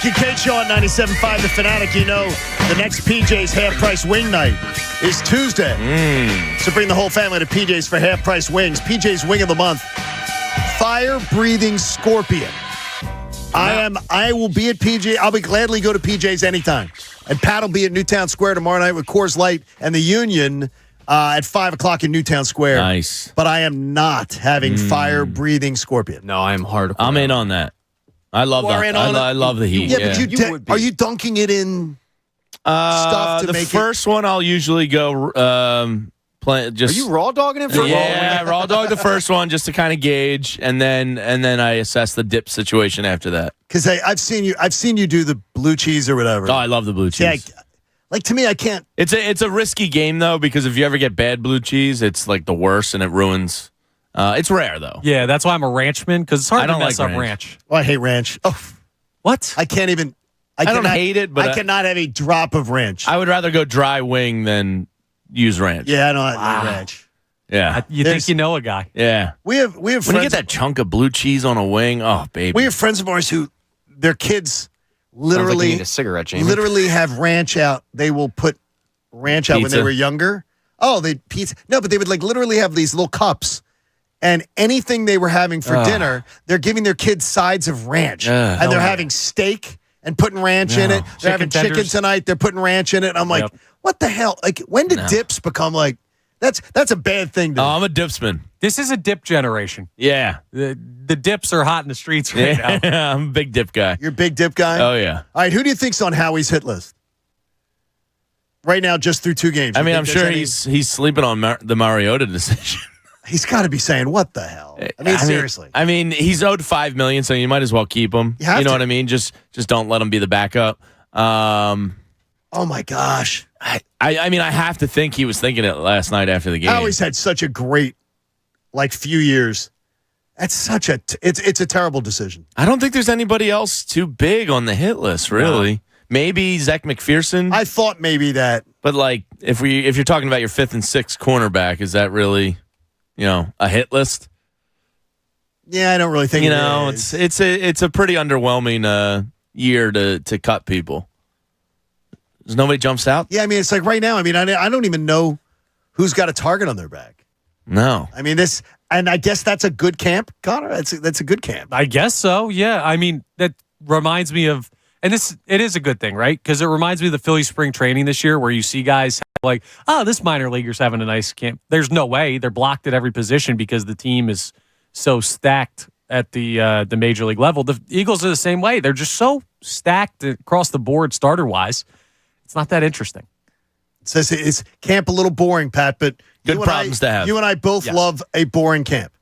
Kincaid Show on 97.5 The Fanatic. You know, the next PJ's half-price wing night is Tuesday. So bring the whole family to PJ's for half-price wings. PJ's Wing of the Month, Fire-Breathing Scorpion. I will be at PJ. I'll be gladly go to PJ's anytime. And Pat will be at Newtown Square tomorrow night with Coors Light and the Union at 5 o'clock in Newtown Square. Nice. But I am not having Fire-Breathing Scorpion. No, I'm hardcore. I'm in on that. I love that. I love the heat. Yeah, but are you dunking it in stuff to the make first one I'll usually go play just. Are you raw dogging it? Raw dog the first one just to kind of gauge, and then I assess the dip situation after that. Because I've seen you do the blue cheese or whatever. Oh, I love the blue cheese. Yeah, like to me, I can't. It's a risky game though, because if you ever get bad blue cheese, it's like the worst and it ruins. It's rare though. Yeah, that's why I'm a ranchman, because it's hard to mess up ranch. Oh, I hate ranch. Oh, what? I can't even. I don't hate it, but I cannot have a drop of ranch. I would rather go dry wing than use ranch. Yeah, I don't like ranch. Yeah, you think you know a guy? Yeah, we have friends. When you get that chunk of blue cheese on a wing, oh baby. We have friends of ours who their kids literally like you need a cigarette, Jamie. Literally have ranch out. They will put ranch out when they were younger. Oh, they pizza. No, but they would like literally have these little cups. And anything they were having for dinner, they're giving their kids sides of ranch. And they're having steak and putting ranch in it. They're having chicken tonight. They're putting ranch in it. And I'm like, what the hell? Like, when did dips become like, that's a bad thing to do. I'm a dipsman. This is a dip generation. Yeah. The dips are hot in the streets right now. I'm a big dip guy. You're a big dip guy? Oh, yeah. All right, who do you think's on Howie's hit list? Right now, just through 2 games. I mean, I'm sure he's sleeping on the Mariota decision. He's got to be saying, what the hell? I mean, seriously. I mean, he's owed $5 million, so you might as well keep him. You know what I mean? Just don't let him be the backup. Oh my gosh. I mean, I have to think he was thinking it last night after the game. Howie's had such a great, few years. That's it's a terrible decision. I don't think there's anybody else too big on the hit list, really. No. Maybe Zach McPherson. I thought maybe that. But if you're talking about your 5th and 6th cornerback, is that really, a hit list? Yeah, I don't really think it's a pretty underwhelming year to cut people. There's nobody jumps out. Yeah, I mean, it's like right now. I mean, I don't even know who's got a target on their back. No, I mean and I guess that's a good camp, Connor. That's a good camp. I guess so. Yeah, I mean that reminds me of, and it is a good thing, right? Because it reminds me of the Phillies spring training this year, where you see guys like, oh, this minor leaguer's having a nice camp. There's no way they're blocked at every position because the team is so stacked at the major league level. The Eagles are the same way. They're just so stacked across the board starter wise. It's not that interesting. It says it's camp a little boring, Pat, but good problems to have. You and I both love a boring camp.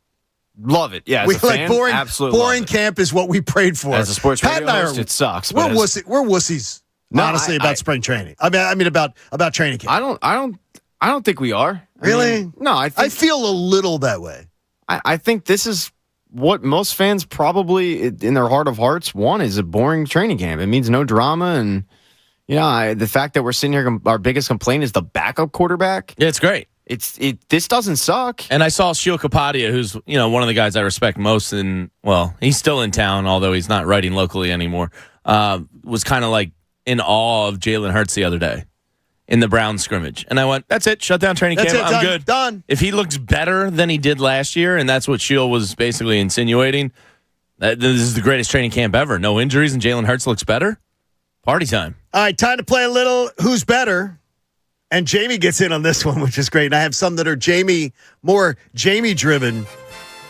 Love it. Yeah, we like boring. Absolutely, boring camp is what we prayed for. As a sports Pat radio host, it sucks. We're wussies. Honestly, about spring training. I mean about training camp. I don't think we are. Really? No, I feel a little that way. I think this is what most fans probably in their heart of hearts want, is a boring training camp. It means no drama, and the fact that we're sitting here, our biggest complaint is the backup quarterback. Yeah, it's great. This doesn't suck. And I saw Sheil Kapadia, who's one of the guys I respect most, he's still in town, although he's not writing locally anymore. Was kind of like in awe of Jalen Hurts the other day in the Browns scrimmage, and I went, "That's it, shut down training camp. I'm good, done." If he looks better than he did last year, and that's what Sheil was basically insinuating, that this is the greatest training camp ever. No injuries, and Jalen Hurts looks better. Party time. All right, time to play a little Who's Better. And Jamie gets in on this one, which is great. And I have some that are more Jamie-driven,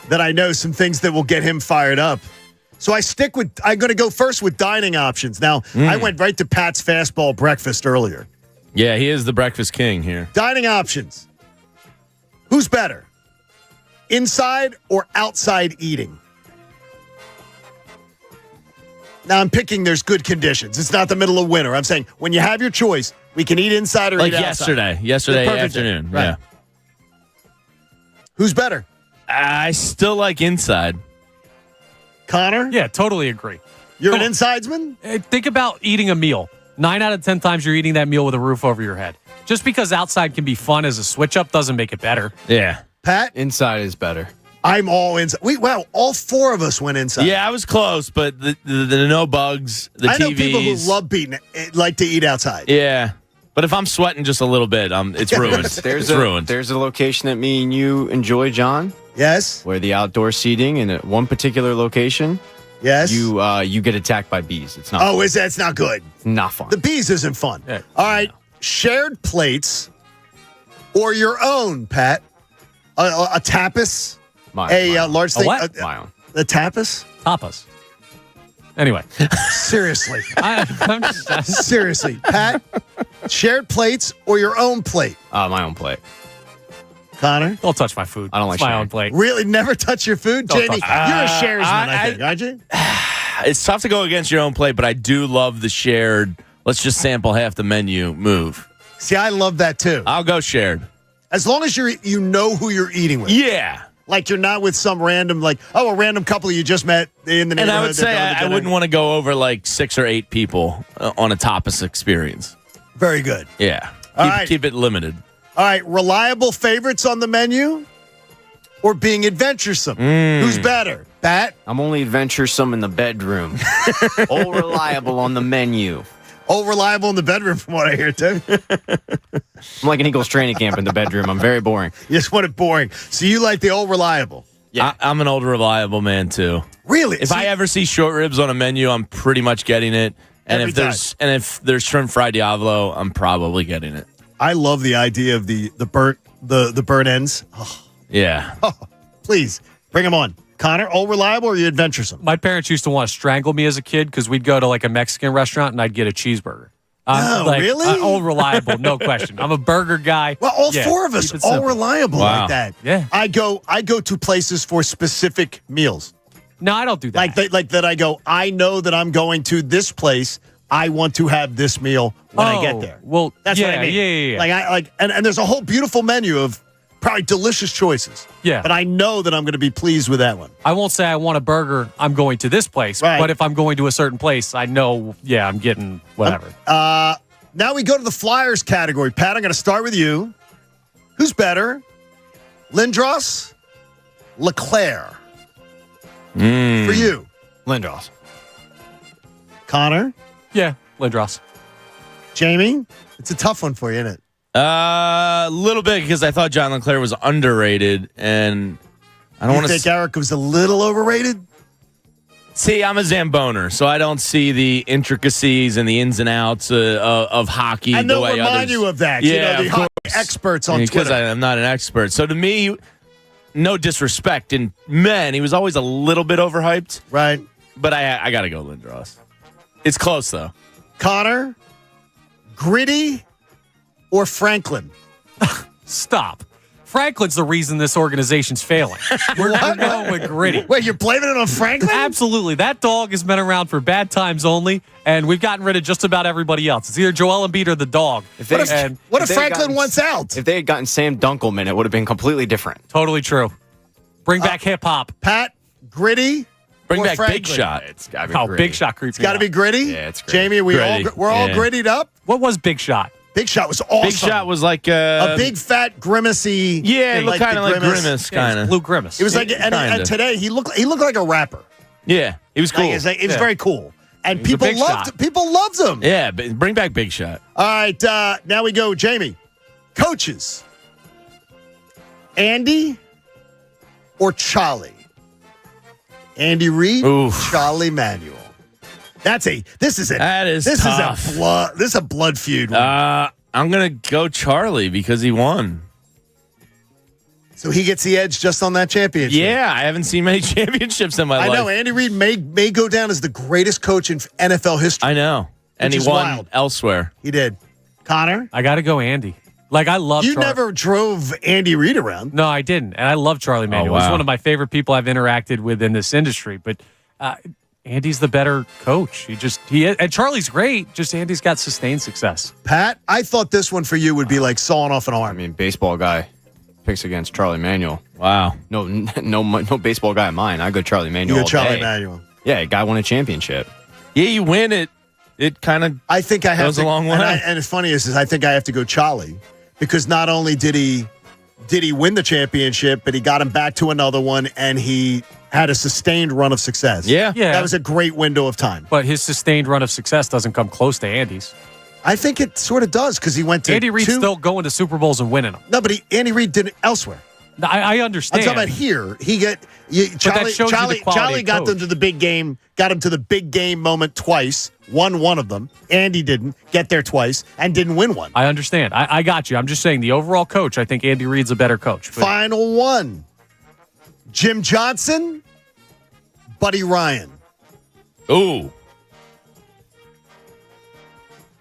that I know some things that will get him fired up. So I'm going to go first with dining options. Now, I went right to Pat's fastball breakfast earlier. Yeah, he is the breakfast king here. Dining options. Who's better? Inside or outside eating? Now, I'm picking there's good conditions. It's not the middle of winter. I'm saying when you have your choice, we can eat inside or eat outside. Yesterday afternoon. Right. Yeah. Who's better? I still like inside. Connor? Yeah, totally agree. You're an insidesman? Think about eating a meal. 9 out of 10 times you're eating that meal with a roof over your head. Just because outside can be fun as a switch up doesn't make it better. Yeah. Pat? Inside is better. I'm all inside. All four of us went inside. Yeah, I was close, but the no bugs, the TVs. I know people who love like to eat outside. Yeah. But if I'm sweating just a little bit, it's ruined. It's ruined. There's a location that me and you enjoy, John. Yes. Where the outdoor seating in one particular location. Yes. You get attacked by bees. It's not. Oh, it's not good. Not fun. The bees isn't fun. Yeah, all right. No. Shared plates or your own, Pat. A tapas. My large thing. What? My own. The tapas. Tapas. Anyway. Seriously. I'm just Seriously, Pat. Shared plates or your own plate? My own plate. Connor? Don't touch my food. I don't like it's my sharing. own plate. Really? Never touch your food? Don't Jamie, touch you're a sharesman, I think, aren't you? It's tough to go against your own plate, but I do love the shared, let's just sample half the menu move. See, I love that too. I'll go shared. As long as you know who you're eating with. Yeah. Like you're not with some random, a random couple you just met in the neighborhood. And I would say I wouldn't want to go over like 6 or 8 people on a tapas experience. Very good. Yeah. Keep it limited. All right. Reliable favorites on the menu or being adventuresome? Who's better? Pat? I'm only adventuresome in the bedroom. All reliable on the menu. All reliable in the bedroom from what I hear, too. I'm like an Eagles training camp in the bedroom. I'm very boring. You just want it boring. So you like the old reliable? Yeah. I'm an old reliable man, too. Really? If I ever see short ribs on a menu, I'm pretty much getting it. And if there's shrimp fried diavolo, I'm probably getting it. I love the idea of the burnt ends. Oh. Yeah. Oh, please bring them on. Connor, all reliable or are you adventuresome? My parents used to want to strangle me as a kid because we'd go to like a Mexican restaurant and I'd get a cheeseburger. Really? All reliable, no question. I'm a burger guy. Well, all four of us, all reliable like that. Yeah. I go to places for specific meals. No, I don't do that. Like that I go, I know that I'm going to this place. I want to have this meal when I get there. Well, that's what I mean. Yeah. And there's a whole beautiful menu of probably delicious choices. Yeah. But I know that I'm going to be pleased with that one. I won't say I want a burger, I'm going to this place. Right. But if I'm going to a certain place, I know, I'm getting whatever. Now we go to the Flyers category. Pat, I'm going to start with you. Who's better? Lindros? LeClaire? For you. Lindros. Connor? Yeah, Lindros. Jamie? It's a tough one for you, isn't it? A little bit because I thought John LeClaire was underrated, and I don't want to think Eric was a little overrated. See, I'm a Zamboner, so I don't see the intricacies and the ins and outs of hockey. And they'll remind you of that. Yeah, the hockey experts on because Twitter. I'm not an expert. So to me, no disrespect, and man, he was always a little bit overhyped. Right. But I got to go Lindros. It's close though. Connor, Gritty, or Franklin? Stop. Franklin's the reason this organization's failing. We're going with Gritty. Wait, you're blaming it on Franklin? Absolutely. That dog has been around for bad times only, and we've gotten rid of just about everybody else. It's either Joel Embiid or the dog. What if Franklin wants out? If they had gotten Sam Dunkelman, it would have been completely different. Totally true. Bring back hip-hop. Pat, Gritty, bring or back Franklin? Big Shot. It's got to be Gritty. Big Shot creeps It's got to be Gritty? Yeah, it's Gritty. Jamie, we're all grittied up? What was Big Shot? Big Shot was awesome. Big Shot was like a big, fat, grimacy. Yeah, it looked kind of like Grimace, kind of. Blue Grimace. It was like, and today he looked like a rapper. Yeah, he was cool. It was very cool, and He was a people Big Shot. loved him. Yeah, but bring back Big Shot. All right, now we go, Jamie. Coaches, Andy or Charlie? Andy Reid, Charlie Manuel. This is tough. a blood feud. I'm gonna go Charlie because he won. So he gets the edge just on that championship. Yeah, I haven't seen many championships in my life. I know Andy Reid may go down as the greatest coach in NFL history. I know, and he won elsewhere. He did. Connor, I got to go Andy. Like, I love You never drove Andy Reid around. No, I didn't. And I love Charlie Manuel. wow. He's one of my favorite people I've interacted with in this industry. But Andy's the better coach. And Charlie's great. Just Andy's got sustained success. Pat, I thought this one for you would be like sawing off an arm. I mean, baseball guy picks against Charlie Manuel. Wow. No baseball guy of mine. I go Charlie Manuel. You go Charlie all day. Manuel. Yeah, guy won a championship. Yeah, you win it. It kind of I think I have goes to, a long way. And it's funny is I think I have to go Charlie because not only did he did he win the championship, but he got him back to another one, and he had a sustained run of success. Yeah. That was a great window of time. But his sustained run of success doesn't come close to Andy's. I think it sort of does because he went to Andy Reid's still going to Super Bowls and winning them. No, but Andy Reid did it elsewhere. I understand. I'm talking about here. Charlie got them to the big game, got him to the big game moment twice, won one of them. Andy didn't get there twice and didn't win one. I understand. I got you. I'm just saying the overall coach, I think Andy Reid's a better coach. But Final one. Jim Johnson, Buddy Ryan. Ooh.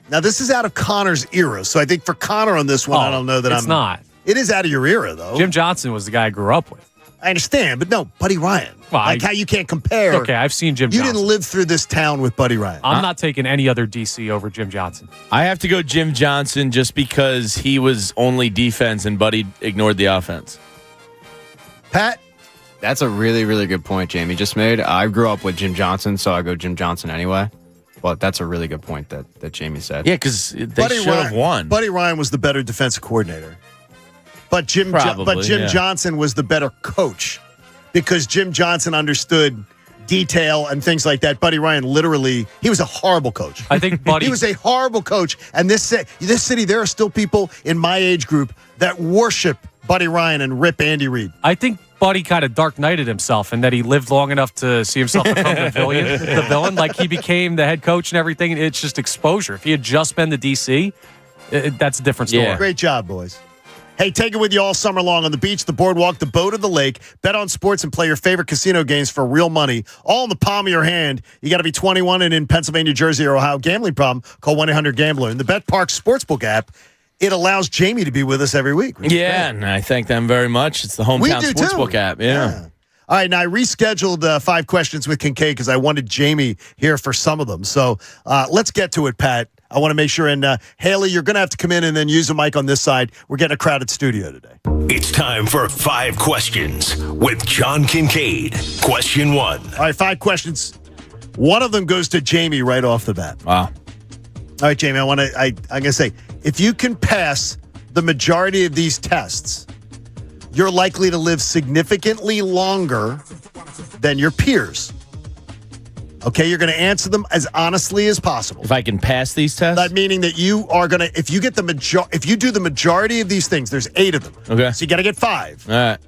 Now, this is out of Connor's era, so I think for Connor on this one, I don't know that it's not. It is out of your era, though. Jim Johnson was the guy I grew up with. I understand, but no, Buddy Ryan. Well, how you can't compare. Okay, I've seen Jim Johnson. You didn't live through this town with Buddy Ryan. I'm not taking any other DC over Jim Johnson. I have to go Jim Johnson just because he was only defense and Buddy ignored the offense. Pat? That's a really, really good point Jamie just made. I grew up with Jim Johnson, so I go Jim Johnson anyway. But that's a really good point that Jamie said. Yeah, because they should have won. Buddy Ryan was the better defensive coordinator. But Jim Johnson was the better coach because Jim Johnson understood detail and things like that. Buddy Ryan he was a horrible coach. I think Buddy... he was a horrible coach. And this city, there are still people in my age group that worship Buddy Ryan and rip Andy Reid. I think Buddy kind of dark knighted himself and that he lived long enough to see himself become the villain. Like he became the head coach and everything. It's just exposure. If he had just been the DC, that's a different story. Yeah. Great job, boys. Hey, take it with you all summer long on the beach, the boardwalk, the boat, or the lake. Bet on sports and play your favorite casino games for real money. All in the palm of your hand. You got to be 21 and in Pennsylvania, Jersey, or Ohio. Gambling problem? Call 1-800-GAMBLER. In the Bet Park Sportsbook app, it allows Jamie to be with us every week. Yeah, and I thank them very much. It's the hometown sportsbook app. Yeah. All right, now I rescheduled 5 questions with Kincaid because I wanted Jamie here for some of them. So let's get to it, Pat. I want to make sure. And Haley, you're going to have to come in and then use a mic on this side. We're getting a crowded studio today. It's time for 5 questions with John Kincaid. Question 1. All right, 5 questions. One of them goes to Jamie right off the bat. Wow. All right, Jamie, I'm going to say, if you can pass the majority of these tests, you're likely to live significantly longer than your peers. Okay, you're going to answer them as honestly as possible. If I can pass these tests? That meaning that you are going to, if you do the majority of these things, there's 8 of them. Okay. So you got to get 5. All right.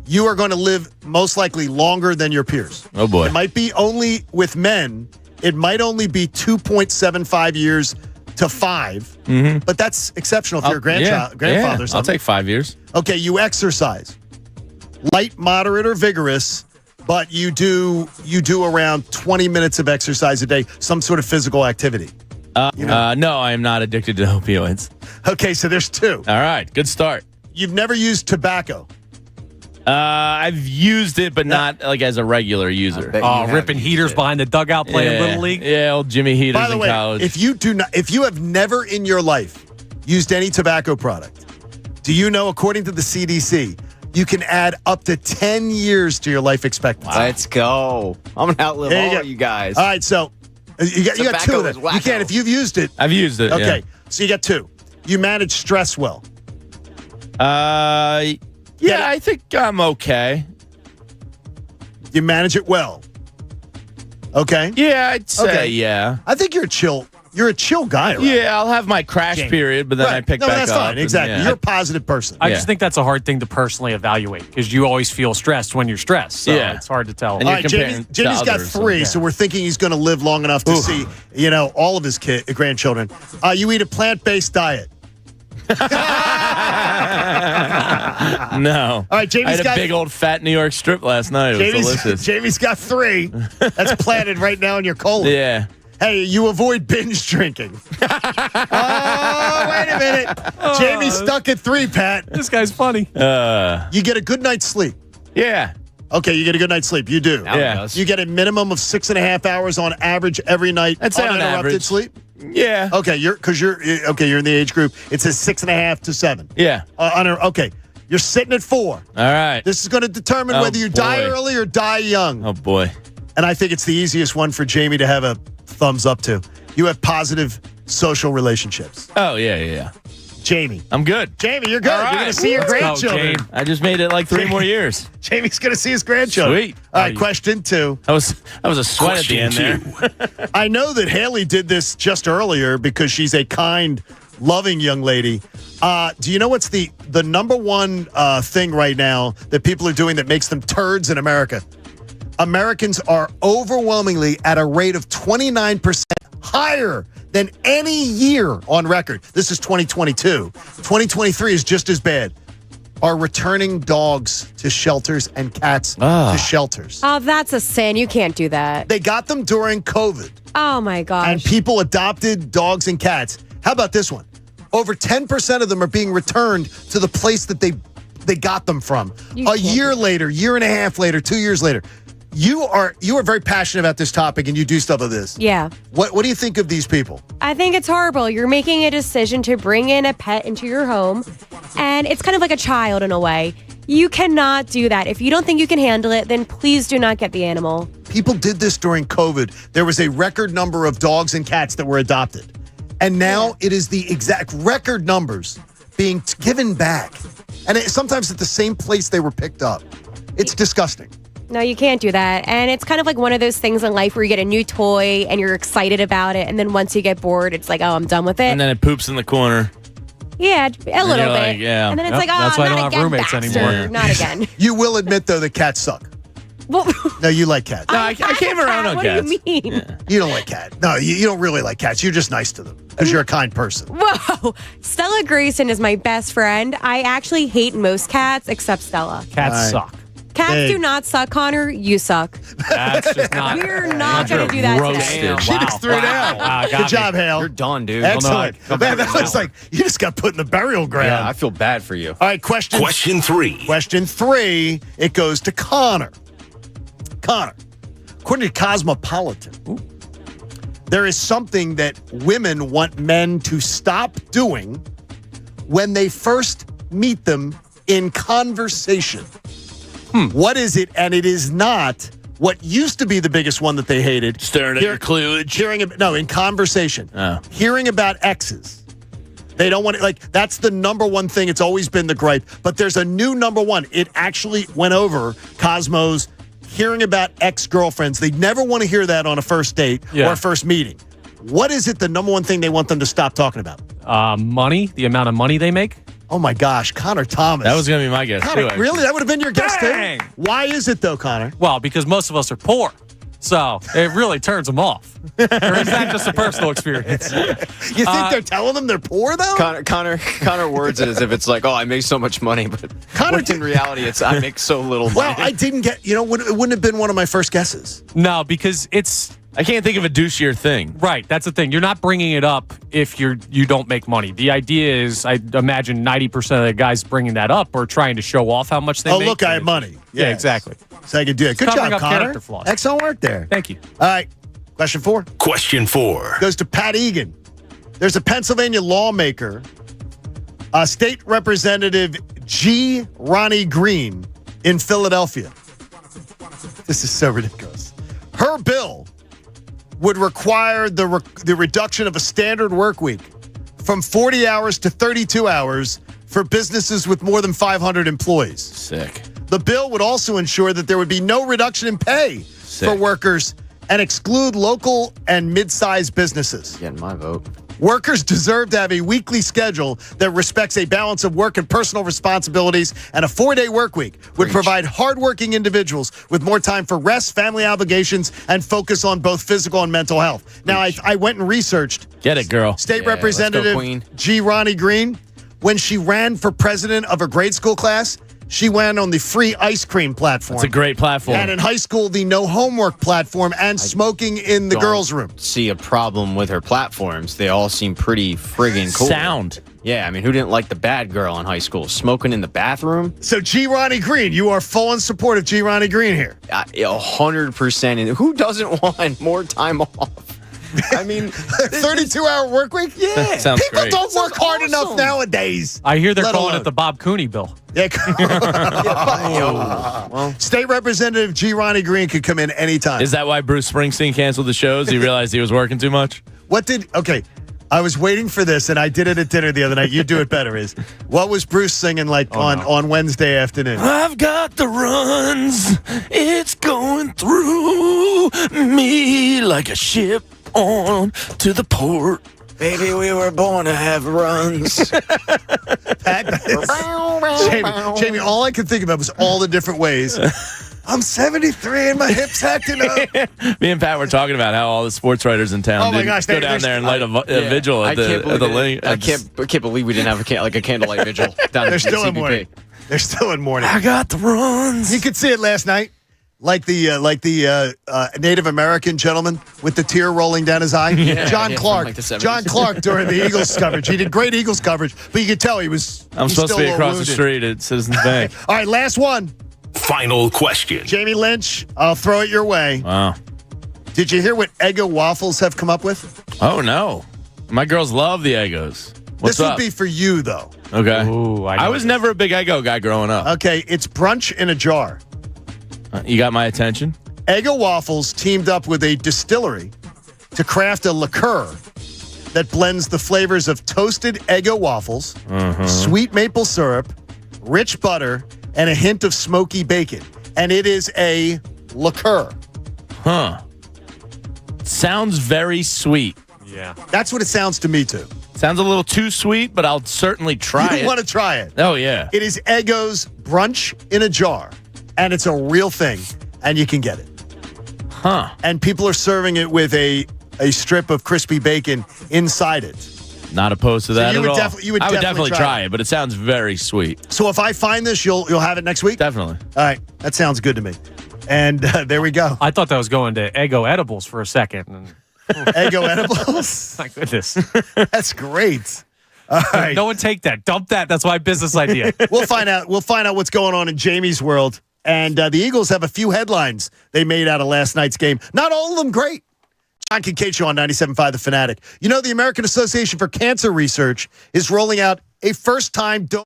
You are going to live most likely longer than your peers. Oh, boy. It might be only with men, it might only be 2.75 years to 5, but that's exceptional if you're a grandfather or something. I'll take 5 years. Okay, you exercise. Light, moderate, or vigorous, but you do around 20 minutes of exercise a day, some sort of physical activity. No, I am not addicted to opioids. Okay, so there's 2. All right, good start. You've never used tobacco. I've used it, but not like as a regular user. Ripping heaters behind the dugout playing Little League. Yeah, old Jimmy Heaters By the in way, college. if you have never in your life used any tobacco product, do you know, according to the CDC, you can add up to 10 years to your life expectancy? Let's go. I'm going to outlive all of you guys. All right, so you got 2 of them. You can if you've used it. I've used it. Okay, so you got 2. You manage stress well. Yeah, I think I'm okay. You manage it well. Okay. Yeah, I'd say yeah. I think you're a chill guy. Right? Yeah, I'll have my crash period, but then I pick back up. That's fine. Exactly. You're a positive person. I just think that's a hard thing to personally evaluate because you always feel stressed when you're stressed. So it's hard to tell. And all right, Jamie's got 3, so we're thinking he's going to live long enough to see, all of his grandchildren. You eat a plant-based diet. No. All right, I had a big old fat New York strip last night. It was delicious. Jamie's got 3. That's planted right now in your colon. Yeah. Hey, you avoid binge drinking. Oh, wait a minute. Jamie's stuck at 3, Pat. This guy's funny. You get a good night's sleep. Yeah. Okay, you get a good night's sleep. You do. Yeah. You get a minimum of 6.5 hours on average every night. I'd say on uninterrupted average. sleep. Yeah. Okay, you're in the age group. It says 6.5 to 7. Yeah. Okay, you're sitting at 4. All right. This is going to determine whether you die early or die young. Oh boy. And I think it's the easiest one for Jamie to have a thumbs up to. You have positive social relationships. Oh yeah. Jamie. I'm good. Jamie, you're good. All You're right. going to see your Let's go, grandchildren. Jamie. I just made it like 3 more years. Jamie's going to see his grandchildren. Sweet. All right, question 2. That was a sweat at the end Question there. I know that Haley did this just earlier because she's a kind, loving young lady. Do you know what's the number one thing right now that people are doing that makes them turds in America? Americans are overwhelmingly at a rate of 29% higher than any year on record. This is 2022. 2023 is just as bad. Are returning dogs to shelters and cats to shelters. Oh, that's a sin. You can't do that. They got them during COVID. Oh, my gosh. And people adopted dogs and cats. How about this one? Over 10% of them are being returned to the place that they got them from. A year later, year and a half later, 2 years later. You are very passionate about this topic and you do stuff like this. Yeah. What do you think of these people? I think it's horrible. You're making a decision to bring in a pet into your home, and it's kind of like a child in a way. You cannot do that. If you don't think you can handle it, then please do not get the animal. People did this during COVID. There was a record number of dogs and cats that were adopted. And now it is the exact record numbers being given back. And sometimes at the same place they were picked up. It's disgusting. No, you can't do that. And it's kind of like one of those things in life where you get a new toy and you're excited about it. And then once you get bored, it's like, oh, I'm done with it. And then it poops in the corner. Yeah, a little bit. like, yeah. And then it's Yep, like, oh, that's why I not don't have again, roommates Baxter. anymore. Not again. You will admit, though, that cats suck. Well, No, you like cats. No, I came around on what cats. do you mean? You don't like cats. No, you don't really like cats. You're just nice to them because you're a kind person. Whoa. Stella Grayson is my best friend. I actually hate most cats except Stella. Cats Right. suck. Cats Hey. do not suck, Connor. You suck. That's just not. We're not going to do that roasted. today. She just threw it out. Wow, Good job, Hale. You're done, dude. Excellent. Come Man, back that to was that like, you just got put in the burial ground. Yeah, I feel bad for you. All right, question 3. Question 3, it goes to Connor. Connor, according to Cosmopolitan, there is something that women want men to stop doing when they first meet them in conversation. What is it? And it is not what used to be the biggest one that they hated. Staring at your kludge. In conversation. Oh. Hearing about exes. They don't want it. Like, that's the number one thing. It's always been the gripe. But there's a new number one. It actually went over Cosmo's hearing about ex-girlfriends. They never want to hear that on a first date or a first meeting. What is it the number one thing they want them to stop talking about? Money, the amount of money they make. Oh, my gosh. Connor Thomas. That was going to be my guess, Connor, too. actually. really? That would have been your guess, Dang! too? Why is it, though, Connor? Well, because most of us are poor. So it really turns them off. Or is that just a personal experience? You think they're telling them they're poor, though? Connor words it as if it's like, oh, I make so much money, but in reality, it's I make so little money. Well, I didn't get, it wouldn't have been one of my first guesses. No, because it's I can't think of a douchier thing. right. That's the thing. You're not bringing it up if you don't make money. The idea is, I imagine 90% of the guys bringing that up are trying to show off how much they make. Oh, look, I have money. Yeah, Yes. exactly. So I could do it. Good covering job, up Connor. character flaws. Excellent work there. Thank you. All right. Question 4 Question 4. goes to Pat Egan. There's a Pennsylvania lawmaker, State Representative G. Ronnie Green in Philadelphia. This is so ridiculous. Her bill would require the reduction of a standard work week from 40 hours to 32 hours for businesses with more than 500 employees. Sick. The bill would also ensure that there would be no reduction in pay for workers and exclude local and mid-sized businesses. Getting my vote. Workers deserve to have a weekly schedule that respects a balance of work and personal responsibilities, and a 4-day work week would provide hardworking individuals with more time for rest, family obligations, and focus on both physical and mental health. Now, I went and researched Get it, girl. State Yeah, Representative let's go, Queen. G. Ronnie Green. When she ran for president of a grade school class, she went on the free ice cream platform. It's a great platform. And in high school, the no homework platform and smoking in the Don't girls' room. See a problem with her platforms. They all seem pretty friggin' cool. Sound. Yeah, I mean, who didn't like the bad girl in high school? Smoking in the bathroom? So G. Ronnie Green, you are full in support of G. Ronnie Green here. 100%. And who doesn't want more time off? I mean, 32-hour work week? Yeah. Sounds People great. don't work hard awesome. enough nowadays. I hear they're Let calling alone. it the Bob Cooney bill. Yeah. well, State Representative G. Ronnie Green could come in anytime. Is that why Bruce Springsteen canceled the shows? He realized he was working too much? Okay. I was waiting for this, and I did it at dinner the other night. You do it better. Is what was Bruce singing like on Wednesday afternoon? I've got the runs. It's going through me like a ship on to the port. Baby, we were born to have runs. Jamie, all I could think about was all the different ways. I'm 73 and my hips acting up. Me and Pat were talking about how all the sports writers in town go down there and light a vigil at the link. I can't believe we didn't have a candlelight vigil down They're at still in CBP. mourning. They're still in mourning. I got the runs. You could see it last night, like the Native American gentleman with the tear rolling down his eye. John Clark. Like the 70s. John Clark during the Eagles coverage. He did great Eagles coverage, but you could tell I'm he's supposed still to a be little across the wounded. street at Citizens Bank. All right, last one. Final question. Jamie Lynch, I'll throw it your way. Wow. Did you hear what Eggo waffles have come up with? Oh, no. My girls love the Eggos. What's This up? would be for you, though. Okay. Ooh, I was never a big Eggo guy growing up. Okay, it's brunch in a jar. You got my attention? Eggo Waffles teamed up with a distillery to craft a liqueur that blends the flavors of toasted Eggo waffles, sweet maple syrup, rich butter, and a hint of smoky bacon. And it is a liqueur. Huh. Sounds very sweet. Yeah. That's what it sounds to me, too. Sounds a little too sweet, but I'll certainly try You it. want to try it. Oh, yeah. It is Eggo's brunch in a jar, and it's a real thing, and you can get it. Huh. And people are serving it with a strip of crispy bacon inside it. Not opposed to that you at would all. you would I would definitely definitely try it, but it sounds very sweet. So if I find this, you'll have it next week? Definitely. All right. That sounds good to me. And there we go. I thought that was going to Eggo edibles for a second. And, Eggo edibles. my goodness. That's great. All right. No one take that. Dump that. That's my business idea. We'll find out what's going on in Jamie's world. And the Eagles have a few headlines they made out of last night's game. Not all of them great. John Kincade Show on 97.5 The Fanatic. You know, the American Association for Cancer Research is rolling out a first-time donor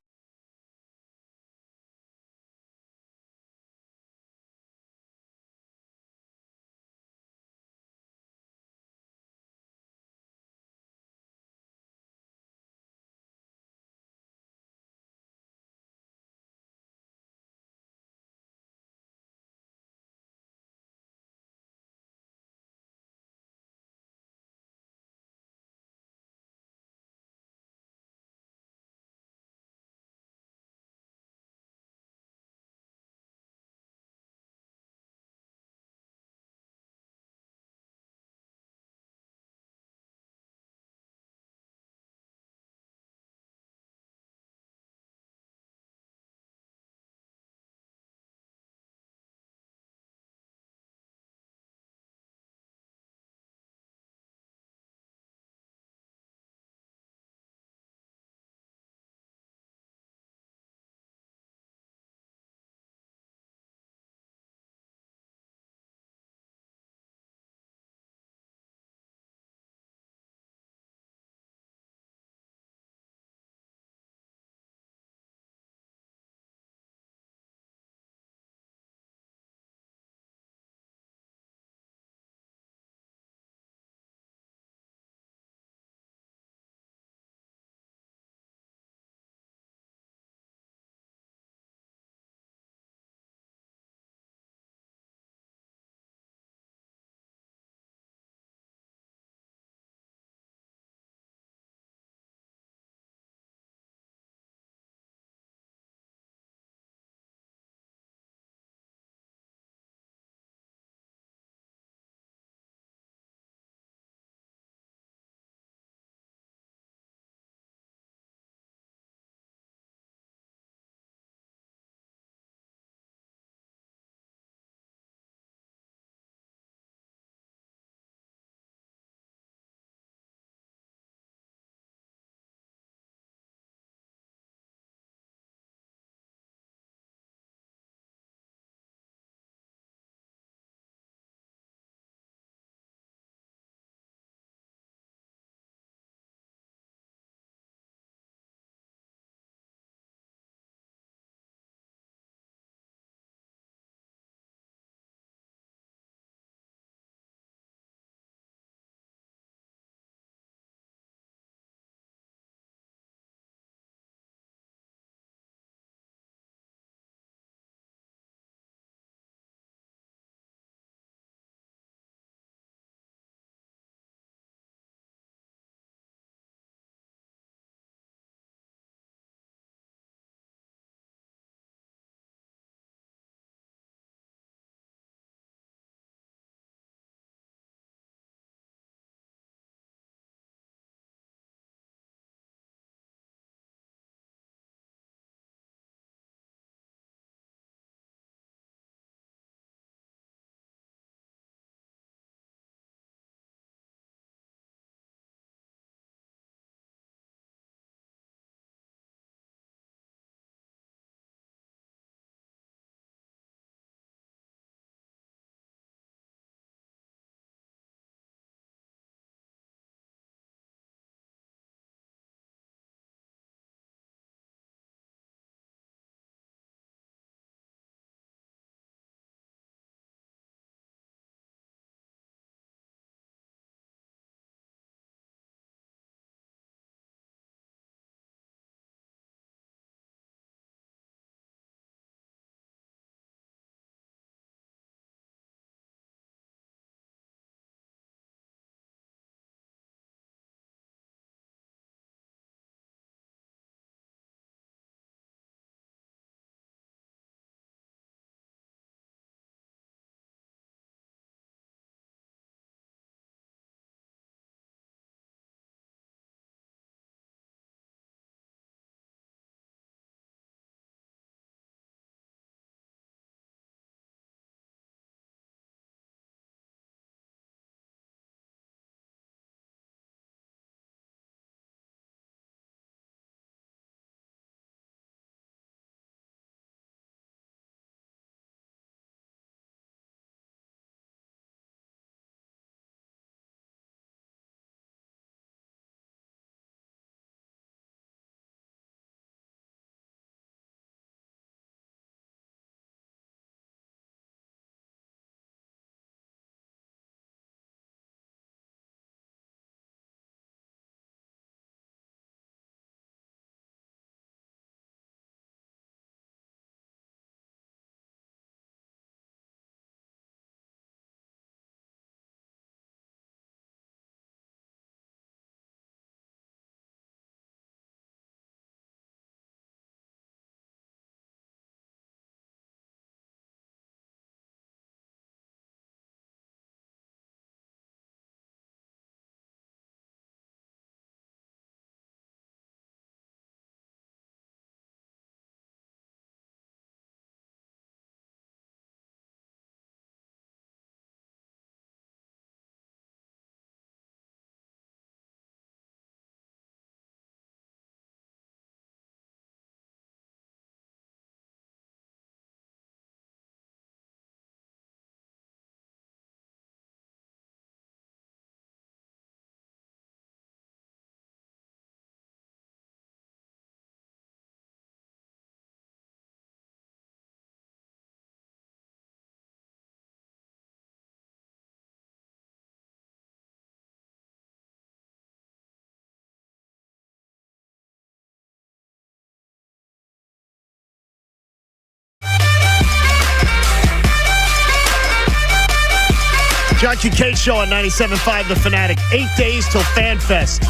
John Kincaid Show on 97.5 The Fanatic. 8 days till FanFest.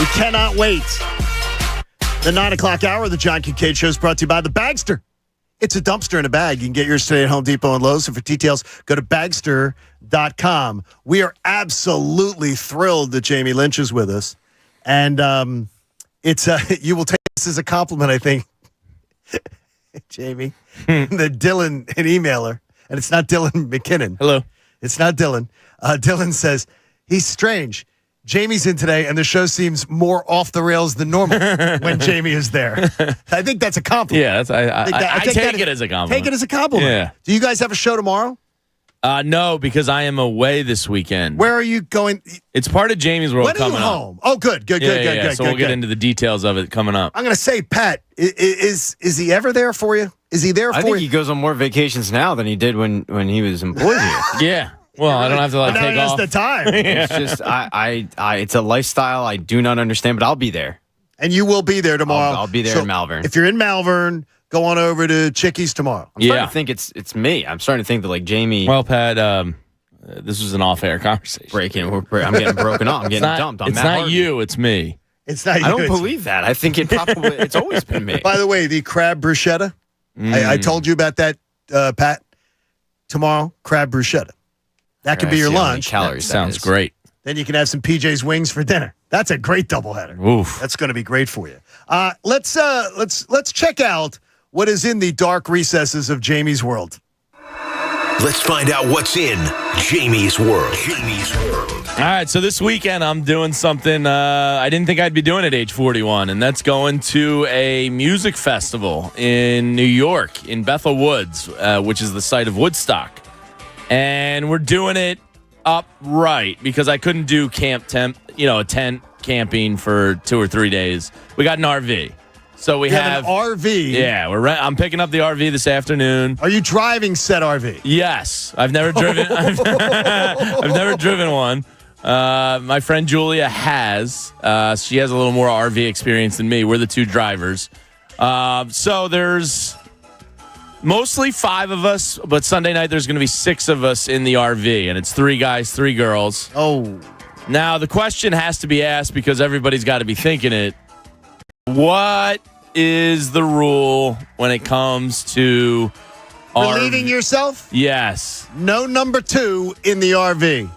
We cannot wait. The 9 o'clock hour of the John Kincaid Show is brought to you by The Bagster. It's a dumpster in a bag. You can get yours today at Home Depot and Lowe's. And for details, go to Bagster.com. We are absolutely thrilled that Jamie Lynch is with us. And it's you will take this as a compliment, I think, Jamie, that Dylan, an emailer, and it's not Dylan McKinnon. Hello. It's not Dylan. Dylan says, he's strange. Jamie's in today, and the show seems more off the rails than normal when Jamie is there. I think that's a compliment. Yeah, I take it as a compliment. Take it as a compliment. Yeah. Do you guys have a show tomorrow? No, because I am away this weekend. Where are you going? It's part of Jamie's World When are you coming up. home? Oh, good. So we'll get into the details of it coming up. I'm going to say, Pat, is he ever there for you? Is he there for you? I think he goes on more vacations now than he did when he was employed here. Yeah. Well, I don't have to now take he has off. the time. It's just it's a lifestyle I do not understand, but I'll be there. And you will be there tomorrow. I'll be there in Malvern. If you're in Malvern, go on over to Chickies tomorrow. I'm starting to think it's me. I'm starting to think that like Jamie. Well, Pat, this was an off-air conversation. I'm getting broken up. I'm getting dumped. It's not you. It's me. It's not you. I don't believe that. I think it's always been me. By the way, the crab bruschetta. I told you about that, Pat. Tomorrow, crab bruschetta. That could be your lunch. Calories. That sounds great. Then you can have some PJ's wings for dinner. That's a great doubleheader. Oof. That's going to be great for you. Let's check out what is in the dark recesses of Jamie's world. Let's find out what's in Jamie's world. All right, so this weekend I'm doing something I didn't think I'd be doing at age 41, and that's going to a music festival in New York, in Bethel Woods, which is the site of Woodstock. And we're doing it upright because I couldn't do a tent camping for 2 or 3 days. We got an RV. So we have an RV. Yeah, I'm picking up the RV this afternoon. Are you driving said RV? Yes, I've never driven. I've never driven one. My friend Julia has. She has a little more RV experience than me. We're the two drivers. So there's mostly 5 of us, but Sunday night there's going to be 6 of us in the RV, and it's 3 guys, 3 girls. Oh. Now the question has to be asked because everybody's got to be thinking it. What is the rule when it comes to relieving yourself? Yes. No number 2 in the RV.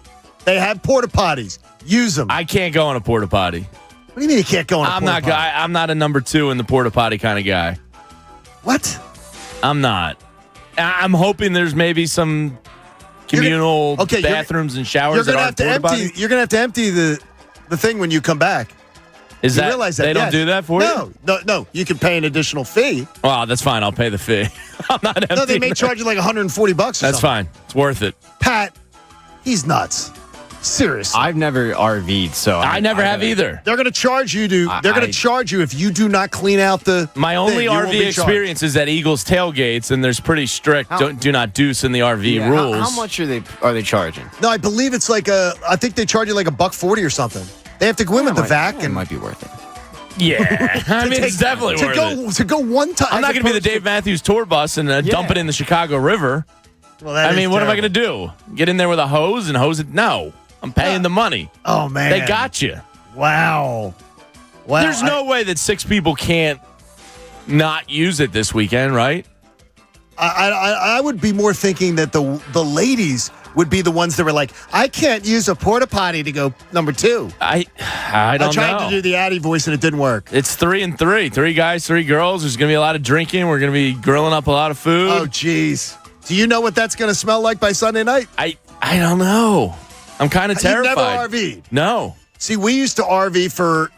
They have porta potties. Use them. I can't go in a porta potty. What do you mean you can't go in a porta potty? I'm not a number 2 in the porta potty kind of guy. What? I'm not. I'm hoping there's maybe some communal bathrooms and showers that aren't porta potty. You're gonna have to empty the thing when you come back. Is you that realize that they don't do that for you? No. You can pay an additional fee. Well, that's fine. I'll pay the fee. I'm not emptying. No, they may charge you like $140 or That's something. fine. It's worth it. Pat, he's nuts. Seriously. I've never RV'd, so I never have either. They're going to charge you They're going to charge you if you do not clean out the. My only RV experience is at Eagles tailgates, and there's pretty strict do not deuce in the RV rules. How much are they charging? No, I believe it's like I think they charge you like $140 or something. They have to go in with the vac, and it might be worth it. Yeah, I mean it's definitely worth it. To go one time. I'm not going to be the Dave Matthews tour bus and dump it in the Chicago River. Well, what am I going to do? Get in there with a hose and hose it? No, I'm paying the money. Oh man, they got you. Wow. There's no way that 6 people can't not use it this weekend, right? I would be more thinking that the ladies would be the ones that were like, I can't use a porta potty to go number 2. I don't know. I tried to do the Addy voice and it didn't work. It's 3 and 3. 3 guys, 3 girls. There's going to be a lot of drinking. We're going to be grilling up a lot of food. Oh, jeez. Do you know what that's going to smell like by Sunday night? I don't know. I'm kind of terrified. You've never RV'd? No. See, we used to RV for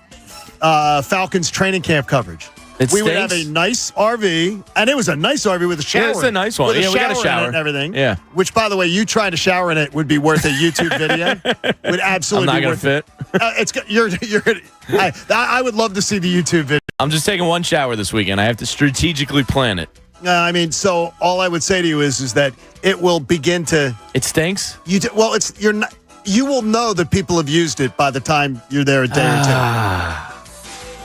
Falcons training camp coverage. We would have a nice RV, and it was a nice RV with a shower. Yeah, it's a nice one. We got a shower in it and everything. Yeah. Which, by the way, you trying to shower in it would be worth a YouTube video. Would absolutely be worth it. I'm not going to fit. You're. I would love to see the YouTube video. I'm just taking one shower this weekend. I have to strategically plan it. So all I would say to you is that it will begin to. It stinks. You're not. You will know that people have used it by the time you're there a day or two.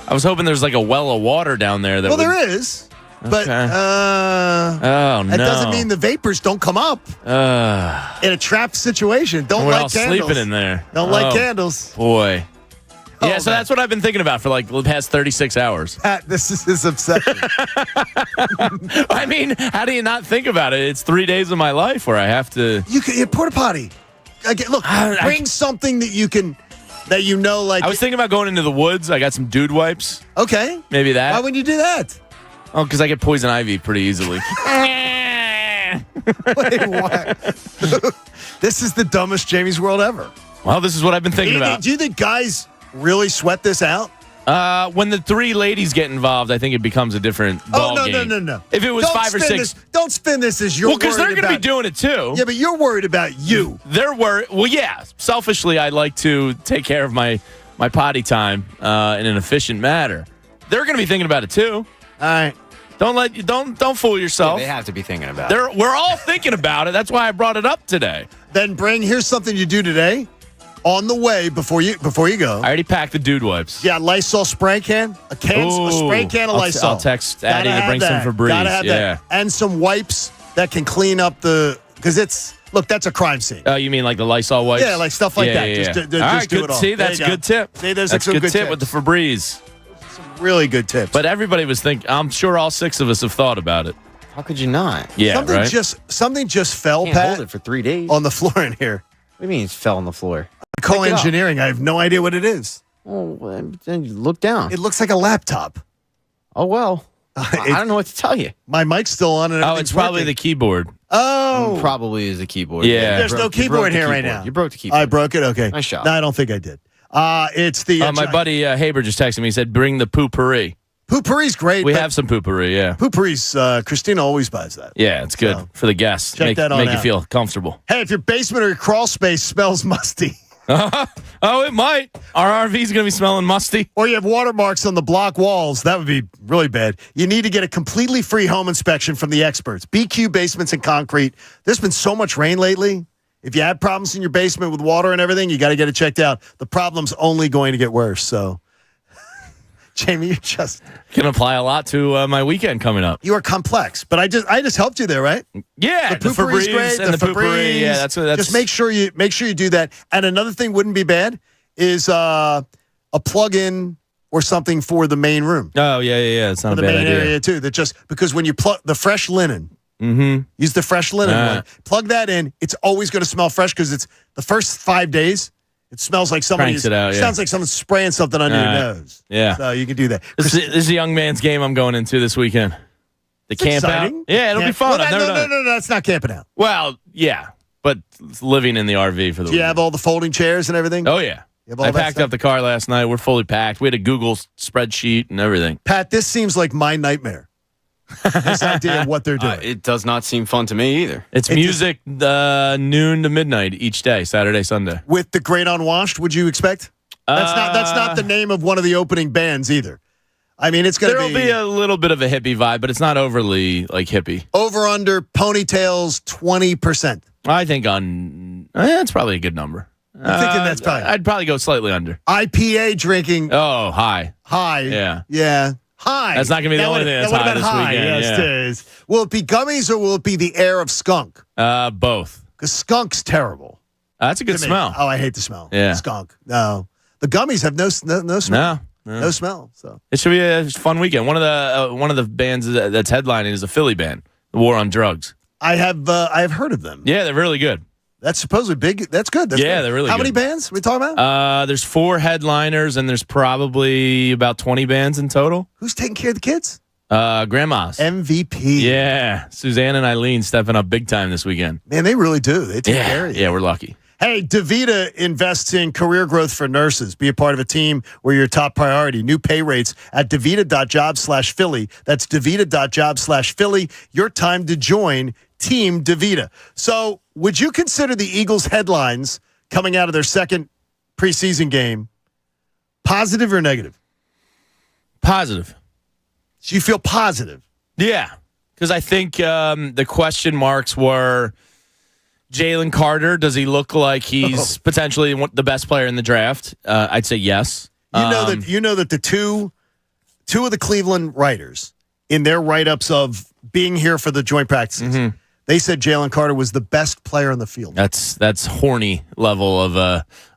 I was hoping there's like a well of water down there. There is. But Oh, no. that doesn't mean the vapors don't come up in a trapped situation. Don't We're light all candles. sleeping in there. Don't light candles. Boy. Oh, Yeah, so man. that's what I've been thinking about for like the past 36 hours. Pat, this is his obsession. I mean, how do you not think about it? It's 3 days of my life where I have to. You can porta potty. Look, bring something that you can, that you know, like. I was thinking about going into the woods. I got some dude wipes. Okay. Maybe that. Why wouldn't you do that? Oh, because I get poison ivy pretty easily. Wait, what? This is the dumbest Jamie's World ever. Well, this is what I've been thinking about. Do you think guys really sweat this out? When the 3 ladies get involved, I think it becomes a different ballgame. No. If it was Don't 5 or 6. Don't spin this as you're Because they're going to be doing it too. Yeah, but you're worried about you. They're worried. Well, yeah. Selfishly, I'd like to take care of my potty time in an efficient manner. They're going to be thinking about it too. All right. Don't fool yourself. They have to be thinking about it. We're all thinking about it. That's why I brought it up today. Then here's something you do today on the way before you go. I already packed the dude wipes. Yeah, Lysol spray can, a spray can of Lysol. I'll text Addie to bring some Febreze. Gotta have that. And some wipes that can clean up because that's a crime scene. Oh, you mean like the Lysol wipes? Yeah, like stuff like that. Yeah. Just All right, do good. it all. See, that's a good tip. See, there's that's some good tip tips. with the Febreze. Really good tips. But everybody was thinking. I'm sure all 6 of us have thought about it. How could you not? Yeah, something just fell, Can't Pat, hold it for 3 days. on the floor in here. What do you mean it fell on the floor? I call Pick it up. engineering. I have no idea what it is. Oh, then you look down. It looks like a laptop. Oh, well. I don't know what to tell you. My mic's still on. And Oh, it's probably the keyboard. Oh. Probably is a keyboard. Yeah. There's no keyboard here right now. You broke the keyboard. I broke it? Okay. Nice shot. No, I don't think I did. It's the... My buddy Haber just texted me. He said, bring the poopery. Poopery's great. We have some poopery, yeah. Poopery's, Christina always buys that. Yeah, it's good So, for the guests. check that Make out. you feel comfortable. Hey, if your basement or your crawl space smells musty, Oh, it might. Our RV's going to be smelling musty. or you have watermarks on the block walls, that would be really bad. You need to get a completely free home inspection from the experts. BQ Basements and Concrete. There's been so much rain lately. If you have problems in your basement with water and everything, you got to get it checked out. The problem's only going to get worse. So, Jamie, you Can apply a lot to my weekend coming up. you are complex. But I just helped you there, right? Yeah, The Poopery's great. and the Febreze. poopery. Yeah, that's just make sure you do that. And another thing wouldn't be bad is a plug-in or something for the main room, Oh, yeah. It's not for a the bad main idea. area too. That just because when you plug the fresh linen, use the fresh linen one. Plug that in. It's always going to smell fresh because it's the first 5 days. It smells like somebody. Cranks it out, yeah. Sounds like someone's spraying something under your nose. Yeah. So you can do that. This is a young man's game I'm going into this weekend. The It's camp exciting. out. Yeah, it'll be fun. I've never done it. No, that's not camping out. Well, yeah, but it's living in the RV for the Do you weekend. have all the folding chairs and everything? Oh, yeah. You have all I that packed stuff? up the car last night. We're fully packed. We had a Google spreadsheet and everything. Pat, this seems like my nightmare. This idea of what they're doing. It does not seem fun to me either. It's music noon to midnight each day, Saturday, Sunday. With the Great Unwashed, would you expect? That's not the name of one of the opening bands either. I mean, it's going to There'll be a little bit of a hippie vibe, but it's not overly like hippie. over under ponytails 20%. I think it's probably a good number. I'm thinking that's probably I'd probably go slightly under. IPA drinking Oh, high. high. Yeah. High. That's not gonna be the only thing that's that would've high been this high. weekend, Yes, yeah. it is. Will it be gummies or will it be the air of skunk? Both. Because skunk's terrible. That's a good to me. smell. Oh, I hate the smell. Yeah. Skunk. No. The gummies have no smell. No smell. So It should be a fun weekend. One of the bands that's headlining is a Philly band, The War on Drugs. I have heard of them. Yeah, they're really good. That's supposedly big. That's good. That's Yeah, good. they're really How good. many bands are we talking about? There's 4 headliners, and there's probably about 20 bands in total. Who's taking care of the kids? Grandmas. MVP. Yeah, Suzanne and Eileen stepping up big time this weekend. Man, they really do. They take care of you. Yeah, we're lucky. Hey, DaVita invests in career growth for nurses. Be a part of a team where you're a top priority. New pay rates at davita.job/Philly. That's davita.job/Philly. Your time to join Team DaVita. So, would you consider the Eagles headlines coming out of their second preseason game positive or negative? Positive. So you feel positive? Yeah, because I think the question marks were Jalen Carter. Does he look like he's potentially the best player in the draft? I'd say yes. You know that the two of the Cleveland writers in their write-ups of being here for the joint practices, they said Jalen Carter was the best player on the field. That's horny level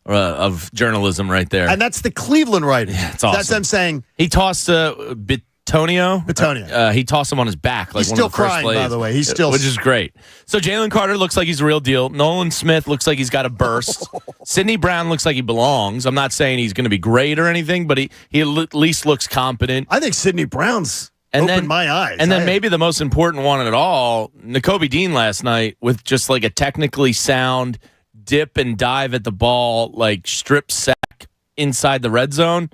of journalism right there. And that's the Cleveland writing. Yeah, it's awesome. That's them saying. He tossed Bitonio. He tossed him on his back. Like He's one still of the first crying, plays, by the way. He's still, which is great. So Jalen Carter looks like he's a real deal. Nolan Smith looks like he's got a burst. Sidney Brown looks like he belongs. I'm not saying he's going to be great or anything, but he at least looks competent. I think Sidney Brown's opened my eyes. And then maybe the most important one at all, Nakobe Dean last night with just like a technically sound dip and dive at the ball, like strip sack inside the red zone.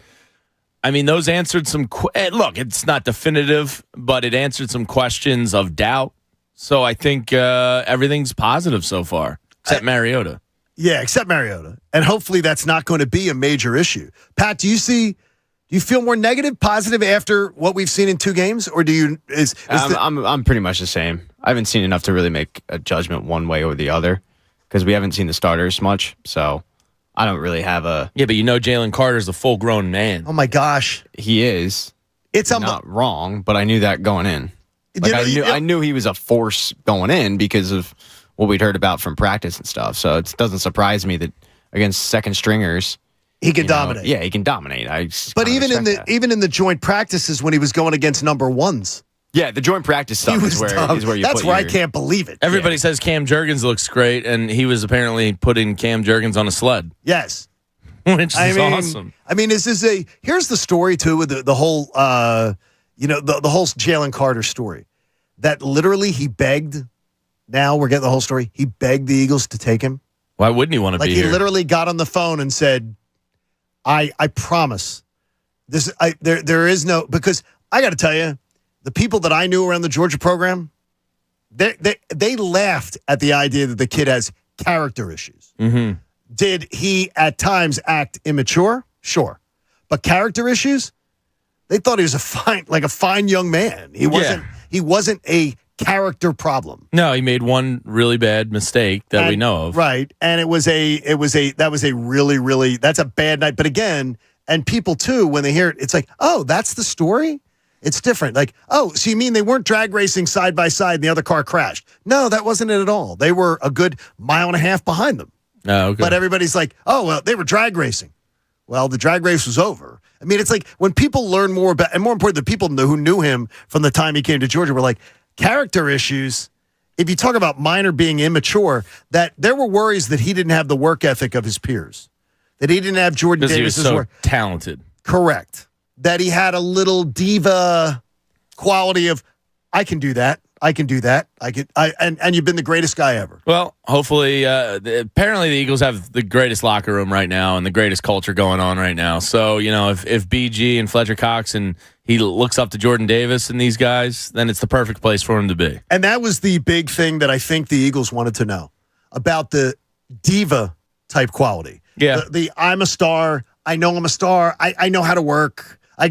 I mean, those answered some look, it's not definitive, but it answered some questions of doubt. So I think everything's positive so far, except Mariota. Yeah, except Mariota. And hopefully that's not going to be a major issue. Pat, do you feel more negative, positive after what we've seen in 2 games? Or do you I'm pretty much the same. I haven't seen enough to really make a judgment one way or the other because we haven't seen the starters much. So I don't really have a... Yeah, but Jalen Carter's a full-grown man. Oh, my gosh. He is. It's not wrong, but I knew that going in. Like I knew he was a force going in because of what we'd heard about from practice and stuff. So it doesn't surprise me that against second stringers... He can dominate. Yeah, he can dominate. But even in the joint practices when he was going against number ones... Yeah, the joint practice stuff is where you That's where I can't believe it. Everybody says Cam Jurgens looks great, and he was apparently putting Cam Jurgens on a sled. Yes. Which is awesome. I mean, here's the story, too, with the whole, the whole Jalen Carter story. That literally he begged, now we're getting the whole story, he begged the Eagles to take him. Why wouldn't he want to be here? Like, he literally got on the phone and said, I promise, there is no, because I got to tell you, the people that I knew around the Georgia program, they laughed at the idea that the kid has character issues. Mm-hmm. Did he at times act immature? Sure. But character issues? They thought he was a fine young man. He wasn't a character problem. No, he made one really bad mistake that we know of. Right. And that was a really, that's a bad night. But again, and people too, when they hear it, it's like, oh, that's the story? It's different. Like, oh, so you mean they weren't drag racing side by side and the other car crashed? No, that wasn't it at all. They were a good mile and a half behind them. Oh, okay. But everybody's like, oh, well, they were drag racing. Well, the drag race was over. I mean, it's like when people learn more about, and more important, the people who knew him from the time he came to Georgia were like, character issues. If you talk about Minor being immature, that there were worries that he didn't have the work ethic of his peers, that he didn't have Jordan Davis's so work. Talented. Correct. That he had a little diva quality of, I can do that. And you've been the greatest guy ever. Well, hopefully, apparently the Eagles have the greatest locker room right now and the greatest culture going on right now. So, if BG and Fletcher Cox and he looks up to Jordan Davis and these guys, then it's the perfect place for him to be. And that was the big thing that I think the Eagles wanted to know about the diva type quality. Yeah. The I'm a star. I know I'm a star. I know how to work. I'll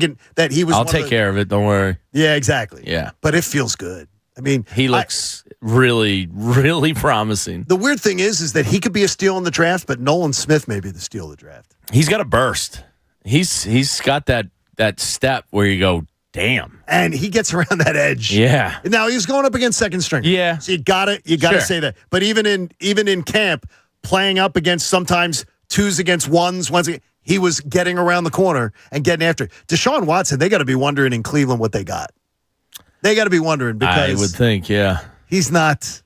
take care of it. Don't worry. Yeah, exactly. Yeah. But it feels good. I mean, he looks really, really promising. The weird thing is that he could be a steal in the draft, but Nolan Smith may be the steal of the draft. He's got a burst. He's got that step where you go, damn. And he gets around that edge. Yeah. Now he's going up against second string. Yeah. So you gotta say that. But even in camp, playing up against sometimes twos against ones against, he was getting around the corner and getting after it. Deshaun Watson, they got to be wondering in Cleveland what they got. They got to be wondering because I would think, yeah, he's not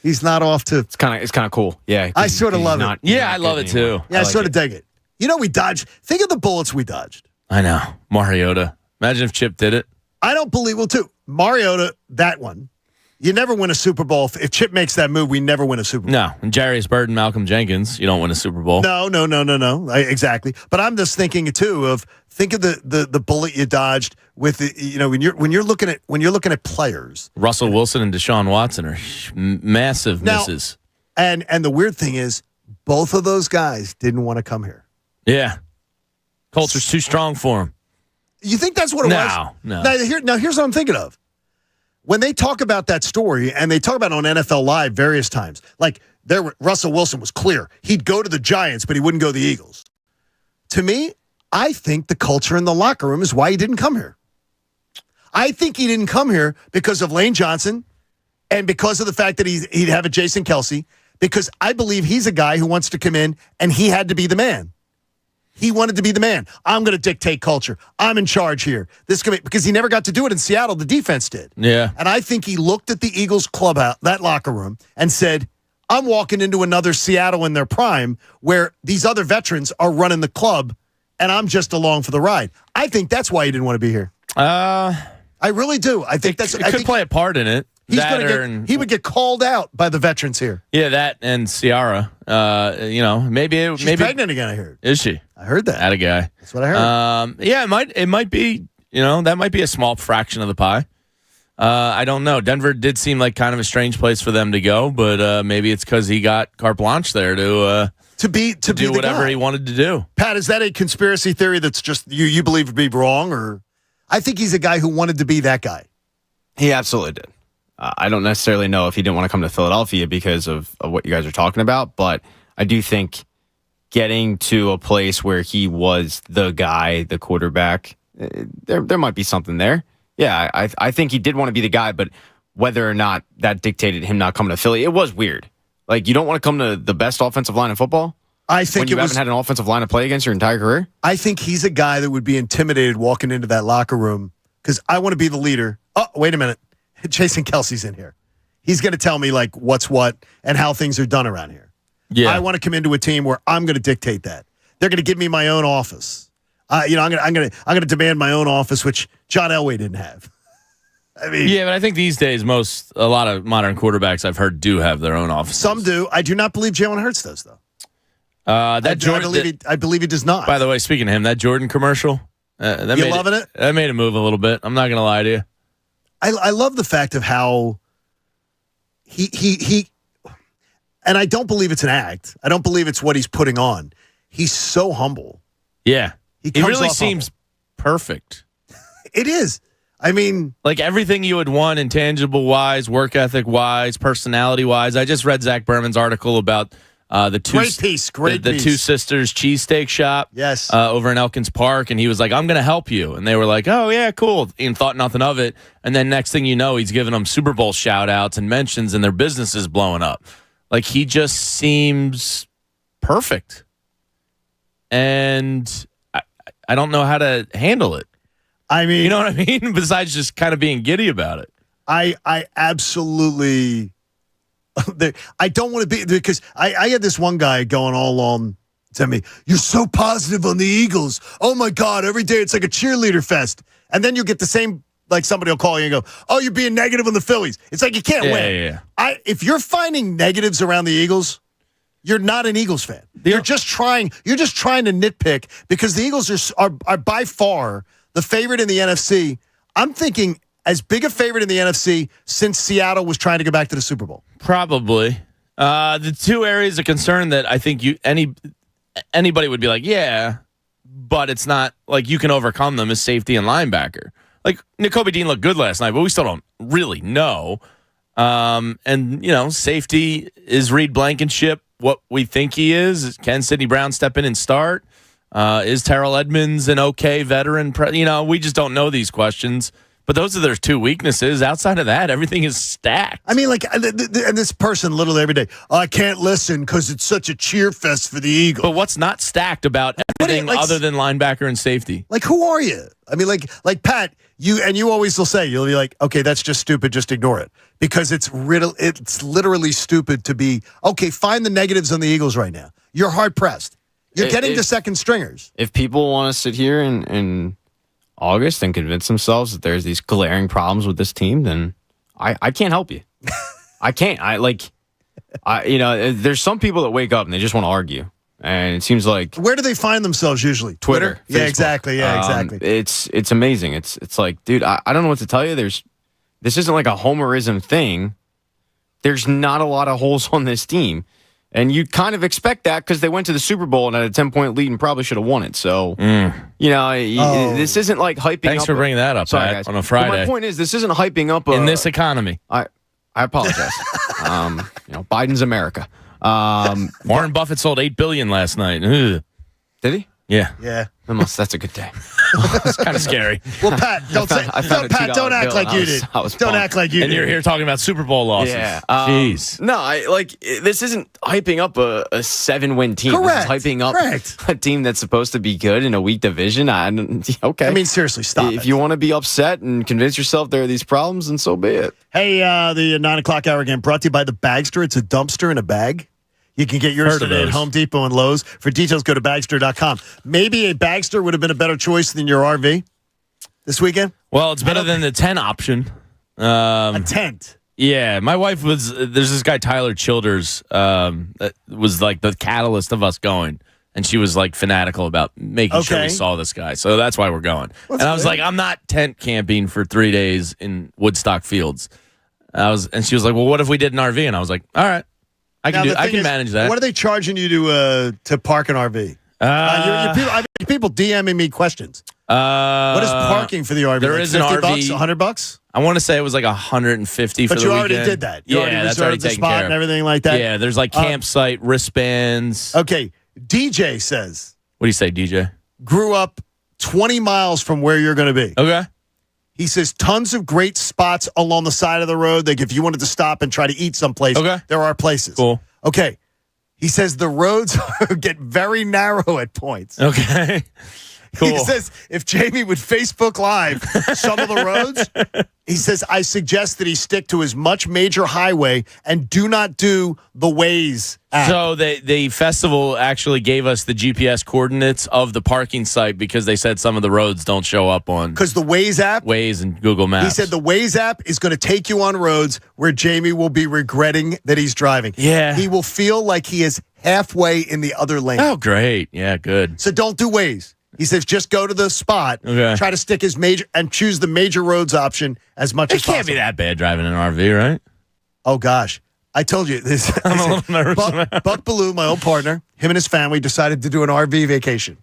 off to. It's kind of cool. Yeah, I sort of love it. Yeah, I love it too. Yeah, I sort of dig it. We dodged. Think of the bullets we dodged. I know, Mariota. Imagine if Chip did it. I don't believe. Well, too, Mariota, that one. You never win a Super Bowl. If Chip makes that move, we never win a Super Bowl. No. And Jarius Byrd and Malcolm Jenkins, you don't win a Super Bowl. No. Exactly. But I'm just thinking, too, think of the bullet you dodged with when you're looking at players. Russell Wilson and Deshaun Watson are massive misses. And the weird thing is, both of those guys didn't want to come here. Yeah. Culture's too strong for them. You think that's what it was? No. Now, here's what I'm thinking of. When they talk about that story, and they talk about it on NFL Live various times, like Russell Wilson was clear. He'd go to the Giants, but he wouldn't go to the Eagles. To me, I think the culture in the locker room is why he didn't come here. I think he didn't come here because of Lane Johnson and because of the fact that he'd have a Jason Kelce, because I believe he's a guy who wants to come in and he had to be the man. He wanted to be the man. I'm going to dictate culture. I'm in charge here. Because he never got to do it in Seattle. The defense did. Yeah. And I think he looked at the Eagles clubhouse, that locker room, and said, I'm walking into another Seattle in their prime where these other veterans are running the club, and I'm just along for the ride. I think that's why he didn't want to be here. I really do. I think it could play a part in it. He would get called out by the veterans here. Yeah, that and Ciara. Maybe She's pregnant again, I heard. Is she? I heard that. That a guy. That's what I heard. Yeah, it might be. That might be a small fraction of the pie. I don't know. Denver did seem like kind of a strange place for them to go, but maybe it's because he got carte blanche there to do whatever he wanted to do. Pat, is that a conspiracy theory that's just you believe to be wrong, or I think he's a guy who wanted to be that guy. He absolutely did. I don't necessarily know if he didn't want to come to Philadelphia because of what you guys are talking about, but I do think getting to a place where he was the guy, the quarterback, there might be something there. Yeah, I think he did want to be the guy, but whether or not that dictated him not coming to Philly, it was weird. Like, you don't want to come to the best offensive line in football? I think when you haven't had an offensive line to play against your entire career? I think he's a guy that would be intimidated walking into that locker room because I want to be the leader. Oh, wait a minute. Jason Kelce's in here. He's going to tell me like what's what and how things are done around here. Yeah. I want to come into a team where I'm going to dictate that. They're going to give me my own office. I'm going to demand my own office, which John Elway didn't have. I mean, yeah, but I think these days a lot of modern quarterbacks I've heard do have their own offices. Some do. I do not believe Jalen Hurts does though. I believe he does not. By the way, speaking of him, that Jordan commercial, loving it? That made him move a little bit. I'm not going to lie to you. I love the fact of how he and I don't believe it's an act. I don't believe it's what he's putting on. He's so humble. Yeah. He really seems humble. Perfect. It is. I mean, like everything you would want, intangible wise, work ethic wise, personality wise. I just read Zach Berman's article about the two two sisters cheesesteak shop. Yes. Over in Elkins Park, and he was like, "I'm going to help you," and they were like, "Oh yeah, cool," and thought nothing of it. And then next thing you know, he's giving them Super Bowl shout outs and mentions, and their business is blowing up. Like, he just seems perfect, and I don't know how to handle it. I mean, you know what I mean? Besides just kind of being giddy about it. I absolutely. I don't want to be, because I had this one guy going all along to me, "You're so positive on the Eagles. Oh my God, every day it's like a cheerleader fest." And then you get the same, like somebody will call you and go, "Oh, you're being negative on the Phillies." It's like you can't win. Yeah. If you're finding negatives around the Eagles, you're not an Eagles fan. You're just trying to nitpick because the Eagles are by far the favorite in the NFC. I'm thinking as big a favorite in the NFC since Seattle was trying to go back to the Super Bowl. Probably. The two areas of concern that I think anybody would be like, yeah, but it's not like you can overcome them is safety and linebacker. Like, Nakobe Dean looked good last night, but we still don't really know. And, safety is Reed Blankenship what we think he is. Can Sidney Brown step in and start? Is Terrell Edmonds an okay veteran? We just don't know these questions. But those are their two weaknesses. Outside of that, everything is stacked. I mean, like, and this person literally every day, I can't listen because it's such a cheer fest for the Eagles. But what's not stacked about everything other than linebacker and safety? Like, who are you? I mean, like Pat, you always will say, you'll be like, okay, that's just stupid, just ignore it. Because it's literally stupid to be, okay, find the negatives on the Eagles right now. You're hard-pressed. You're getting to second stringers. If people want to sit here and August and convince themselves that there's these glaring problems with this team, then I can't help you. I can't. There's some people that wake up and they just want to argue. And it seems like, where do they find themselves usually? Twitter. Yeah, exactly. Yeah, exactly. It's amazing. It's like, dude, I don't know what to tell you. This isn't like a homerism thing. There's not a lot of holes on this team. And you kind of expect that because they went to the Super Bowl and had a 10-point lead and probably should have won it. So, this isn't like hyping up. Thanks for bringing that up, Sorry, Pat, guys. on a Friday. But my point is, this isn't hyping up. In this economy. I apologize. Biden's America. Warren Buffett sold $8 billion last night. Ugh. Did he? Yeah. Yeah. That's a good day. It's kind of scary. Well, Pat, don't $2 act bill. like you did. I was Don't pumped. act like you And did. you're here talking about Super Bowl losses. Yeah. Jeez. No, this isn't hyping up a 7-win team. Correct. This is hyping up a team that's supposed to be good in a weak division. Okay. I mean, seriously, stop If it. you want to be upset and convince yourself there are these problems, then so be it. Hey, the 9 o'clock hour game brought to you by the Bagster. It's a dumpster in a bag. You can get yours Heard of today at those. Home Depot and Lowe's. For details, go to Bagster.com. Maybe a Bagster would have been a better choice than your RV this weekend. Well, it's better than the 10 option. A tent. Yeah, my wife was. There's this guy Tyler Childers that was like the catalyst of us going, and she was like fanatical about making sure Okay. we saw this guy. So that's why we're going. That's and I was good. like, I'm not tent camping for 3 days in Woodstock Fields. And she was like, well, what if we did an RV? And I was like, all right, I can manage that. What are they charging you to park an RV? People DMing me questions. What is parking for the RV? there like is an $50, RV. $100? I want to say it was like 150 for But the you weekend. already did that. You already that's already reserved the taken spot care of. and everything like that. Yeah, there's like campsite wristbands. Okay, DJ says What do you say, DJ? grew up 20 miles from where you're going to be. Okay. He says tons of great spots along the side of the road. Like if you wanted to stop and try to eat someplace, Okay. there are places. Cool. Okay. He says the roads get very narrow at points. Okay. Cool. He says if Jamie would Facebook Live some of the roads, he says, I suggest that he stick to his much major highway and do not do the Waze app. So the festival actually gave us the GPS coordinates of the parking site because they said some of the roads don't show up on Because the Waze app, Waze and Google Maps. he said the Waze app is going to take you on roads where Jamie will be regretting that he's driving. Yeah. He will feel like he is halfway in the other lane. Oh, great. Yeah, good. So don't do Waze. He says just go to the spot, Okay. try to stick his major and choose the major roads option as much It as possible. can't be that bad driving an RV, right? Oh gosh. I told you this. I'm a little nervous. Buck Ballou, my old partner, him and his family decided to do an RV vacation.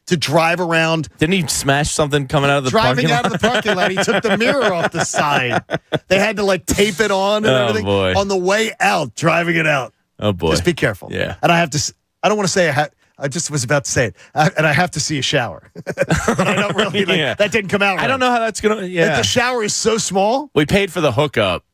To drive around. Didn't he smash something coming out of the Driving parking out lot? of the parking lot, he took the mirror off the side. They had to like tape it on and Oh, everything. boy. On the way out, driving it out. Oh, boy. Just be careful. Yeah. And I don't want to say I just was about to say it. And I have to see a shower. But I don't really Yeah. that didn't come out right. I don't know how that's going to. Like, Yeah. the shower is so small. We paid for the hookup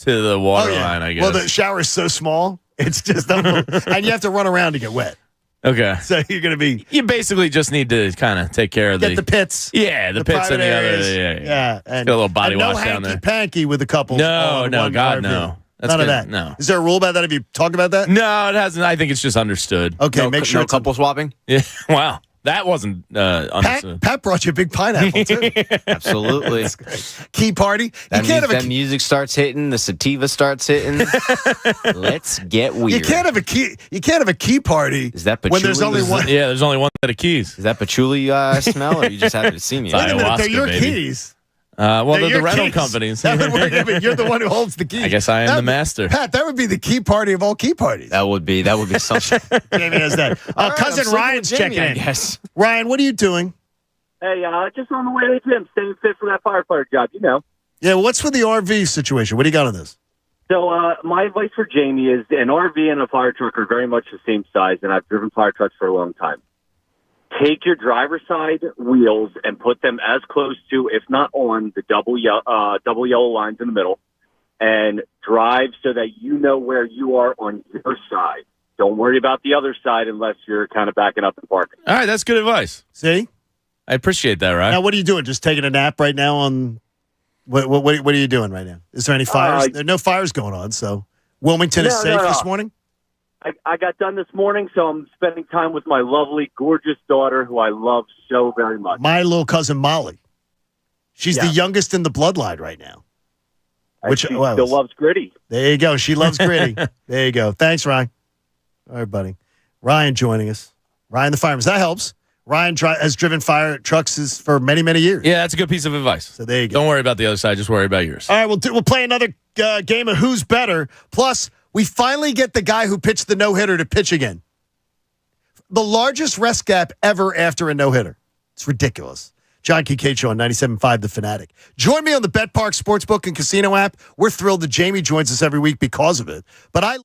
to the water line, I guess. Well, the shower is so small. It's just unbelievable. And you have to run around to get wet. okay. So you're going to be You basically just need to kind of take care of get the pits. Yeah, the pits private and the areas. other. Yeah. And, Get a little body and no wash down there. hanky-panky with the couples. No, on no, one God, RV. no. That's None of good. that. No. Is there a rule about that? Have you talked about that? No, it hasn't. I think it's just understood. Okay, make sure no it's couple swapping. Yeah. Wow. That wasn't understood. Pat brought you a big pineapple too. Absolutely. Key party. That, You can't have that a music starts hitting. The sativa starts hitting. Let's get weird. you can't have a key. You can't have a key party. Is that when there's patchouli? only one? Yeah, there's only one set of keys. Is that patchouli smell, or you just happen to see me? Sorry. Wait a minute, they're Ayahuasca, your baby. keys. Well, they're the your rental keys. companies. That would work, but you're the one who holds the keys. I guess I am the master. Pat, that would be the key party of all key parties. That would be something. Jamie has that. All right, Cousin I'm sleeping Ryan's with Jamie, checking I in. guess. Ryan, what are you doing? Hey, just on the way to the gym, staying fit for that firefighter job, you know. Yeah, what's with the RV situation? What do you got on this? So my advice for Jamie is an RV and a fire truck are very much the same size, and I've driven fire trucks for a long time. Take your driver's side wheels and put them as close to, if not on, the double yellow lines in the middle, and drive so that you know where you are on your side. Don't worry about the other side unless you're kind of backing up and parking. All right, that's good advice. See? I appreciate that, right? Now, what are you doing? Just taking a nap right now on what are you doing right now? Is there any fires? There are no fires going on, so Wilmington is safe this morning? I got done this morning, so I'm spending time with my lovely, gorgeous daughter, who I love so very much. My little cousin Molly. She's the Yeah. youngest in the bloodline right now. And she still loves Gritty. There you go. She loves Gritty. There you go. Thanks, Ryan. All right, buddy. Ryan joining us. Ryan the fireman. That helps. Ryan has driven fire trucks for many, many years. Yeah, that's a good piece of advice. So there you go. Don't worry about the other side. Just worry about yours. All right, we'll play another game of Who's Better. Plus, we finally get the guy who pitched the no-hitter to pitch again. The largest rest gap ever after a no-hitter. It's ridiculous. John Kincaid Show on 97.5 The Fanatic. Join me on the Bet Park Sportsbook and Casino app. We're thrilled that Jamie joins us every week because of it. But I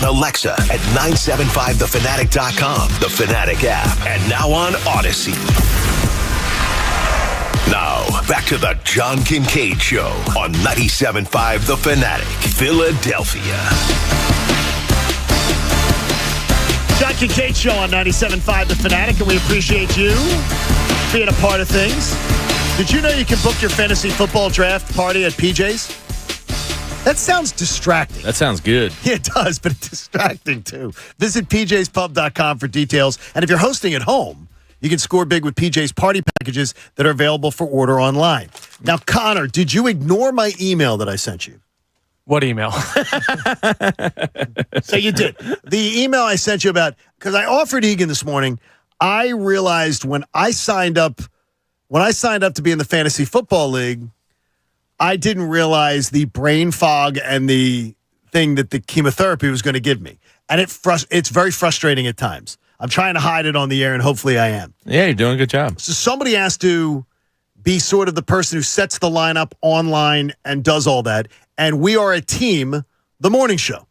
on Alexa at 975thefanatic.com, the Fanatic app, and now on Odyssey. Now, back to the John Kincaid Show on 97.5 The Fanatic, Philadelphia. John Kincaid Show on 97.5 The Fanatic, and we appreciate you being a part of things. Did you know you can book your fantasy football draft party at PJ's? That sounds distracting. That sounds good. Yeah, it does, but it's distracting too. Visit pjspub.com for details. And if you're hosting at home, you can score big with PJ's party packages that are available for order online. Now, Connor, did you ignore my email that I sent you? What email? So you did. The email I sent you about, because I offered Egan this morning, I realized when I signed up to be in the Fantasy Football League, I didn't realize the brain fog and the thing that the chemotherapy was going to give me. And it's very frustrating at times. I'm trying to hide it on the air, and hopefully I am. Yeah, you're doing a good job. So somebody has to be sort of the person who sets the lineup online and does all that. And we are a team, the morning show.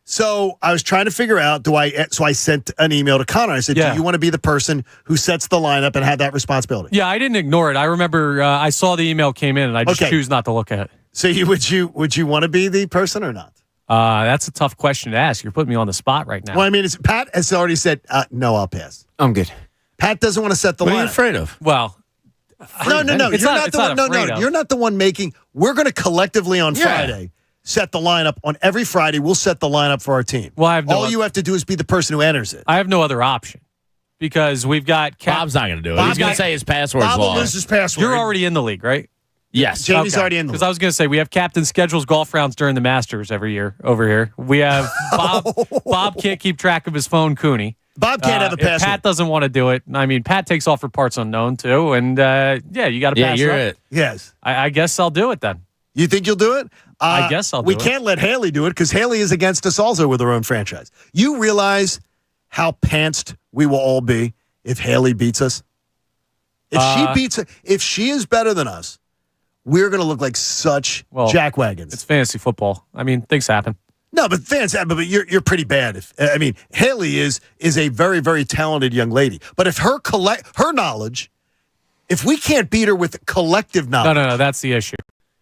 So I was trying to figure out, so I sent an email to Connor. I said, do you want to be the person who sets the lineup and have that responsibility? Yeah, I didn't ignore it. I remember I saw the email came in, and I just choose not to look at it. So would you want to be the person or not? That's a tough question to ask. You're putting me on the spot right now. Well, I mean, Pat has already said, no, I'll pass. I'm good. Pat doesn't want to set the lineup. What are you afraid of? Well, no. You're not the one. No. You're not the one making. We're going to collectively on Friday set the lineup. On every Friday, we'll set the lineup for our team. Well, all you have to do is be the person who enters it. I have no other option because we've got Bob's not going to do it. He's going to say his password's Bob lost. will lose his password. You're already in the league, right? Yes. Jamie's already in the league. Because I was going to say, we have captain schedules golf rounds during the Masters every year over here. We have Bob. Bob can't keep track of his phone, Cooney. Bob can't have a password. Pat doesn't want to do it. I mean, Pat takes off for parts unknown, too. And, you got to pass you're up. it. Yes. I guess I'll do it then. You think you'll do it? I guess I'll do We it. can't let Haley do it because Haley is against us also with her own franchise. You realize how pantsed we will all be if Haley beats us? If she is better than us, we're going to look like such jackwagons. It's fantasy football. I mean, things happen. No, but but you're pretty bad. Haley is a very, very talented young lady. But if her knowledge, if we can't beat her with collective knowledge. No, that's the issue.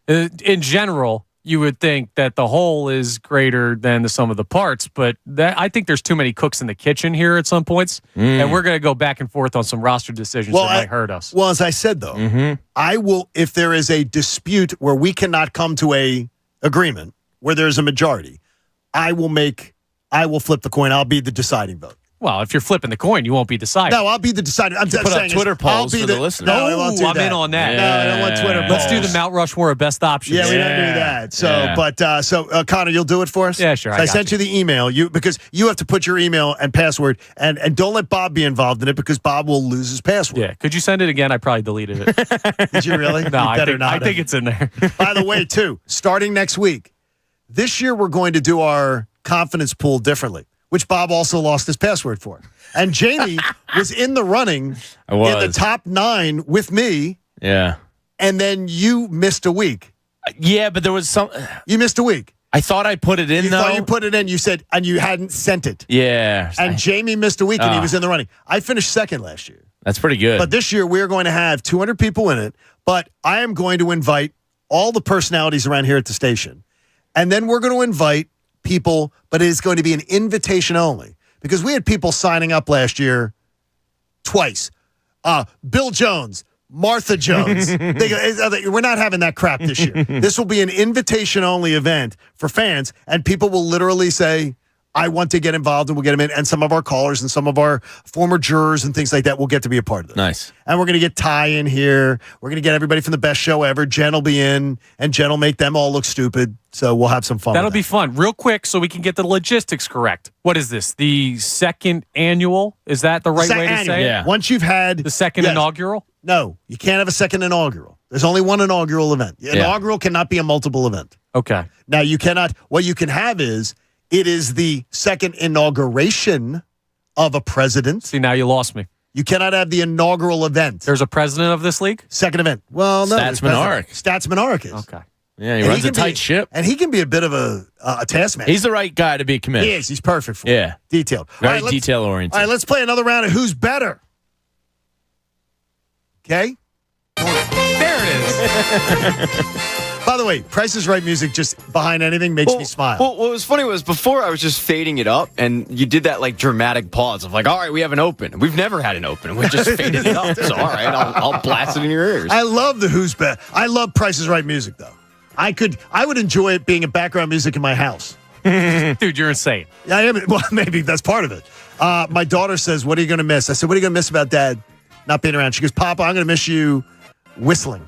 In general, you would think that the whole is greater than the sum of the parts, but I think there's too many cooks in the kitchen here at some points, and we're going to go back and forth on some roster decisions that might hurt us. Well, as I said, though, I will, if there is a dispute where we cannot come to a agreement, where there's a majority, I will flip the coin. I'll be the deciding vote. Well, if you're flipping the coin, you won't be deciding. No, I'll be the deciding. I'm just put saying up Twitter polls for the listeners. No, I won't do I'm that. in on that. No, I don't want Twitter polls. Let's do the Mount Rushmore of best options. Yeah, we don't do that. So, Connor, you'll do it for us? Yeah, sure. So I sent you the email because you have to put your email and password, and don't let Bob be involved in it because Bob will lose his password. Yeah. Could you send it again? I probably deleted it. Did you really? No, I think it's in there. By the way, too, starting next week, this year we're going to do our confidence pool differently, which Bob also lost his password for. And Jamie was in the running in the top 9 with me. Yeah. And then you missed a week. Yeah, but there was some. You missed a week. I thought I put it in, You thought you put it in. You said, and you hadn't sent it. Yeah. And Jamie missed a week, and he was in the running. I finished second last year. That's pretty good. But this year, we're going to have 200 people in it. But I am going to invite all the personalities around here at the station. And then we're going to invite people, but it is going to be an invitation only. Because we had people signing up last year twice. Bill Jones, Martha Jones. We're not having that crap this year. This will be an invitation-only event for fans, and people will literally say, I want to get involved, and we'll get them in. And some of our callers and some of our former jurors and things like that will get to be a part of this. Nice. And we're going to get Ty in here. We're going to get everybody from the best show ever. Jen will be in, and Jen will make them all look stupid. So we'll have some fun. That'll be fun. Real quick, so we can get the logistics correct. What is this? The second annual? Is that the right way to say it? Yeah. Once you've had The second inaugural? No, you can't have a second inaugural. There's only one inaugural event. Inaugural cannot be a multiple event. Okay. Now, you cannot. What you can have is it is the second inauguration of a president. See, now you lost me. You cannot have the inaugural event. There's a president of this league? Second event. Well, no. Stats Monarch. Stats Monarch is. Okay. Yeah, he runs a tight ship. And he can be a bit of a taskmaster. He's the right guy to be commissioner. He is. He's perfect for it. Yeah. Detailed. Very detail-oriented. All right, let's play another round of Who's Better. Okay? There it is. By the way, Price is Right music just behind anything makes me smile. Well, what was funny was before I was just fading it up, and you did that like dramatic pause of like, all right, we have an open. We've never had an open. We just faded it up. So, all right, I'll blast it in your ears. I love the Who's Better. I love Price is Right music, though. I would enjoy it being a background music in my house. Dude, you're insane. I am. Well, maybe that's part of it. My daughter says, what are you going to miss? I said, what are you going to miss about Dad not being around? She goes, Papa, I'm going to miss you whistling.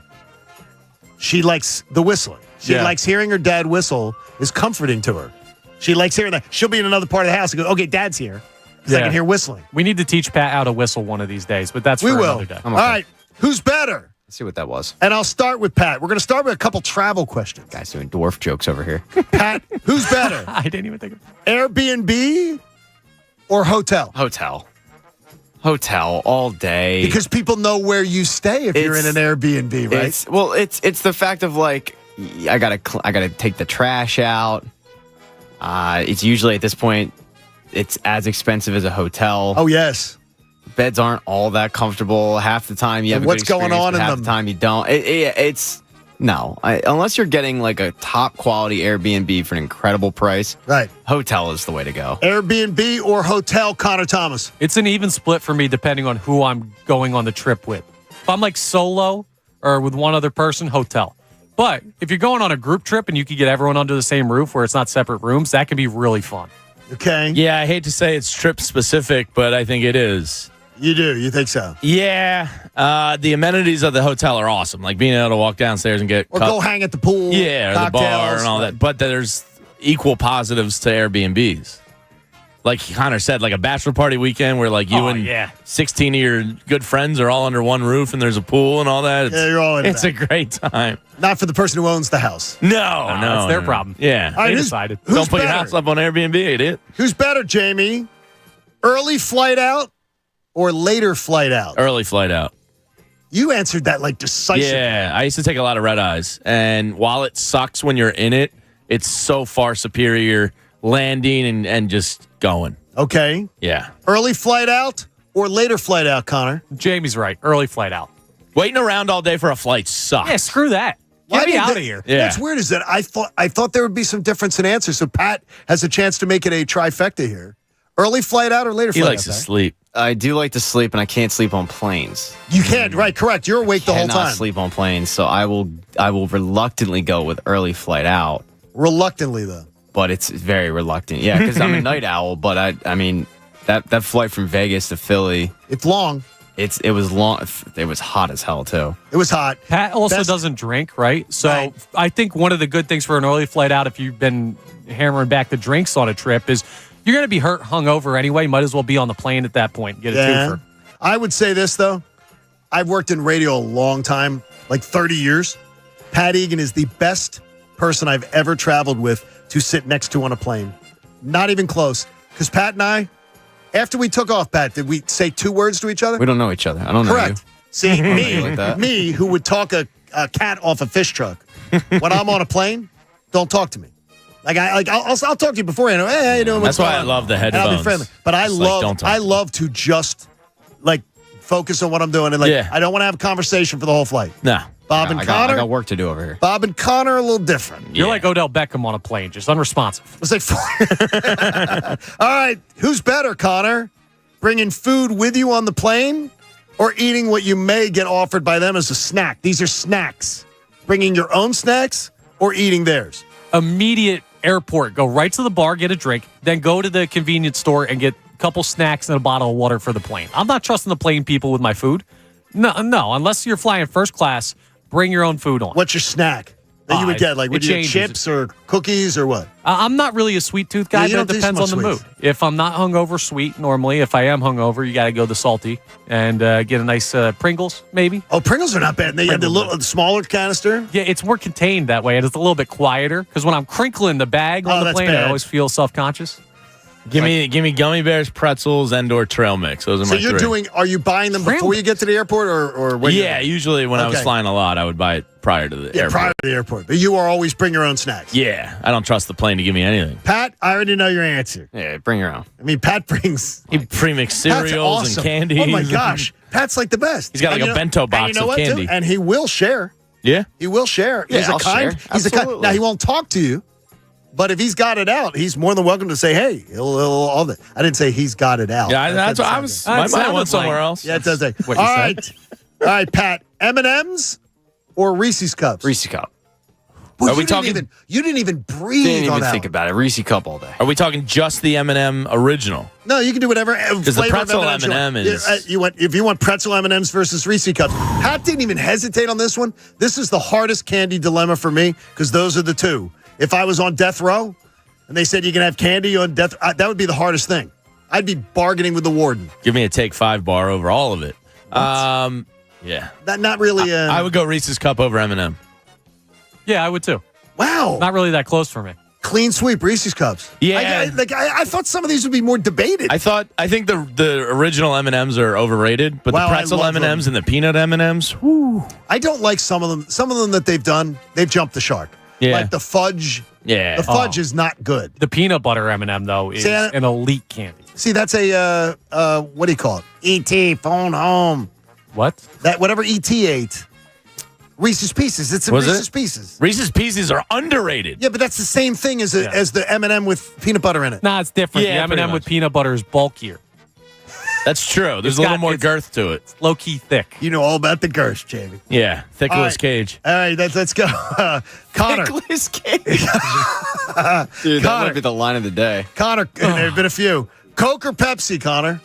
She likes the whistling. She likes hearing her dad whistle is comforting to her. She likes hearing that. She'll be in another part of the house and go, okay, Dad's here. Because I can hear whistling. We need to teach Pat how to whistle one of these days, but that's for another day. All right. Who's better? Let's see what that was. And I'll start with Pat. We're going to start with a couple travel questions. Guys doing dwarf jokes over here. Pat, who's better? I didn't even think of it. Airbnb or hotel? Hotel all day. Because people know where you stay if you're in an Airbnb, right? It's the fact of like I gotta take the trash out. It's usually at this point it's as expensive as a hotel. Oh yes. Beds aren't all that comfortable. Half the time you have what's going on in half them? the time you don't. It's no. Unless you're getting like a top quality Airbnb for an incredible price. Right. Hotel is the way to go. Airbnb or hotel, Connor Thomas? It's an even split for me depending on who I'm going on the trip with. If I'm like solo or with one other person, hotel. But if you're going on a group trip and you can get everyone under the same roof where it's not separate rooms, that can be really fun. Okay. Yeah, I hate to say it's trip specific, but I think it is. You do? You think so? Yeah. The amenities of the hotel are awesome. Like being able to walk downstairs and get Or go hang at the pool. Yeah, or the bar and all that. But there's equal positives to Airbnbs. Like Connor said, like a bachelor party weekend where like you and 16 of your good friends are all under one roof and there's a pool and all that. You're all into It's that. a great time. Not for the person who owns the house. No, That's their problem. Yeah. All right, They who's- decided. who's Don't put your better? house up on Airbnb, idiot. Who's better, Jamie? Early flight out or later flight out? Early flight out. You answered that like decisively. Yeah, I used to take a lot of red eyes. And while it sucks when you're in it, it's so far superior landing and just going. Okay. Yeah. Early flight out or later flight out, Connor? Jamie's right. Early flight out. Waiting around all day for a flight sucks. Yeah, screw that. Get me out of here. Yeah. What's weird is that I thought there would be some difference in answers. So Pat has a chance to make it a trifecta here. Early flight out or later He flight out? likes to sleep. I do like to sleep, and I can't sleep on planes. You can't, right? Correct. You're awake the whole Cannot time. sleep on planes, so I will reluctantly go with early flight out. Reluctantly, though. But it's very reluctant. Yeah, because I'm a night owl. But I mean, that flight from Vegas to Philly, It's long. it was long. It was hot as hell too. It was hot. Pat also Best- doesn't drink, right? So Right. I think one of the good things for an early flight out, if you've been hammering back the drinks on a trip, is you're going to be hungover anyway. Might as well be on the plane at that point. Get a twofer. I would say this, though. I've worked in radio a long time, like 30 years. Pat Egan is the best person I've ever traveled with to sit next to on a plane. Not even close. Because Pat and I, after we took off, Pat, did we say 2 words to each other? We don't know each other. I don't know Correct. See, you like that. me, who would talk a cat off a fish truck, when I'm on a plane, don't talk to me. I'll talk to you beforehand. Hey, how you doing? What's That's why going I on? love the And I'll be headphones. friendly. But I It's like, love, don't talk I to me. love to just like focus on what I'm doing, and like Yeah. I don't want to have a conversation for the whole flight. Nah. Bob and I Connor, got work to do over here. Bob and Connor are a little different. You're like Odell Beckham on a plane, just unresponsive. Let's say 4. All right, who's better, Connor? Bringing food with you on the plane, or eating what you may get offered by them as a snack? These are snacks. Bringing your own snacks or eating theirs? Immediate airport. Go right to the bar, get a drink, then go to the convenience store and get a couple snacks and a bottle of water for the plane. I'm not trusting the plane people with my food. No, unless you're flying first class, bring your own food on. What's your snack that you would get? Like, would you get chips or cookies or what? I'm not really a sweet tooth guy, Yeah, you but it don't do depends on so the much mood. If I'm not hungover, sweet normally. If I am hungover, you got to go the salty and get a nice Pringles, maybe. Oh, Pringles are not bad. They have the little smaller canister. Yeah, it's more contained that way, and it's a little bit quieter. Because when I'm crinkling the bag on the that's plane, I bad. always feel self-conscious. Give me gummy bears, pretzels, and/or trail mix. Those are my three. Are you buying them before you get to the airport, or when? Yeah, usually when I was flying a lot, I would buy it prior to the airport. Prior to the airport. But you are always bring your own snacks. Yeah, I don't trust the plane to give me anything. Pat, I already know your answer. Yeah, bring your own. I mean, Pat brings. He pre-mixed cereals and candy. Oh my gosh, Pat's like the best. He's got like a bento box of candy, and he will share. Yeah, he will share. Yeah, He's I'll share. He's a kind. Now he won't talk to you. But if he's got it out, he's more than welcome to say, "Hey, he'll all that." I didn't say he's got it out. Yeah, that's what I was. My mind went somewhere else. Yeah, it does. All said. All right, Pat. M&Ms or Reese's Cups? Reese's Cup. Well, you didn't even breathe. Didn't even on that think one. about it. Reese's Cup all day. Are we talking just the M&M original? No, you can do whatever. Because the pretzel M&M is. If you want pretzel M&Ms versus Reese's Cups, Pat didn't even hesitate on this one. This is the hardest candy dilemma for me because those are the two. If I was on death row and they said you can have candy on death, that would be the hardest thing. I'd be bargaining with the warden. Give me a Take 5 bar over all of it. Yeah. Not really. I would go Reese's Cup over M&M. Yeah, I would too. Wow. Not really that close for me. Clean sweep, Reese's Cups. Yeah. I thought some of these would be more debated. I think the original M&Ms are overrated, but the pretzel M&Ms and the peanut M&Ms, whoo. I don't like some of them. Some of them that they've done, they've jumped the shark. Yeah. Like the fudge. Yeah. The fudge is not good. The peanut butter M&M, though, is an elite candy. See, that's a, what do you call it? E.T. phone home. What? That whatever E.T. ate. Reese's Pieces. It's Reese's Pieces. Reese's Pieces are underrated. Yeah, but that's the same thing as the M&M with peanut butter in it. Nah, it's different. Yeah, the M&M with peanut butter is bulkier. That's true. There's a little more girth to it. Low key thick. You know all about the girth, Jamie. Yeah, Thickless Cage. All right, let's go. Connor. Thickless Cage. Dude, that might be the line of the day. Connor, there have been a few. Coke or Pepsi, Connor?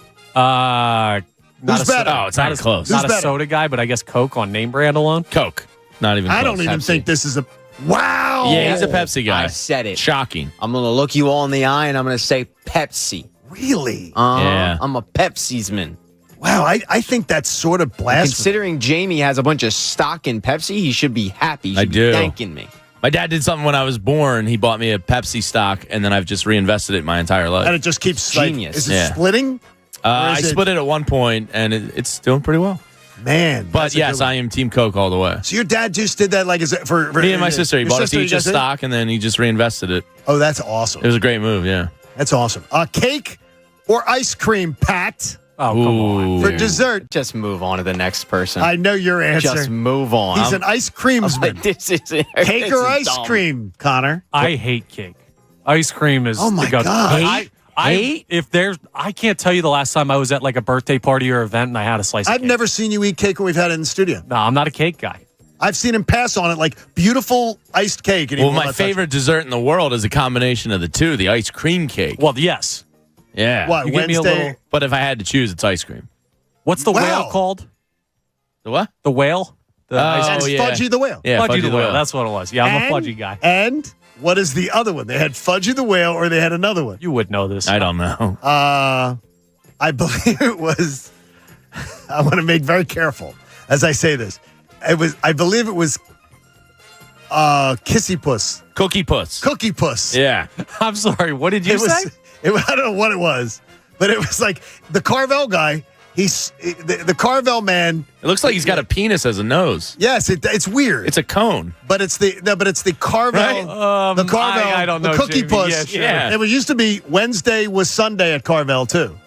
Who's better? Oh, it's not close. Not a soda guy, but I guess Coke on name brand alone. Coke. Not even close. I don't even think this is a... Wow. Yeah, he's a Pepsi guy. I said it. Shocking. I'm going to look you all in the eye and I'm going to say Pepsi. Really? Yeah. I'm a Pepsi's man. Wow, I think that's sort of blasphemy. Considering Jamie has a bunch of stock in Pepsi, he should be happy. He should be thanking me. My dad did something when I was born. He bought me a Pepsi stock, and then I've just reinvested it my entire life. And it just keeps... Genius. Is it splitting? I split it at one point, and it's doing pretty well. Man. But yes, I am Team Coke all the way. So your dad just did that for me and my sister. He bought us each a stock, and then he just reinvested it. Oh, that's awesome. It was a great move, yeah. That's awesome. Cake or ice cream, Pat? Oh, come on. For dessert. Just move on to the next person. I know your answer. Just move on. He's an ice creamsman. This is Cake or ice cream, Connor? I hate cake. Ice cream is Oh my the go-to. God. I can't tell you the last time I was at like a birthday party or event and I had a slice of I've cake. never seen you eat cake when we've had it in the studio. No, I'm not a cake guy. I've seen him pass on it like beautiful iced cake. And well, my favorite dessert in the world is a combination of the two, the ice cream cake. Well, yes. Yeah. What, You give me a Wednesday? little- But if I had to choose, it's ice cream. What's the whale called? The what? The whale? That's Fudgy the Whale. Yeah, Fudgy the whale. That's what it was. Yeah, I'm a fudgy guy. And what is the other one? They had Fudgy the Whale or they had another one? You would know this. I don't know. I believe it was, I want to make very careful as I say this. I believe it was Kissy Puss. Cookie Puss. Cookie Puss. Yeah. I'm sorry. What did you say? I don't know what it was, but it was like the Carvel guy. The Carvel man. It looks like he's got a penis as a nose. Yes, it's weird. It's a cone. But it's the Carvel. Right? The Carvel. I don't know. The Cookie Jamie. Puss. Yeah, sure. Yeah. It used to be Wednesday was Sunday at Carvel too.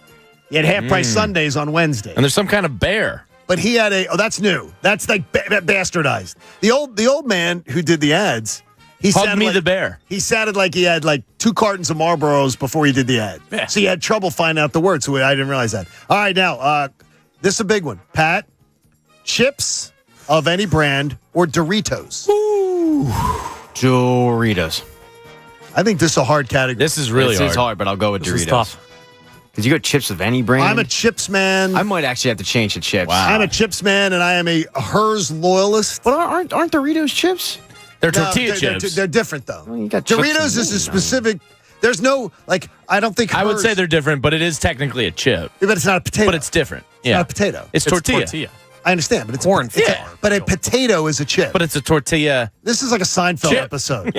You had half price Sundays on Wednesday. And there's some kind of bear. But he had that's new. That's like bastardized. The old man who did the ads. He Hug me the bear. He sounded like he had like 2 cartons of Marlboros before he did the ad. Yeah. So he had trouble finding out the words. So I didn't realize that. All right, now this is a big one. Pat, chips of any brand or Doritos? Ooh. Doritos. I think this is a hard category. This is really This hard. is hard, but I'll go with This Doritos. is tough. Because you got chips of any brand. I'm a chips man. I might actually have to change the chips. Wow. I'm a chips man, and I am a Hers loyalist. But aren't Doritos chips? They're No, tortilla they're chips. They're different, though. Well, you got chips Doritos and is a meat, specific. There's no, I don't think I would Hers- say they're different, but it is technically a chip. But it's not a potato. But it's different. Yeah. not a potato. It's tortilla. I understand, but it's Corn. but a potato is a chip. But it's a tortilla. This is like a Seinfeld Chip. episode.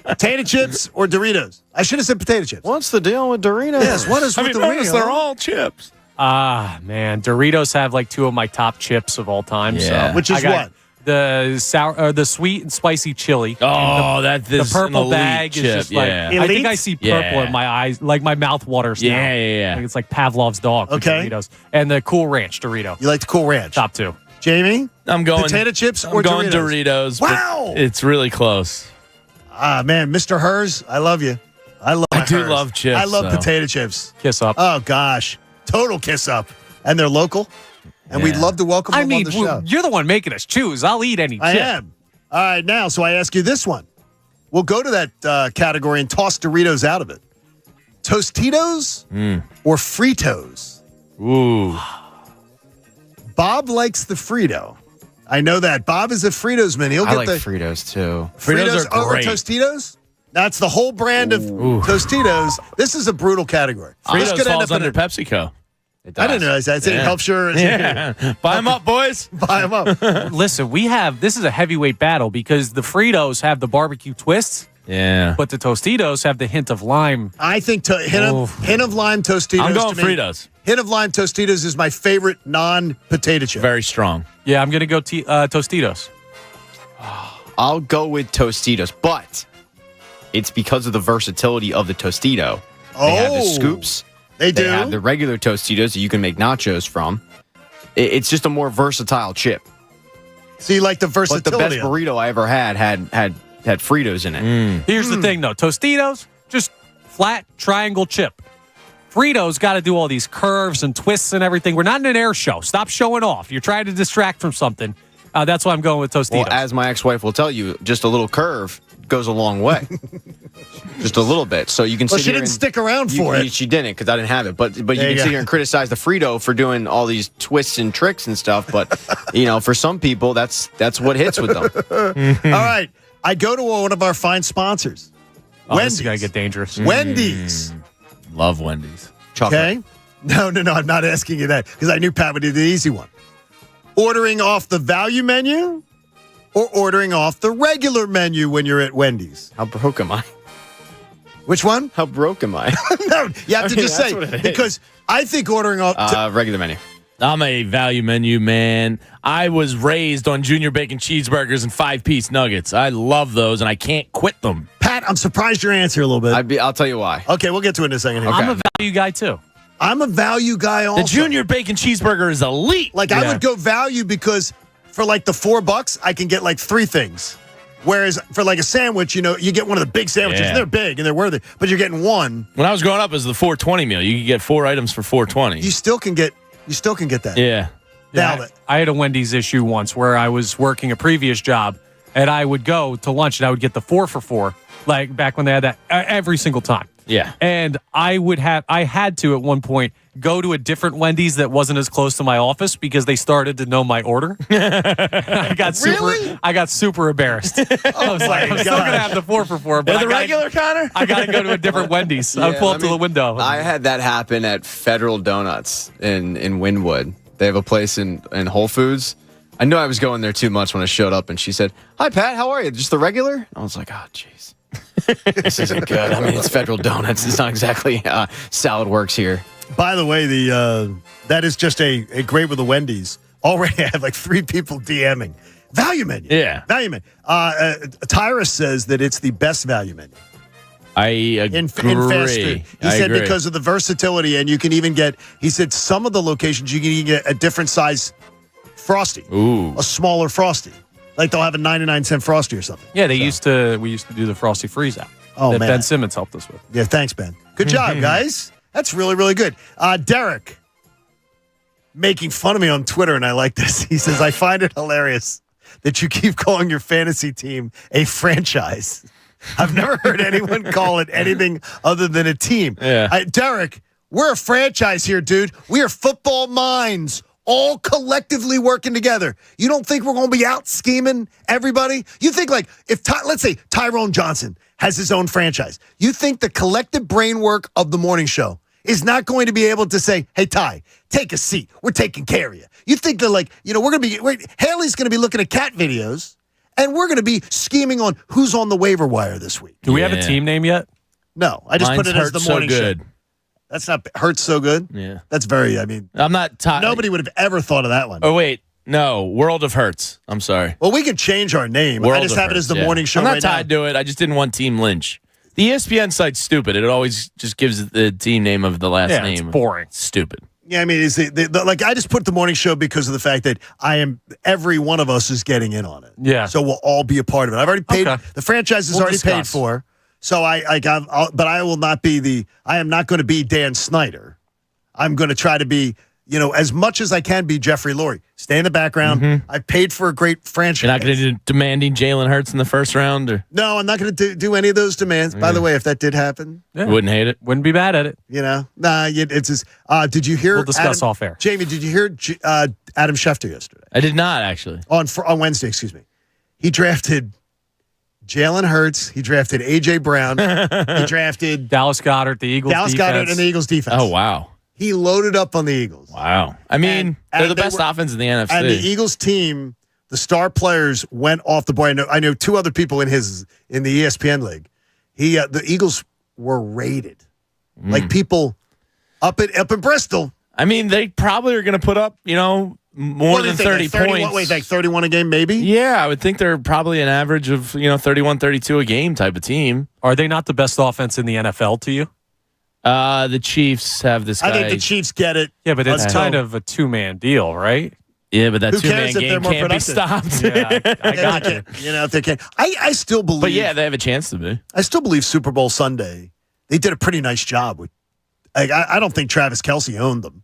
Potato chips or Doritos? I should have said potato chips. What's the deal with Doritos? Yes, what is Have with you the noticed they're all chips? Man, Doritos have like two of my top chips of all time. Yeah. So Which is I got what? The sour, the sweet and spicy chili. Oh, that The is purple an elite bag chip. is just like yeah. I think Elite? I see purple Yeah. in my eyes, like my mouth waters. now. Yeah. Like it's like Pavlov's dog. with Okay. Doritos and the Cool Ranch Dorito. You like the Cool Ranch? Top two. Jamie? I'm going Potato chips I'm or going Doritos? Doritos. but Wow. It's really close. Man, Mr. Hers, I love you. I do Hers. love chips, I love though. potato chips. Kiss up. Oh, gosh. Total kiss up. And they're local. And we'd Yeah. love to welcome them I mean, on the show. you're the one making us choose. I'll eat any I chip. am. All right, now, so I ask you this one. We'll go to that category and toss Doritos out of it. Tostitos or Fritos? Ooh. Bob likes the Frito. I know that. Bob is a Fritos man. He'll I get like the Fritos too. Fritos are over great. Tostitos? That's the whole brand of Tostitos. This is a brutal category. This Fritos could end falls up in under a- PepsiCo. I didn't realize that. It helps your Yeah. Buy them up, boys. buy them up. Listen, this is a heavyweight battle because the Fritos have the barbecue twists, Yeah. but the Tostitos have the hint of lime. I think hint of lime Tostitos. I'm going to me- Fritos. Hint of lime Tostitos is my favorite non-potato chip. Very strong. Yeah, I'm gonna go Tostitos. I'll go with Tostitos, but it's because of the versatility of the Tostito. They have the scoops. They do. They have the regular Tostitos that you can make nachos from. It's just a more versatile chip. So you like the But the versatility. best burrito I ever had Fritos in it. Here's the thing, though: Tostitos, just flat triangle chip. Fritos got to do all these curves and twists and everything. We're not in an air show. Stop showing off. You're trying to distract from something. That's why I'm going with Tostitos. Well, as my ex-wife will tell you, just a little curve goes a long way. Just a little bit. So you can Well, sit she here didn't and- stick around for it. She didn't because I didn't have it. But you There can you sit go. here and criticize the Frito for doing all these twists and tricks and stuff. But for some people, that's what hits with them. All right. I go to one of our fine sponsors. Oh, this Wendy's. is gonna get dangerous. Wendy's. Love Wendy's. Chocolate. Okay. No, I'm not asking you that because I knew Pat would do the easy one. Ordering off the value menu or ordering off the regular menu when you're at Wendy's? How broke am I? Which one? How broke am I? No, you have to just that's say what it is. because I think ordering off. Regular menu. I'm a value menu man. I was raised on junior bacon cheeseburgers and 5-piece nuggets. I love those, and I can't quit them. Pat, I'm surprised your answer a little bit. I'll tell you why. Okay, we'll get to it in a second. Here. Okay. I'm a value guy too. I'm a value guy also. The junior bacon cheeseburger is elite. Like I would go value because for like the $4, I can get like 3 things. Whereas for like a sandwich, you get one of the big sandwiches. Yeah. And they're big and they're worth it, but you're getting one. When I was growing up, it was the 420 meal. You could get 4 items for 420. You still can get that. Yeah. Now Yeah, that I had a Wendy's issue once where I was working a previous job and I would go to lunch and I would get the 4 for $4, like back when they had that every single time. Yeah. And I had to at one point go to a different Wendy's that wasn't as close to my office because they started to know my order. I got super embarrassed. I was like, I'm still gonna have the 4 for $4, but They're the regular, Connor? I gotta go to a different Wendy's. I would pull up to the window. I had that happen at Federal Donuts in Wynwood. They have a place in Whole Foods. I knew I was going there too much when I showed up, and she said, "Hi, Pat. How are you? Just the regular?" I was like, "Oh, jeez, this isn't good. I mean, it's Federal Donuts. It's not exactly salad works here." By the way, that is just a great with the Wendy's. Already I have like 3 people DMing. Value menu. Yeah. Value menu. Tyrus says that it's the best value menu. I agree. In fast food. He said agree. because of the versatility, and you can even get, he said some of the locations you can even get a different size Frosty. Ooh. A smaller Frosty. Like they'll have a 99-cent Frosty or something. Yeah, we used to do the Frosty Freeze out. Oh, that man. Ben Simmons helped us with. Yeah, thanks, Ben. Good job, guys. That's really, really good. Derek, making fun of me on Twitter, and I like this. He says, I find it hilarious that you keep calling your fantasy team a franchise. I've never heard anyone call it anything other than a team. Yeah. Derek, we're a franchise here, dude. We are football minds, all collectively working together. You don't think we're going to be out scheming everybody? You think like if, let's say Tyrone Johnson has his own franchise. You think the collective brain work of the morning show is not going to be able to say, hey, Ty, take a seat. We're taking care of you. You think that, like, we're going to be, Haley's going to be looking at cat videos, and we're going to be scheming on who's on the waiver wire this week. Do we have a team name yet? No, I just put it as the morning so good. show. That's not Hurts so good. Yeah. That's very, I'm not nobody would have ever thought of that one. Oh, wait. No, World of Hurts. I'm sorry. Well, we could change our name. World I just of have it as the Hurts, morning show. I'm not right tied now. to it. I just didn't want Team Lynch. The ESPN site's stupid. It always just gives the team name of the last name. It's boring. Stupid. Yeah, I mean, is like I just put the morning show because of the fact that every one of us is getting in on it. Yeah. So we'll all be a part of it. I've already paid. Okay. The franchise is already paid for. So but I will not be I am not going to be Dan Snyder. I'm going to try to be, as much as I can be Jeffrey Lurie. Stay in the background. Mm-hmm. I paid for a great franchise. You're not going to do demanding Jalen Hurts in the first round? Or? No, I'm not going to do any of those demands. By the way, if that did happen, You wouldn't hate it. Wouldn't be bad at it. it's just. Did you hear? We'll discuss off air. Jamie, did you hear Adam Schefter yesterday? I did not, actually. On Wednesday, excuse me. He drafted Jalen Hurts. He drafted A.J. Brown. He drafted Dallas Goedert, the Eagles defense. Goedert and the Eagles defense. Oh, wow. He loaded up on the Eagles. Wow. I mean, they're the best offense in the NFC. And the Eagles team, the star players went off the board. I know two other people in the ESPN league. The Eagles were rated. Like people up in Bristol. I mean, they probably are going to put up, more than 30 points. Wait, like 31 a game maybe? Yeah, I would think they're probably an average of, 31, 32 a game type of team. Are they not the best offense in the NFL to you? The Chiefs have this guy. I think the Chiefs get it. Yeah, but it's kind of a two-man deal, right? Yeah, but that Who two-man cares if game they're more can't be productive? stopped. Yeah, I got you. If they can. I still believe. But yeah, they have a chance to be. I still believe Super Bowl Sunday, they did a pretty nice job with. I don't think Travis Kelce owned them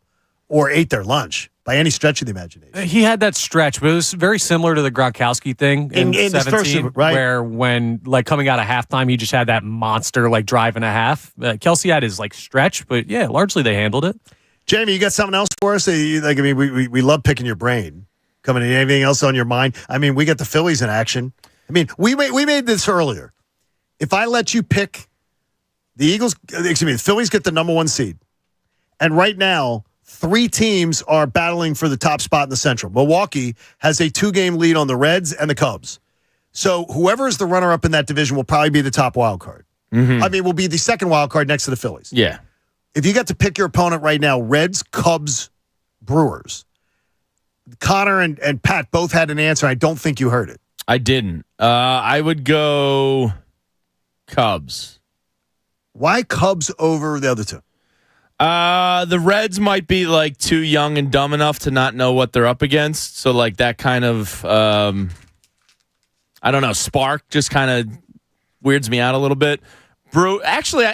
or ate their lunch by any stretch of the imagination. He had that stretch, but it was very similar to the Gronkowski thing in his first 17, Super, right? where when coming out of halftime, he just had that monster drive and a half. Kelce had his stretch, but yeah, largely they handled it. Jamie, you got something else for us? We love picking your brain. Coming in, anything else on your mind? I mean, we got the Phillies in action. I mean, we made this earlier. If I let you pick the Phillies get the number one seed, and right now 3 teams are battling for the top spot in the Central. Milwaukee has a 2-game lead on the Reds and the Cubs. So whoever is the runner-up in that division will probably be the top wild card. Mm-hmm. I mean, will be the second wild card next to the Phillies. Yeah. If you got to pick your opponent right now, Reds, Cubs, Brewers. Connor and Pat both had an answer. I don't think you heard it. I didn't. I would go Cubs. Why Cubs over the other two? The Reds might be too young and dumb enough to not know what they're up against. So that kind of, I don't know, spark just kind of weirds me out a little bit. Actually,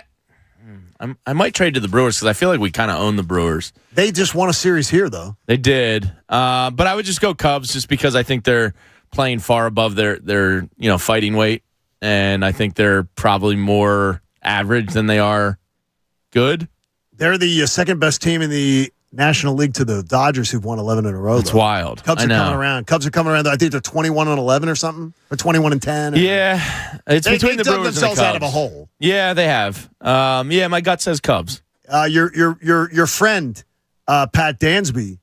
I might trade to the Brewers because I feel like we kind of own the Brewers. They just won a series here, though. They did. But I would just go Cubs just because I think they're playing far above their fighting weight. And I think they're probably more average than they are good. They're the second best team in the National League to the Dodgers, who've won 11 in a row. That's wild. Cubs are coming around. I think they're 21-11 or something, or 21-10. Yeah, it's between the Brewers and the Cubs. They dug themselves out of a hole. Yeah, they have. Yeah, my gut says Cubs. Your friend Pat Dansby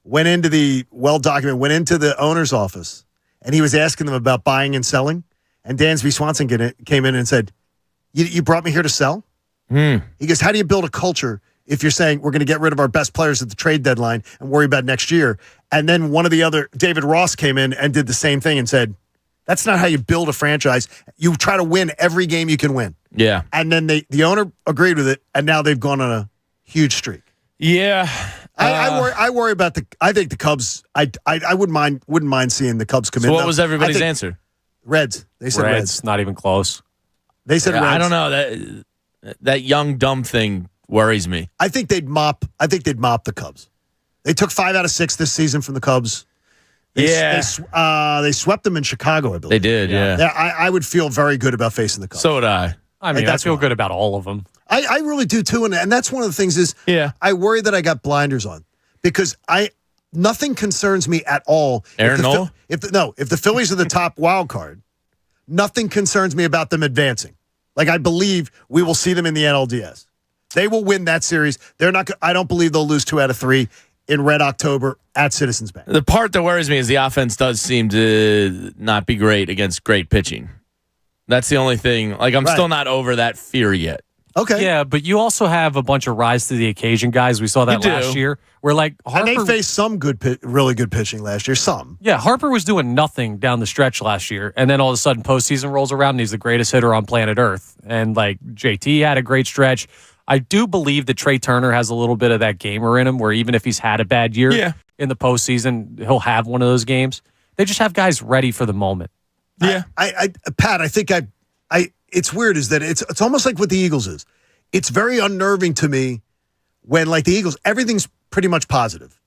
went into the owner's office, and he was asking them about buying and selling. And Dansby Swanson came in and said, "You brought me here to sell?" He goes, "How do you build a culture if you're saying we're going to get rid of our best players at the trade deadline and worry about next year?" And then one of the other, David Ross, came in and did the same thing and said, "That's not how you build a franchise. You try to win every game you can win." Yeah. And then the owner agreed with it, and now they've gone on a huge streak. Yeah. I worry about I think the Cubs. I wouldn't mind seeing the Cubs come in. So what was everybody's answer? Reds. They said Reds. Not even close. They said Reds. I don't know that young dumb thing worries me. I think they'd mop the Cubs. They took 5 out of 6 this season from the Cubs. They swept them in Chicago, I believe. They did, yeah. I would feel very good about facing the Cubs. So would I. I mean, I feel good about all of them. I really do too, and that's one of the things is I worry that I got blinders on because nothing concerns me at all. Aaron Nola? If the Phillies are the top wild card, nothing concerns me about them advancing. I believe we will see them in the NLDS. They will win that series. They're not. I don't believe they'll lose 2 out of 3 in Red October at Citizens Bank. The part that worries me is the offense does seem to not be great against great pitching. That's the only thing. Like, I'm still not over that fear yet. Okay. Yeah, but you also have a bunch of rise to the occasion guys. We saw that last year. Where like Harper, and they faced some really good pitching last year. Some. Yeah, Harper was doing nothing down the stretch last year, and then all of a sudden postseason rolls around and he's the greatest hitter on planet Earth. And like JT had a great stretch. I do believe that Trey Turner has a little bit of that gamer in him, where even if he's had a bad year in the postseason, he'll have one of those games. They just have guys ready for the moment. Yeah, Pat, I think it's weird is that it's almost like what the Eagles is. It's very unnerving to me when, like the Eagles, everything's pretty much positive,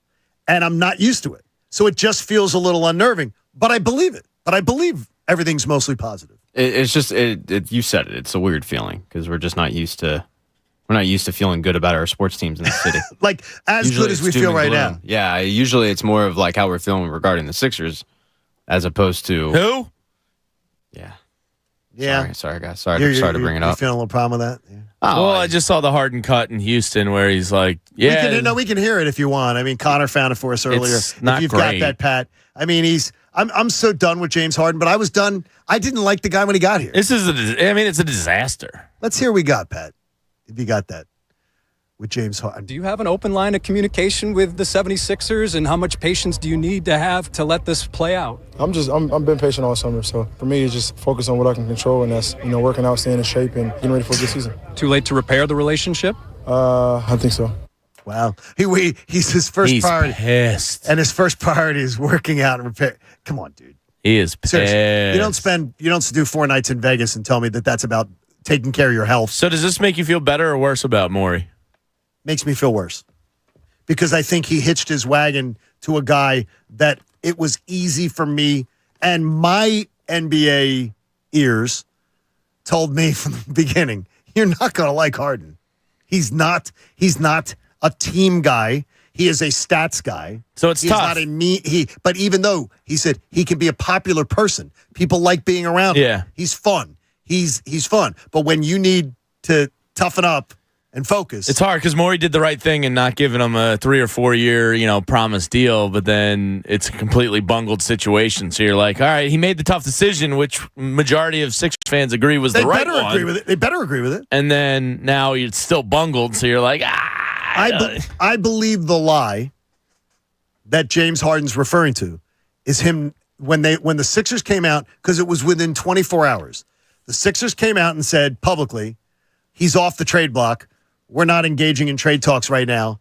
and I'm not used to it. So it just feels a little unnerving, but I believe it. But I believe everything's mostly positive. It's just, you said it. It's a weird feeling because we're just not used to. We're not used to feeling good about our sports teams in the city. Like, as usually good as we feel right now. Yeah, usually it's more of like how we're feeling regarding the Sixers as opposed to... Who? Yeah. Sorry, guys. Sorry to bring it up. You feeling a little problem with that? Yeah. Well, I just saw the Harden cut in Houston where he's like, we can hear it if you want. I mean, Connor found it for us earlier. It's not if you've great. got that, Pat. I mean, I'm so done with James Harden, but I was done. I didn't like the guy when he got here. It's a disaster. Let's hear what we got, Pat. If you got that with James Harden. Do you have an open line of communication with the 76ers, and how much patience do you need to have to let this play out? I'm been patient all summer, so for me, it's just focus on what I can control, and that's, working out, staying in shape, and getting ready for a good season. Too late to repair the relationship? I think so. Wow. He's his first priority. He's pissed. And his first priority is working out and repair. Come on, dude. He is pissed. Seriously, you don't do 4 nights in Vegas and tell me that that's about taking care of your health. So does this make you feel better or worse about Morey? Makes me feel worse. Because I think he hitched his wagon to a guy that it was easy for me, and my NBA ears told me from the beginning, you're not going to like Harden. He's not a team guy. He is a stats guy. So it's tough. But even though he said he can be a popular person, people like being around him. Yeah. He's fun. He's fun. But when you need to toughen up and focus. It's hard because Morey did the right thing and not giving him a 3 or 4 year, promised deal, but then it's a completely bungled situation. So you're like, all right, he made the tough decision, which majority of Sixers fans agree was the right one. They better agree with it. And then now it's still bungled, so you're like, I believe the lie that James Harden's referring to is him when the Sixers came out, because it was within 24 hours. The Sixers came out and said publicly, he's off the trade block. We're not engaging in trade talks right now.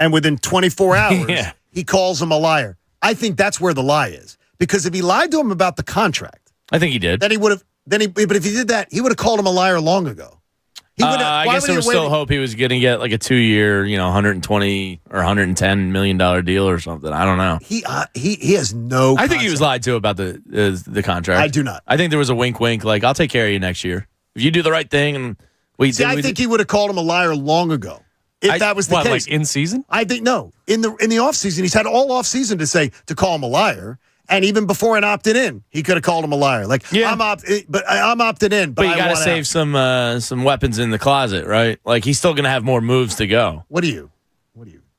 And within 24 hours, he calls him a liar. I think that's where the lie is. Because if he lied to him about the contract, I think he did. Then he would have. But if he did that, he would have called him a liar long ago. I guess there was still hope he was going to get like a 2-year, $120 or $110 million deal or something. I don't know. He has no. I think he was lied to about the contract. I do not. I think there was a wink, like I'll take care of you next year if you do the right thing. And I think he would have called him a liar long ago if that was the case. Like in season? I think no. In the offseason, he's had all offseason to call him a liar. And even before an opted in, he could have called him a liar. Like, I'm opted in, but you got to save some weapons in the closet, right? Like, he's still going to have more moves to go. What do you?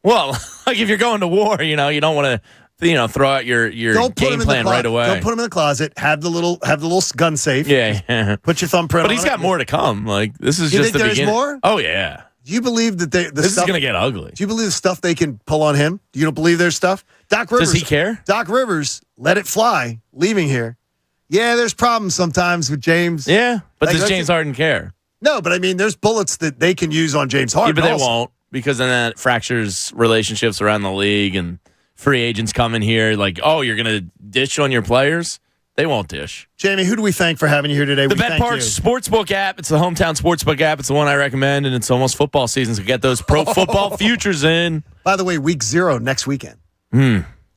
Well, like if you're going to war, you don't want to, throw out your game plan right away. Don't put him in the closet. Have the little gun safe. Yeah. Put your thumbprint on it. But he's got more to come. Like, this is just the beginning. There's more? Oh, yeah. Do you believe that this is going to get ugly? Do you believe the stuff they can pull on him? Do you don't believe there's stuff? Doc Rivers. Does he care? Doc Rivers let it fly, leaving here. Yeah, there's problems sometimes with James. Yeah, but does James Harden care? No, but I mean, there's bullets that they can use on James Harden. Yeah, but they won't, because then that fractures relationships around the league, and free agents come in here like, oh, you're going to dish on your players? They won't dish. Jamie, who do we thank for having you here today? The BetParx Sportsbook app. It's the hometown sportsbook app. It's the one I recommend, and it's almost football season, so get those pro football futures in. By the way, week 0 next weekend.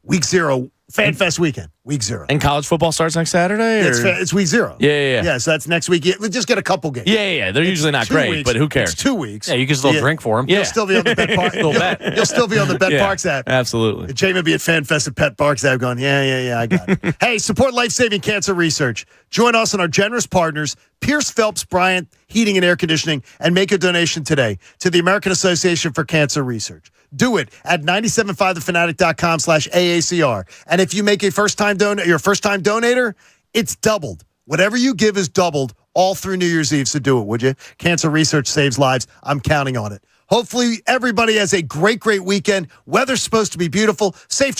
Week 0, FanFest weekend. Week 0. And college football starts next Saturday? It's week 0. Yeah. Yeah, so that's next week. We just get a couple games. Yeah. They're usually not great, weeks. but who cares? It's 2 weeks. Yeah, you can still drink for them. You'll still be on the Bet Park. You'll still be on the Bet Parks app. Absolutely. Jamie will be at FanFest at Pet Parks app going, yeah, I got it. Hey, support life-saving cancer research. Join us and our generous partners, Pierce Phelps Bryant Heating and Air Conditioning, and make a donation today to the American Association for Cancer Research. Do it at 97.5thefanatic.com/AACR. And if you make a first-time donator, it's doubled. Whatever you give is doubled all through New Year's Eve, so do it, would you? Cancer research saves lives. I'm counting on it. Hopefully, everybody has a great, great weekend. Weather's supposed to be beautiful. Safe